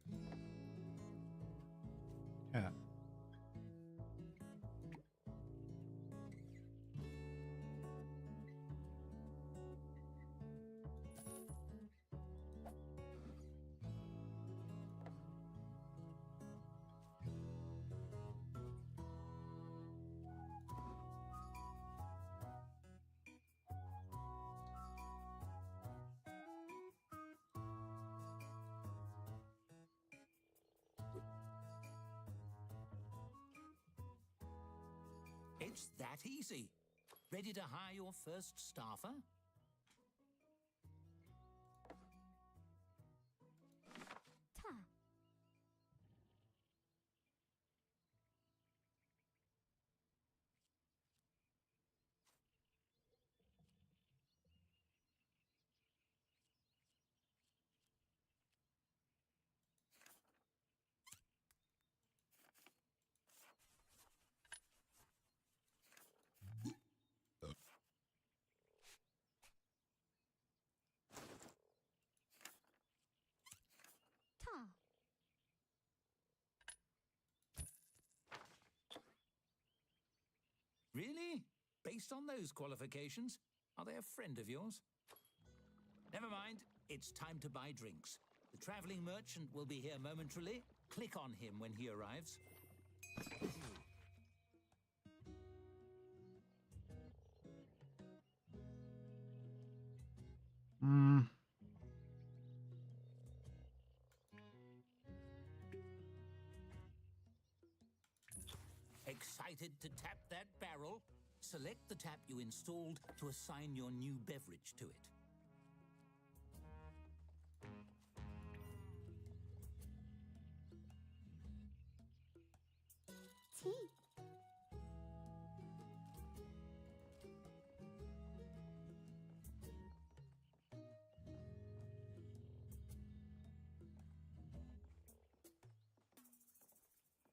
Yeah. It's that easy. Ready to hire your first staffer? Ta. Ta. Really? Based on those qualifications? Are they a friend of yours? Never mind. It's time to buy drinks. The traveling merchant will be here momentarily. Click on him when he arrives. Hmm. Excited to tap that barrel? Select the tap you installed to assign your new beverage to it. Tea.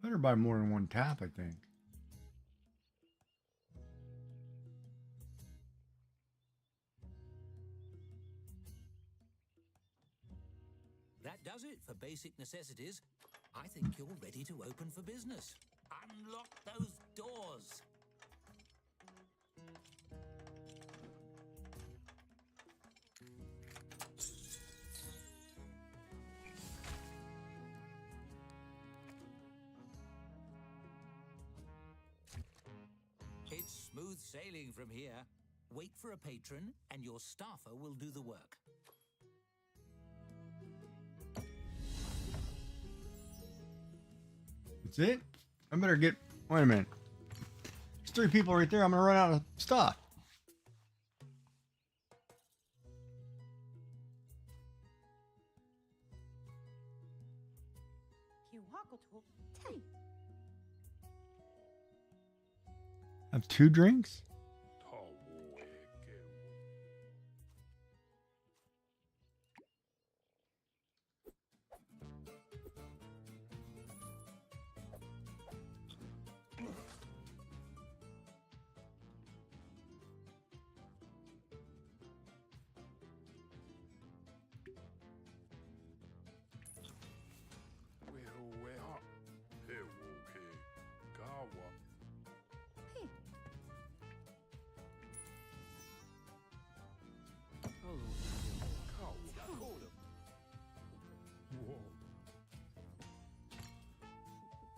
Better buy more than one tap, I think. That does it for basic necessities. I think you're ready to open for business. Unlock those doors. It's smooth sailing from here. Wait for a patron and your staffer will do the work. That's it? I better get... Wait a minute. There's 3 people right there. I'm going to run out of stock. Tea. Have 2 drinks?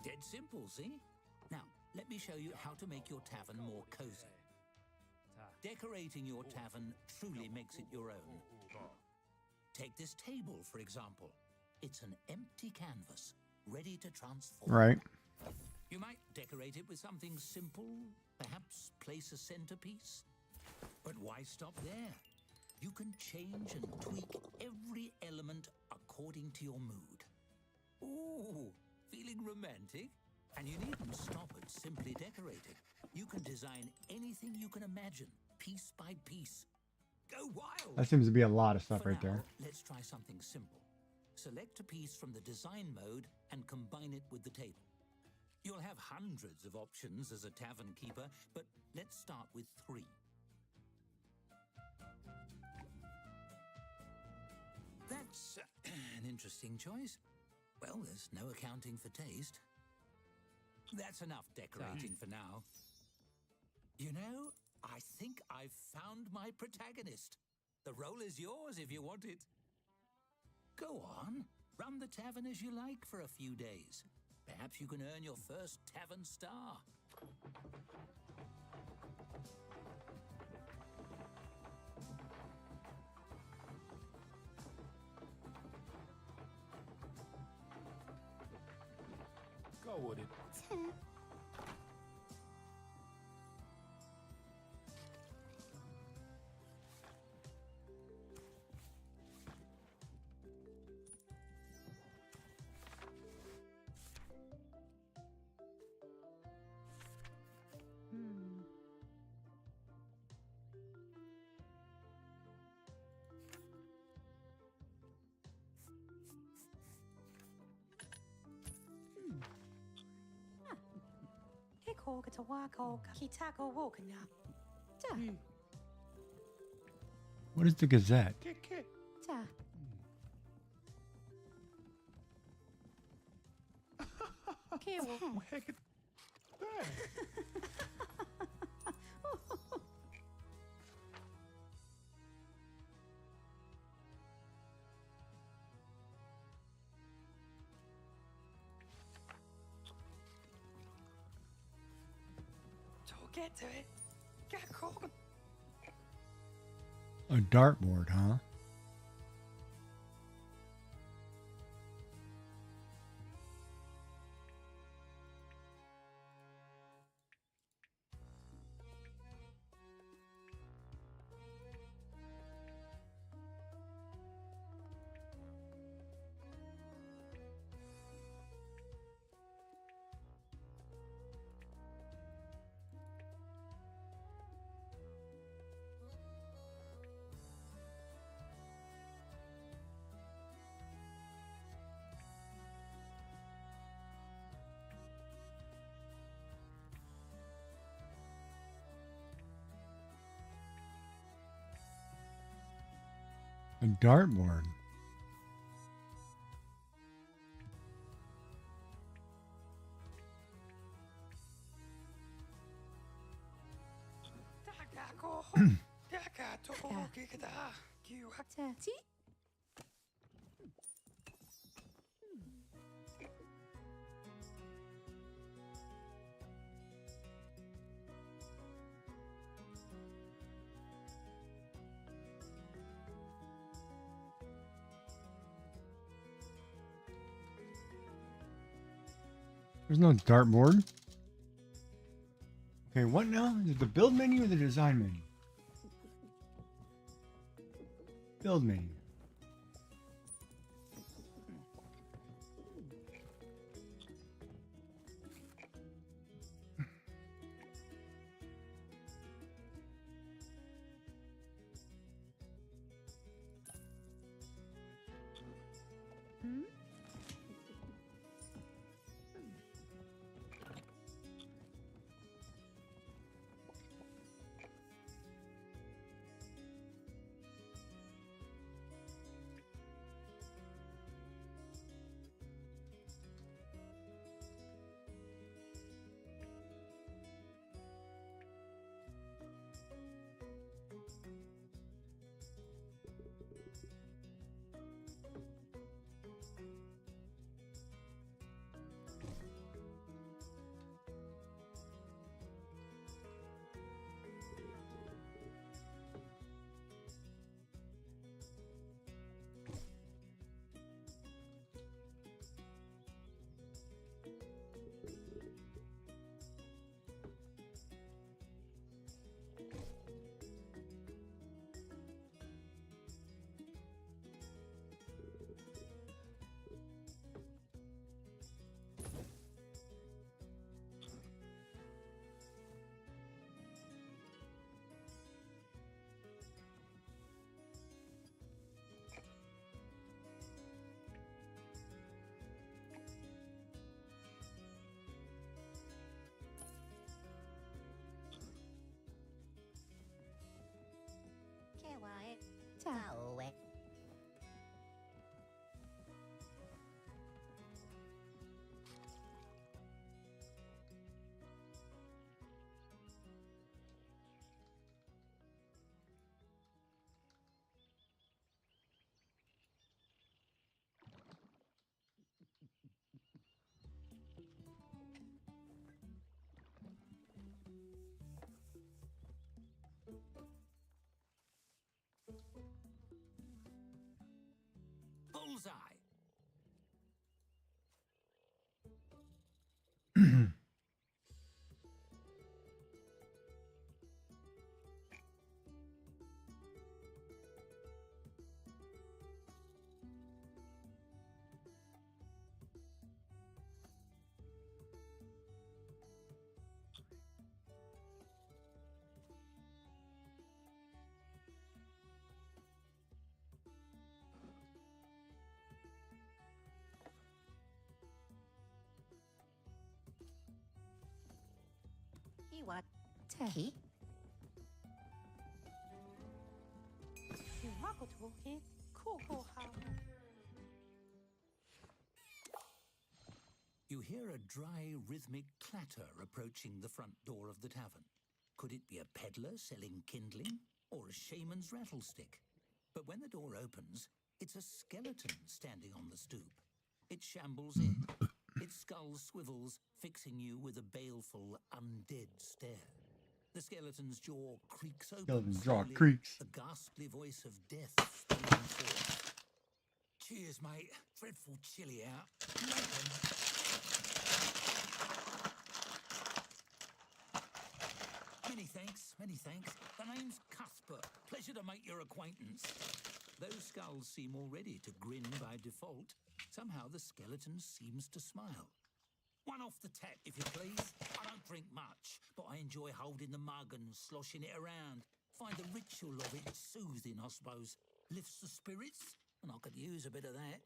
Dead simple, see? Now, let me show you how to make your tavern more cozy. Decorating your tavern truly makes it your own. Take this table, for example. It's an empty canvas, ready to transform. Right. You might decorate it with something simple, perhaps place a centerpiece. But why stop there? You can change and tweak every element according to your mood. Ooh, feeling romantic? And you needn't stop at simply decorating. You can design anything you can imagine, piece by piece. Go wild! That seems to be a lot of stuff For right there. now, let's try something simple. Select a piece from the design mode and combine it with the table. You'll have hundreds of options as a tavern keeper, but let's start with 3. That That's an interesting choice. Well, there's no accounting for taste. That's enough decorating for now. You know, I think I've found my protagonist. The role is yours if you want it. Go on, run the tavern as you like for a few days. Perhaps you can earn your first tavern star. Go with it. 10. Hiko Katawako Kitako Wokana. Ja, What is the Gazette? Kit. ja. Kiwo. What the heck is that? Don't get to it. Get caught. A dartboard, huh? A dartboard. Ja, zie? There's no dartboard. Okay, what now? Is it the build menu or the design menu? Build menu. Hmm? Bullseye! He what? He? You muckle talking. Cool how. You hear a dry, rhythmic clatter approaching the front door of the tavern. Could it be a peddler selling kindling or a shaman's rattlestick? But when the door opens, it's a skeleton standing on the stoop. It shambles in. Its skull swivels, fixing you with a baleful, undead stare. The skeleton's jaw creaks open. Skeleton's jaw slowly, creaks. the ghastly voice of death spilling forth. Cheers, mate. Dreadful chilly out. Many thanks. The name's Cuthbert. Pleasure to make your acquaintance. Those skulls seem already to grin by default. Somehow the skeleton seems to smile. One off the tap, if you please. I don't drink much, but I enjoy holding the mug and sloshing it around. Find the ritual of it soothing, I suppose. Lifts the spirits, and I could use a bit of that.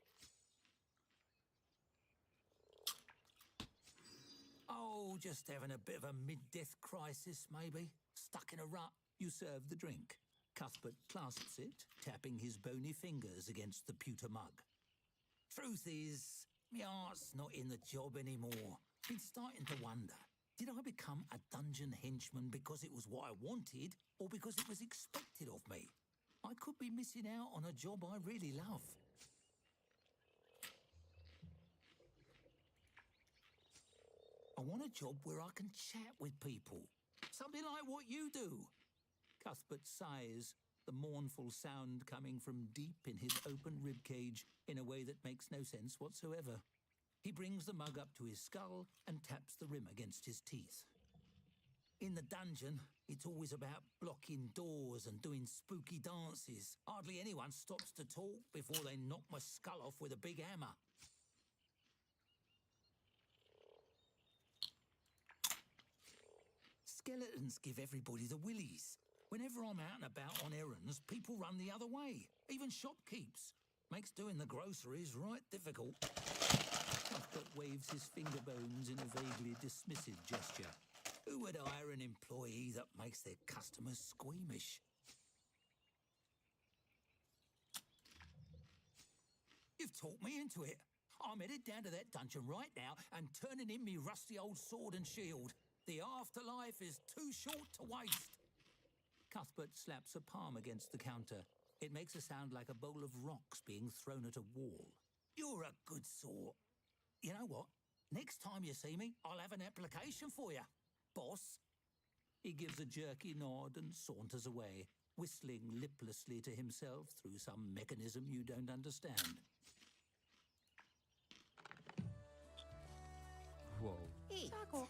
Oh, just having a bit of a mid-death crisis, maybe. Stuck in a rut. You serve the drink. Cuthbert clasps it, tapping his bony fingers against the pewter mug. Truth is, my heart's not in the job anymore. Been starting to wonder, did I become a dungeon henchman because it was what I wanted, or because it was expected of me? I could be missing out on a job I really love. I want a job where I can chat with people. Something like what you do. Cuthbert sighs, the mournful sound coming from deep in his open ribcage in a way that makes no sense whatsoever. He brings the mug up to his skull and taps the rim against his teeth. In the dungeon, it's always about blocking doors and doing spooky dances. Hardly anyone stops to talk before they knock my skull off with a big hammer. Skeletons give everybody the willies. Whenever I'm out and about on errands, people run the other way. Even shopkeepers. Makes doing the groceries right difficult. Cuthbert waves his finger bones in a vaguely dismissive gesture. Who would hire an employee that makes their customers squeamish? You've talked me into it. I'm headed down to that dungeon right now and turning in me rusty old sword and shield. The afterlife is too short to waste. Cuthbert slaps a palm against the counter. It makes a sound like a bowl of rocks being thrown at a wall. You're a good sort. You know what? Next time you see me, I'll have an application for you, boss. He gives a jerky nod and saunters away, whistling liplessly to himself through some mechanism you don't understand. Whoa. Chaco.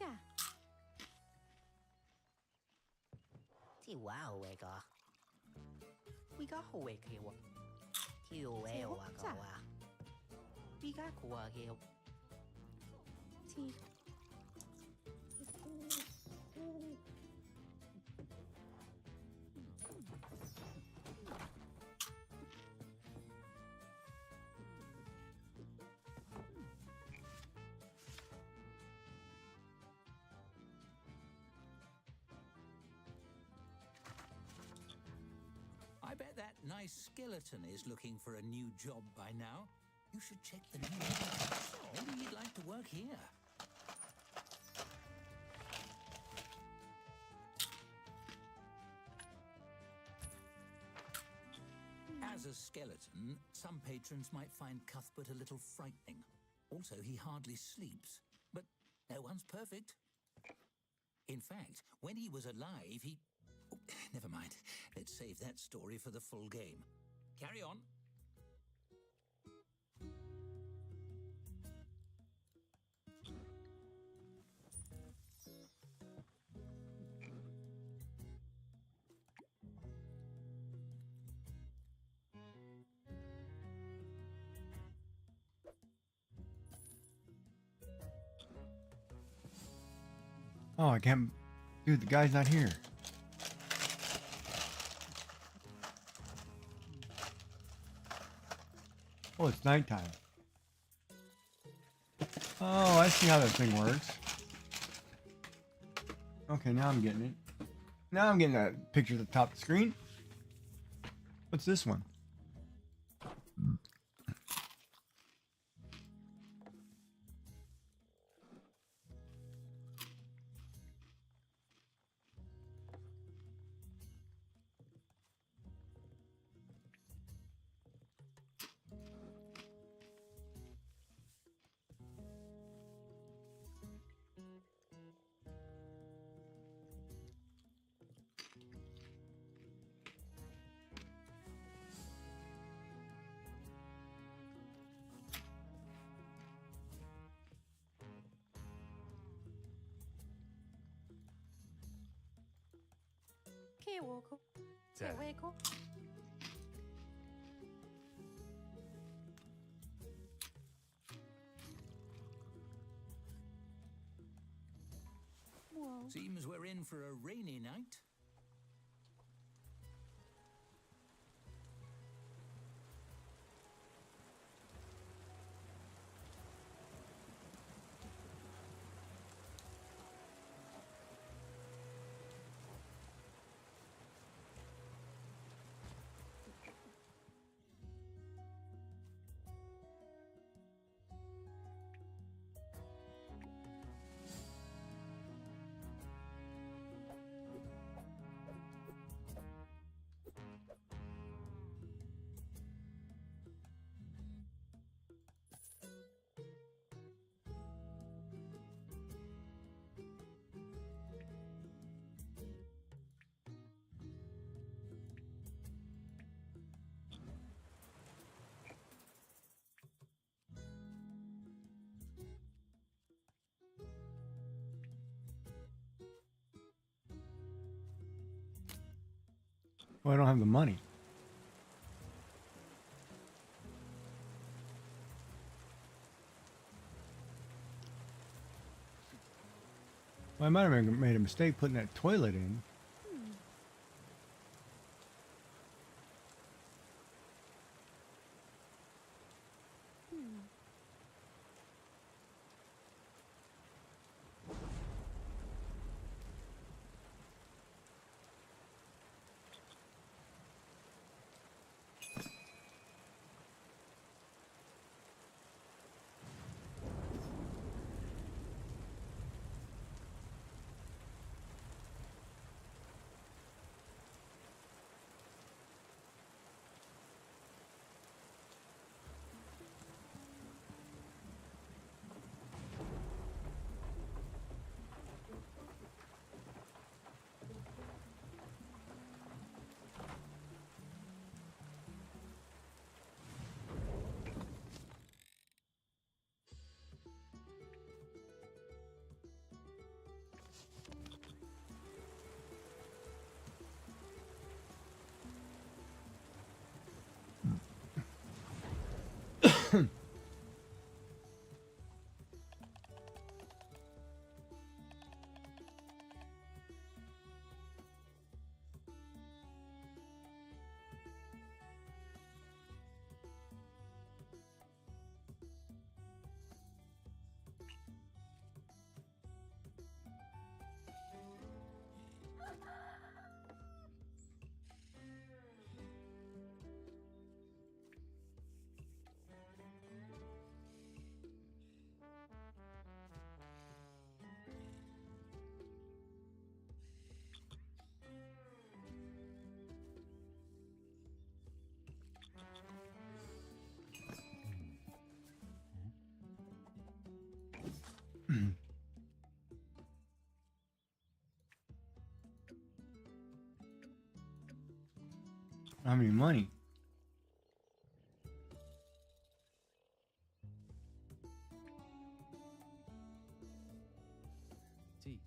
Yeah. 跳畫好嘅個，依家好嘅跳啊，跳嘅話個啊，依家個啊嘅， T. I bet that nice skeleton is looking for a new job by now. You should check the new office. Maybe you'd like to work here. As a skeleton, some patrons might find Cuthbert a little frightening. Also, he hardly sleeps. But no one's perfect. In fact, when he was alive, he... Oh, never mind. Let's save that story for the full game. Carry on. Oh, I can't. Dude, the guy's not here. Oh, it's nighttime. Oh, I see how that thing works. Okay, now I'm getting it. Now I'm getting that picture at the top of the screen. What's this one? Kiwoko. Teweko. Whoa. Seems we're in for a rainy night. Well, I don't have the money. Well, I might have made a mistake putting that toilet in. I don't have any money. Tea.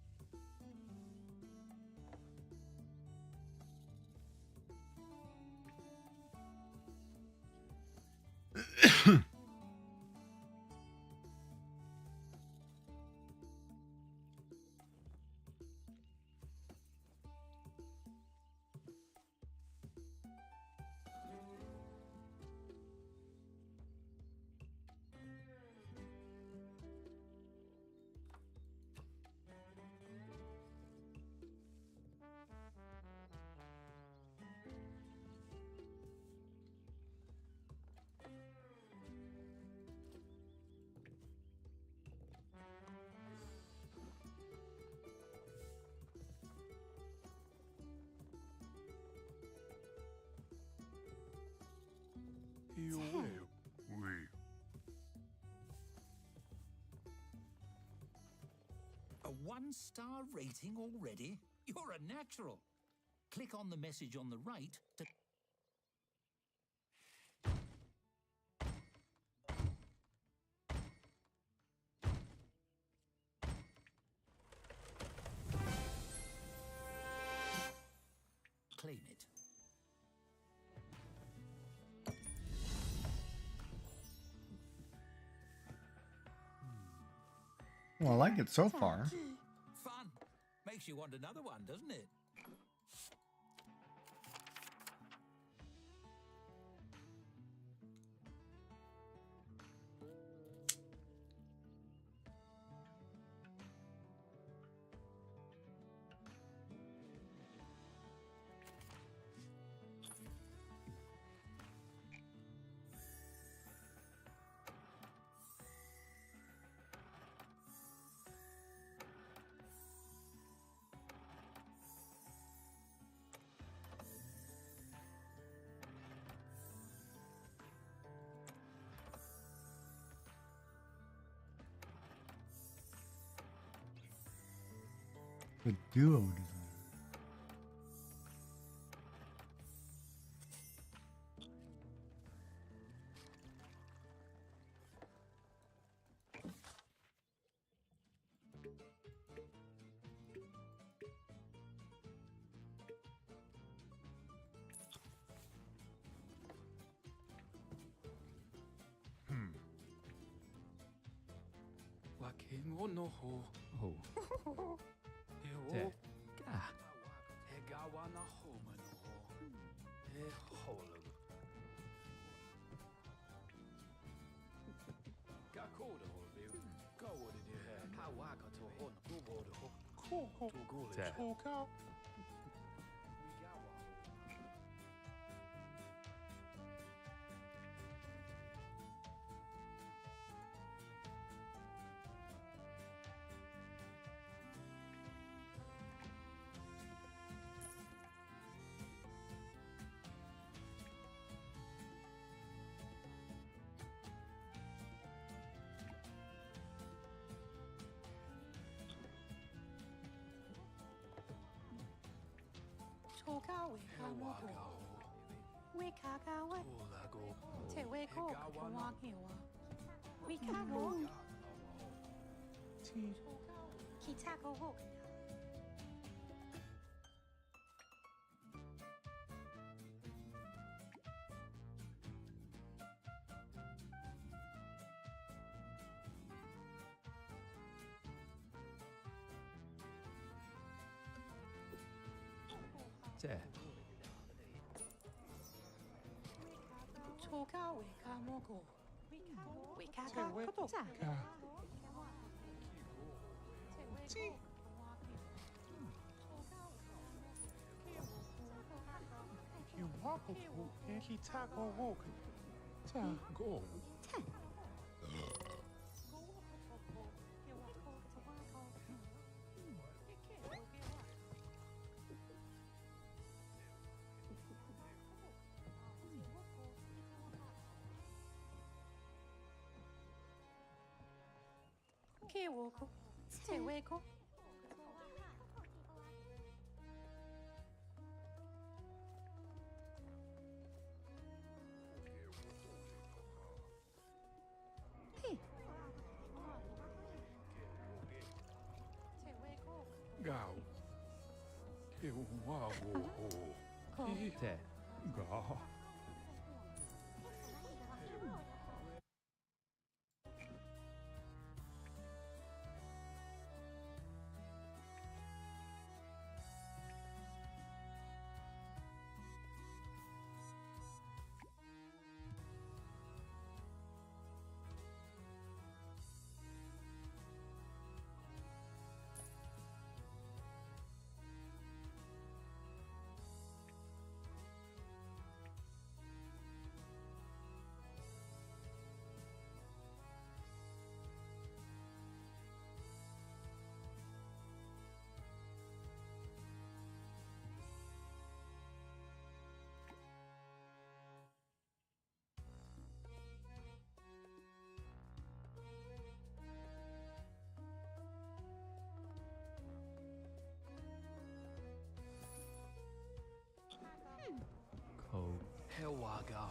1-star rating already? You're a natural. Click on the message on the right to... claim it. Well, I like it so far. Fun. Makes you want another one, doesn't it? The duo design. Oh. Gao. Gao. waga.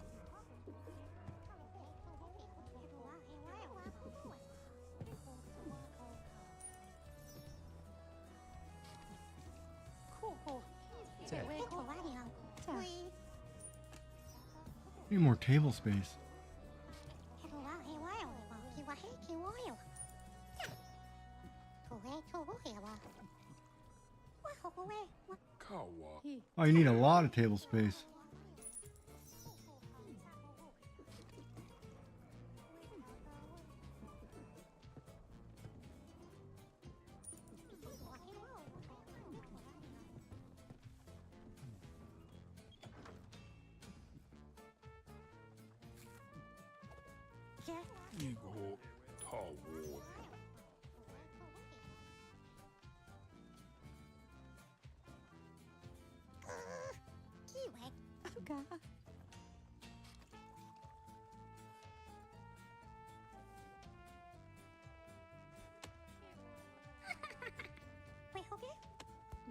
Need more table space. Kawa. Oh, you need a lot of table space. Igo tawo.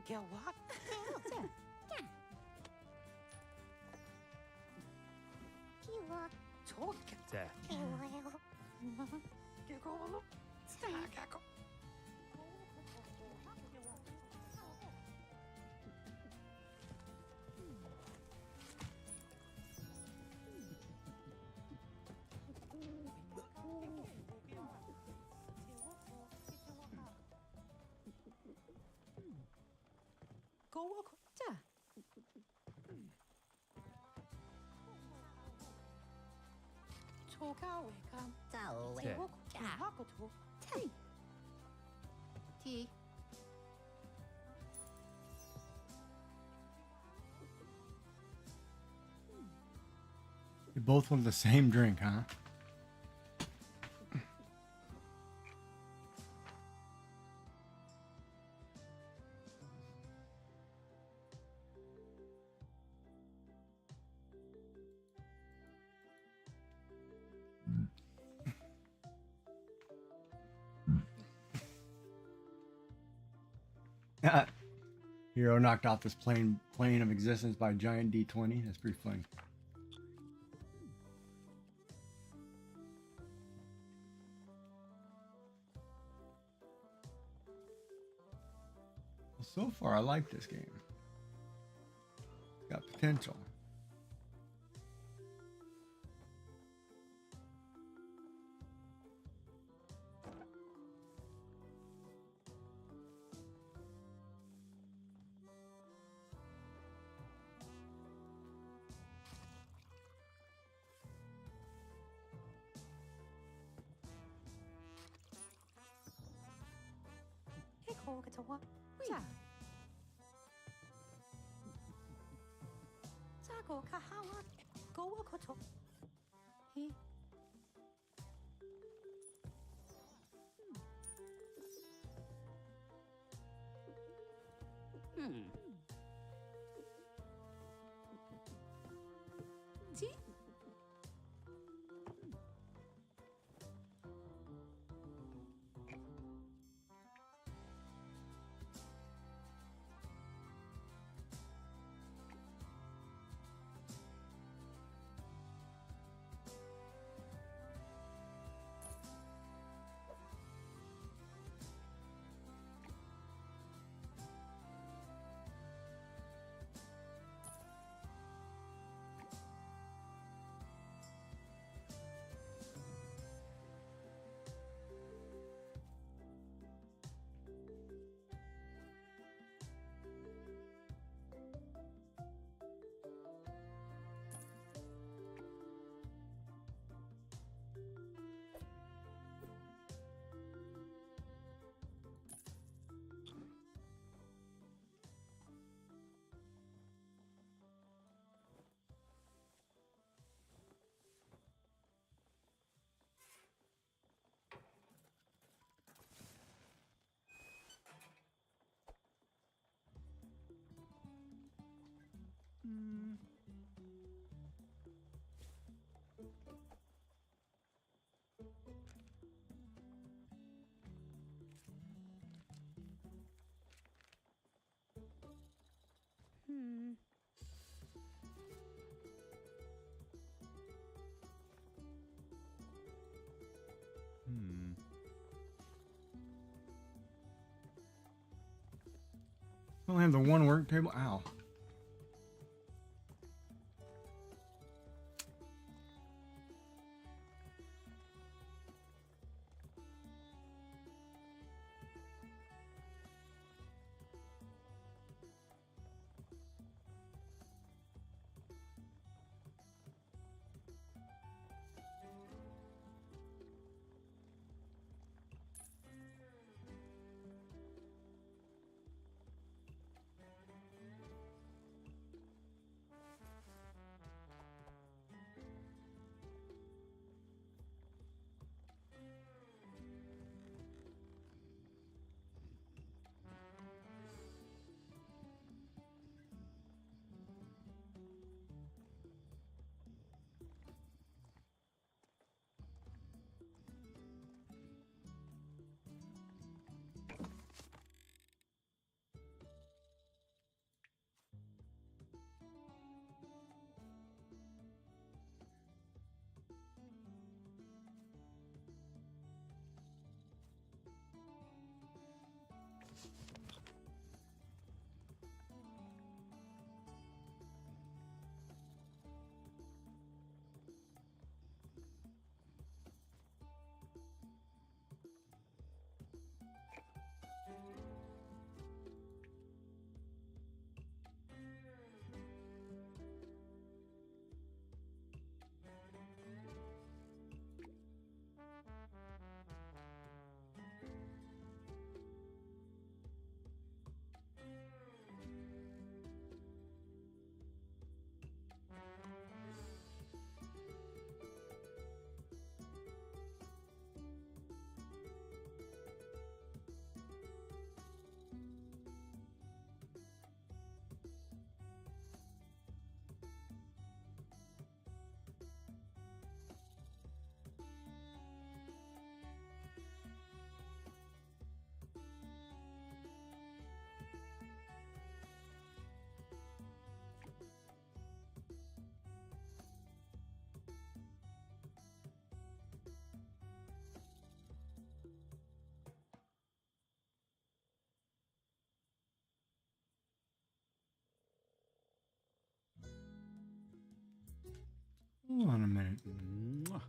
Get what? Te. Tea. You both want the same drink, huh? Hero knocked off this plane of existence by a giant D20. That's pretty funny. Well, so far, I like this game. It's got potential. I only have the one work table. Ow. Hold on a minute. Mwah.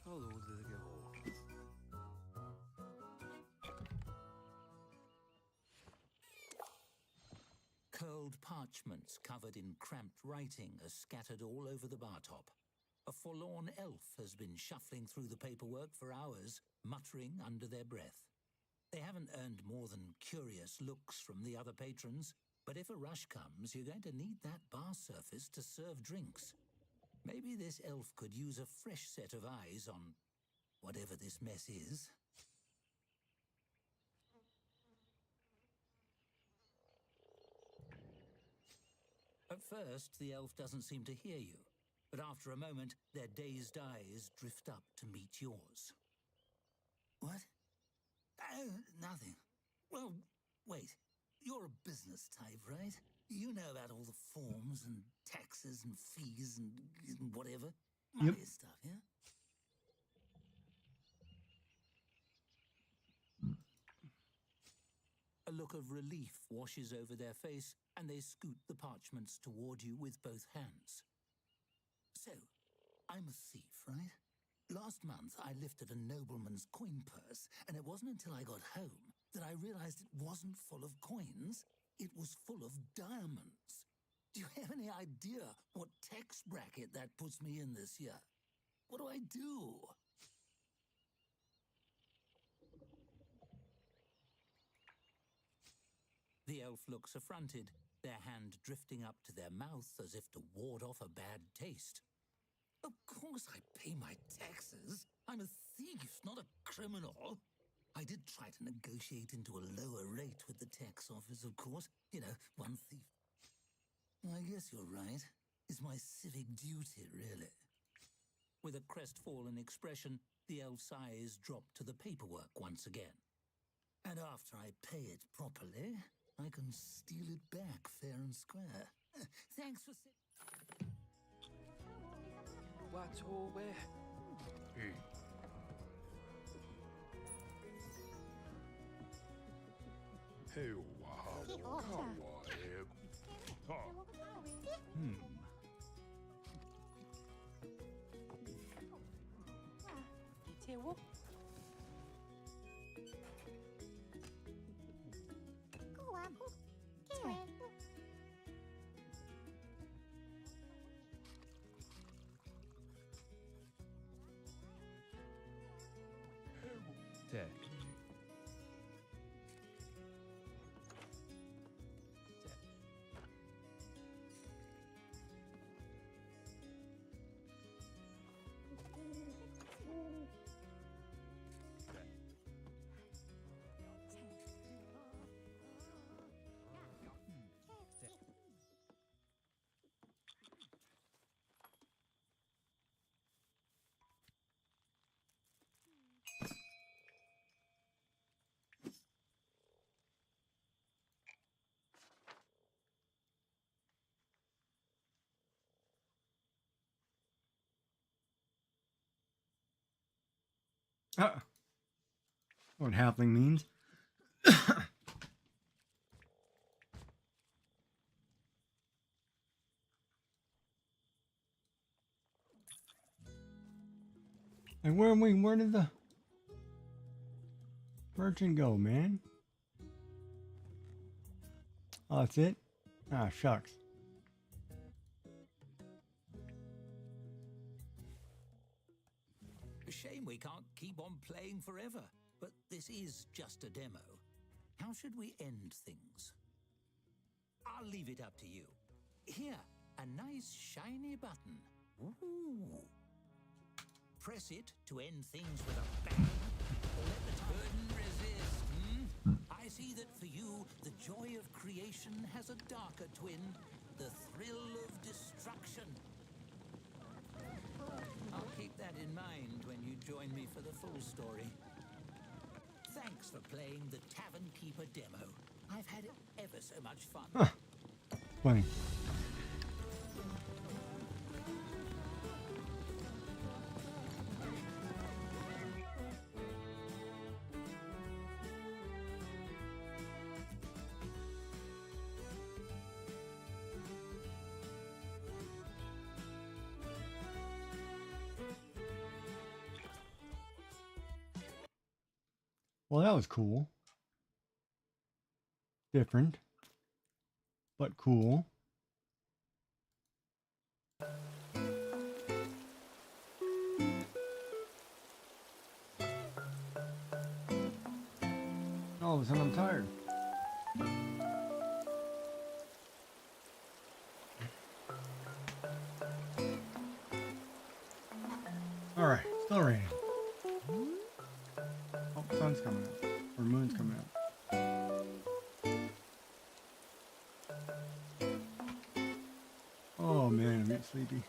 Hallo, lille hår. Curled parchments covered in cramped writing are scattered all over the bar top. A forlorn elf has been shuffling through the paperwork for hours, muttering under their breath. They haven't earned more than curious looks from the other patrons, But if a rush comes, you're going to need that bar surface to serve drinks. Maybe this elf could use a fresh set of eyes on whatever this mess is. At first, the elf doesn't seem to hear you, but after a moment, their dazed eyes drift up to meet yours. What? Nothing. Well, wait. You're a business type, right? You know about all the forms and taxes and fees and whatever. Money stuff, yeah? A look of relief washes over their face, and they scoot the parchments toward you with both hands. So, I'm a thief, right? Last month, I lifted a nobleman's coin purse, and it wasn't until I got home that I realized it wasn't full of coins, it was full of diamonds. Do you have any idea what tax bracket that puts me in this year? What do I do? The elf looks affronted, their hand drifting up to their mouth as if to ward off a bad taste. Of course I pay my taxes. I'm a thief, not a criminal. I did try to negotiate into a lower rate with the tax office, of course. You know, one thief. I guess you're right. It's my civic duty, really. With a crestfallen expression, the elf's eyes drop to the paperwork once again. And after I pay it properly, I can steal it back fair and square. Thanks for... What's all where? Hey. Hey, wow, 태워? Tech. What halfling means? And where did the merchant go, man? Oh, that's it? Ah, shucks. A shame we can't keep on playing forever, but this is just a demo. How should we end things? I'll leave it up to you. Here, a nice shiny button. Ooh. Press it to end things with a bang, or let the burden resist. I see that for you, the joy of creation has a darker twin, the thrill of destruction. I'll keep that in mind when you join me for the full story. Thanks for playing the Tavern Keeper demo. I've had ever so much fun. Huh. Funny. Well, that was cool. Different, but cool. All of a sudden, I'm tired. All right, still raining. Oh, sun's coming up, or moon's coming up. Oh man, I'm getting sleepy.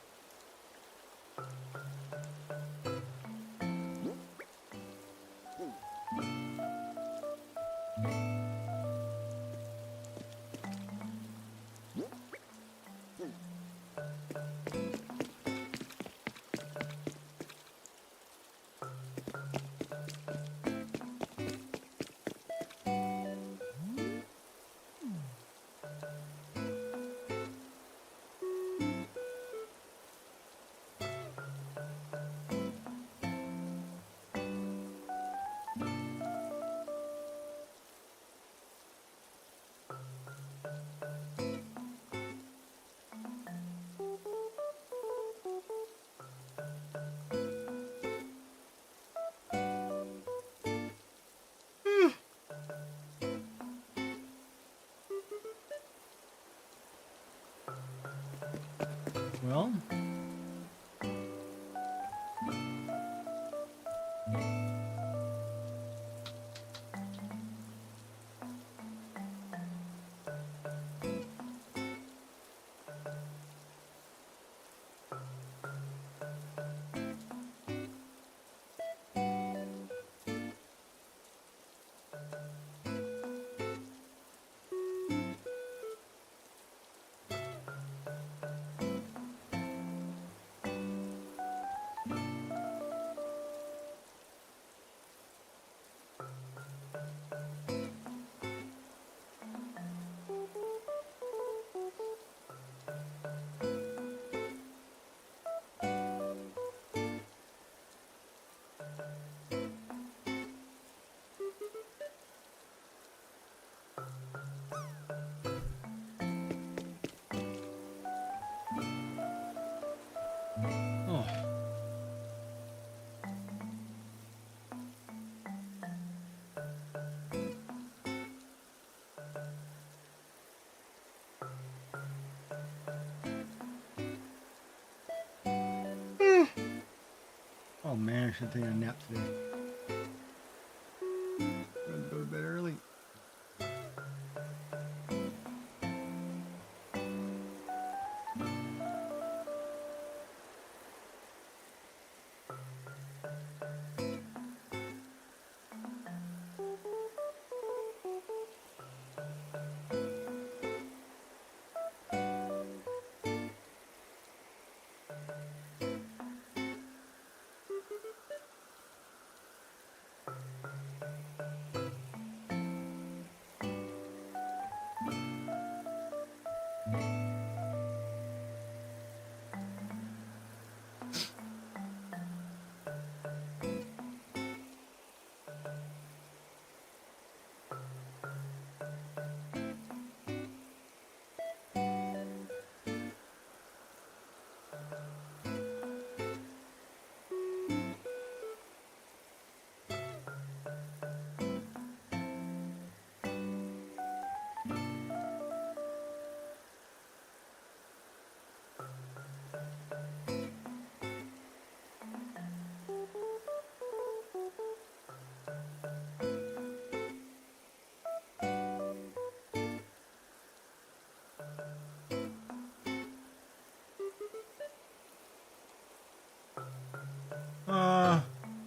Well, oh. Oh man, I should take a nap today. I'm gonna go to bed early.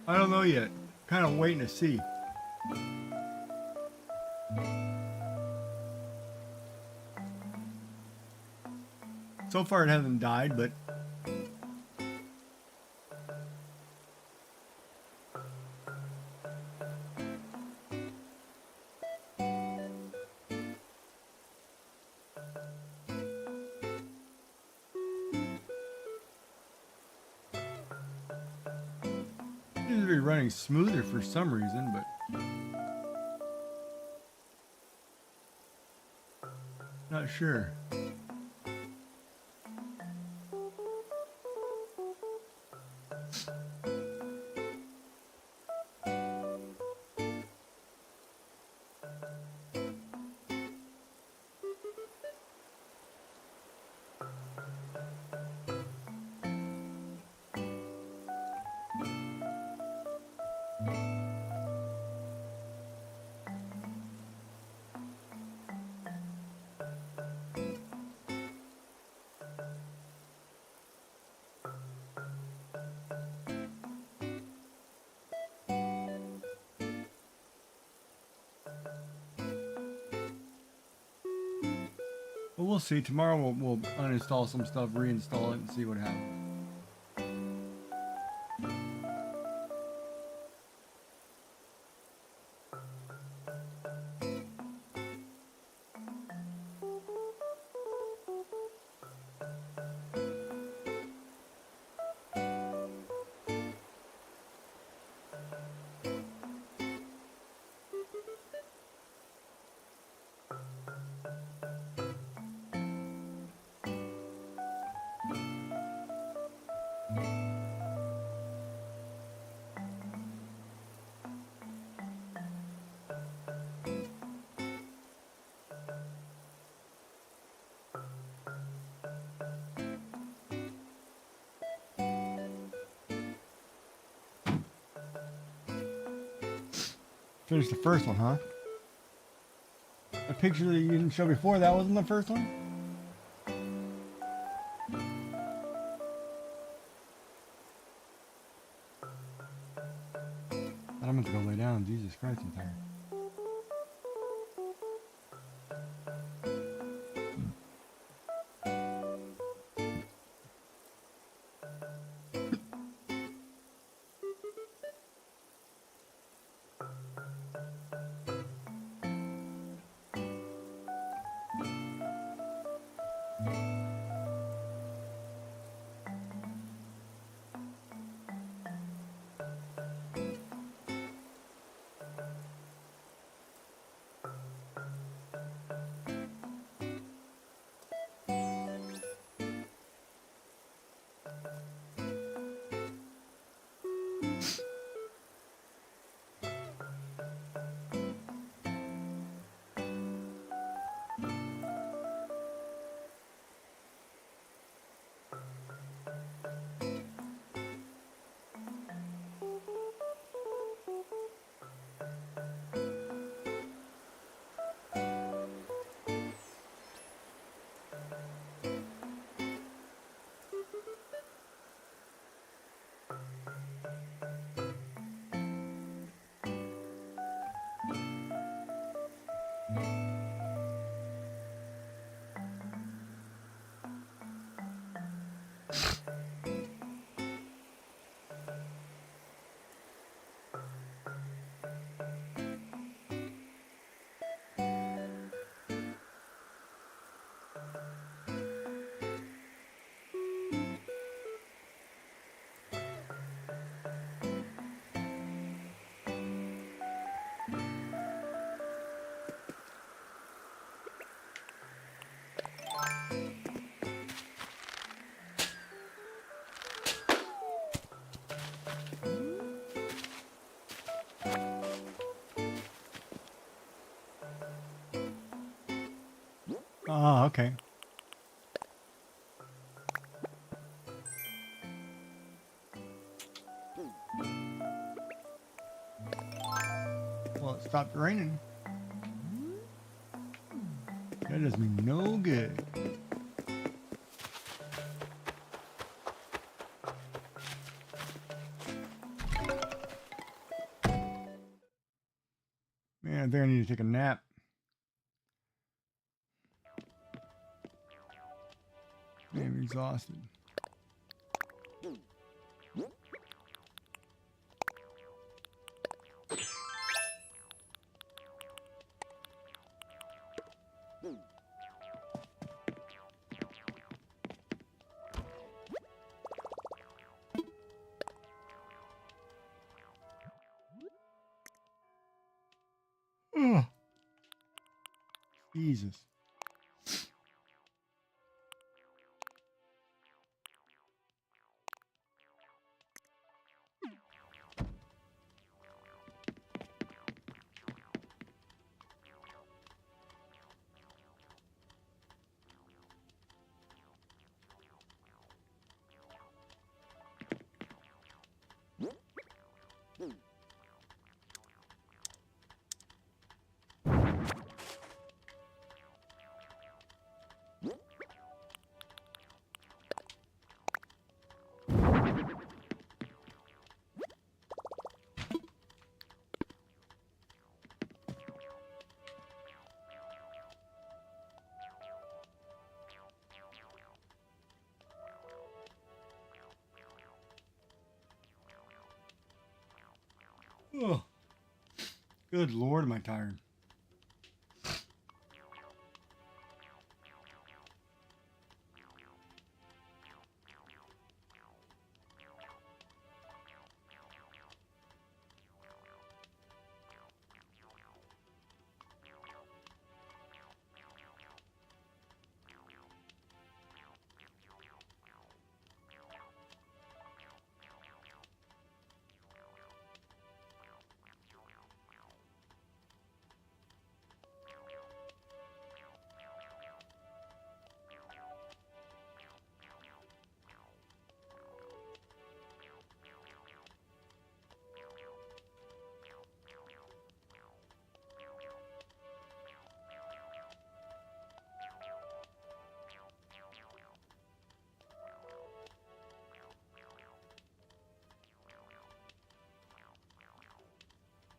I don't know yet. Kind of waiting to see. So far it hasn't died, but it seems to be running smoother for some reason, but not sure. But we'll see. Tomorrow we'll uninstall some stuff, reinstall it, and see what happens. Finished the first one, huh? The picture that you didn't show before, that wasn't the first one? I'm going to go lay down. Jesus Christ, I'm tired. Oh, okay. Well, it stopped raining. That does me no good. Man, I think I need to take a nap. Man, I'm exhausted. Oh, Jesus. Oh, good Lord, am I tired.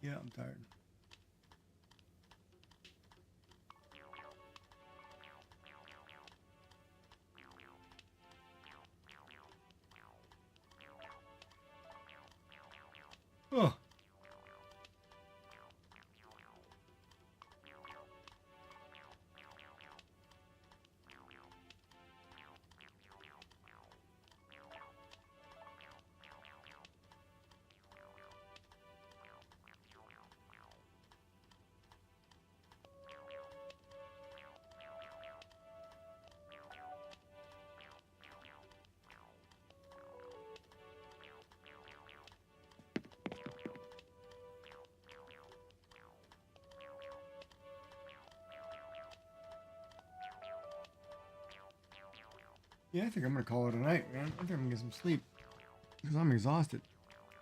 Yeah, I'm tired. Oh. Yeah, I think I'm gonna call it a night, man. I think I'm gonna get some sleep because I'm exhausted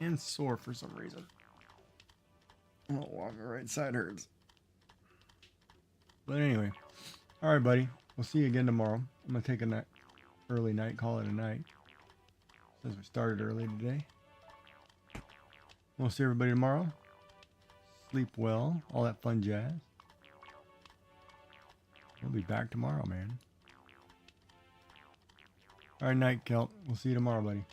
and sore for some reason. Oh, wow, my right side hurts. But anyway, all right, buddy. We'll see you again tomorrow. I'm gonna take a early night, call it a night, since we started early today. We'll see everybody tomorrow. Sleep well, all that fun jazz. We'll be back tomorrow, man. All right, night, Kelt. We'll see you tomorrow, buddy.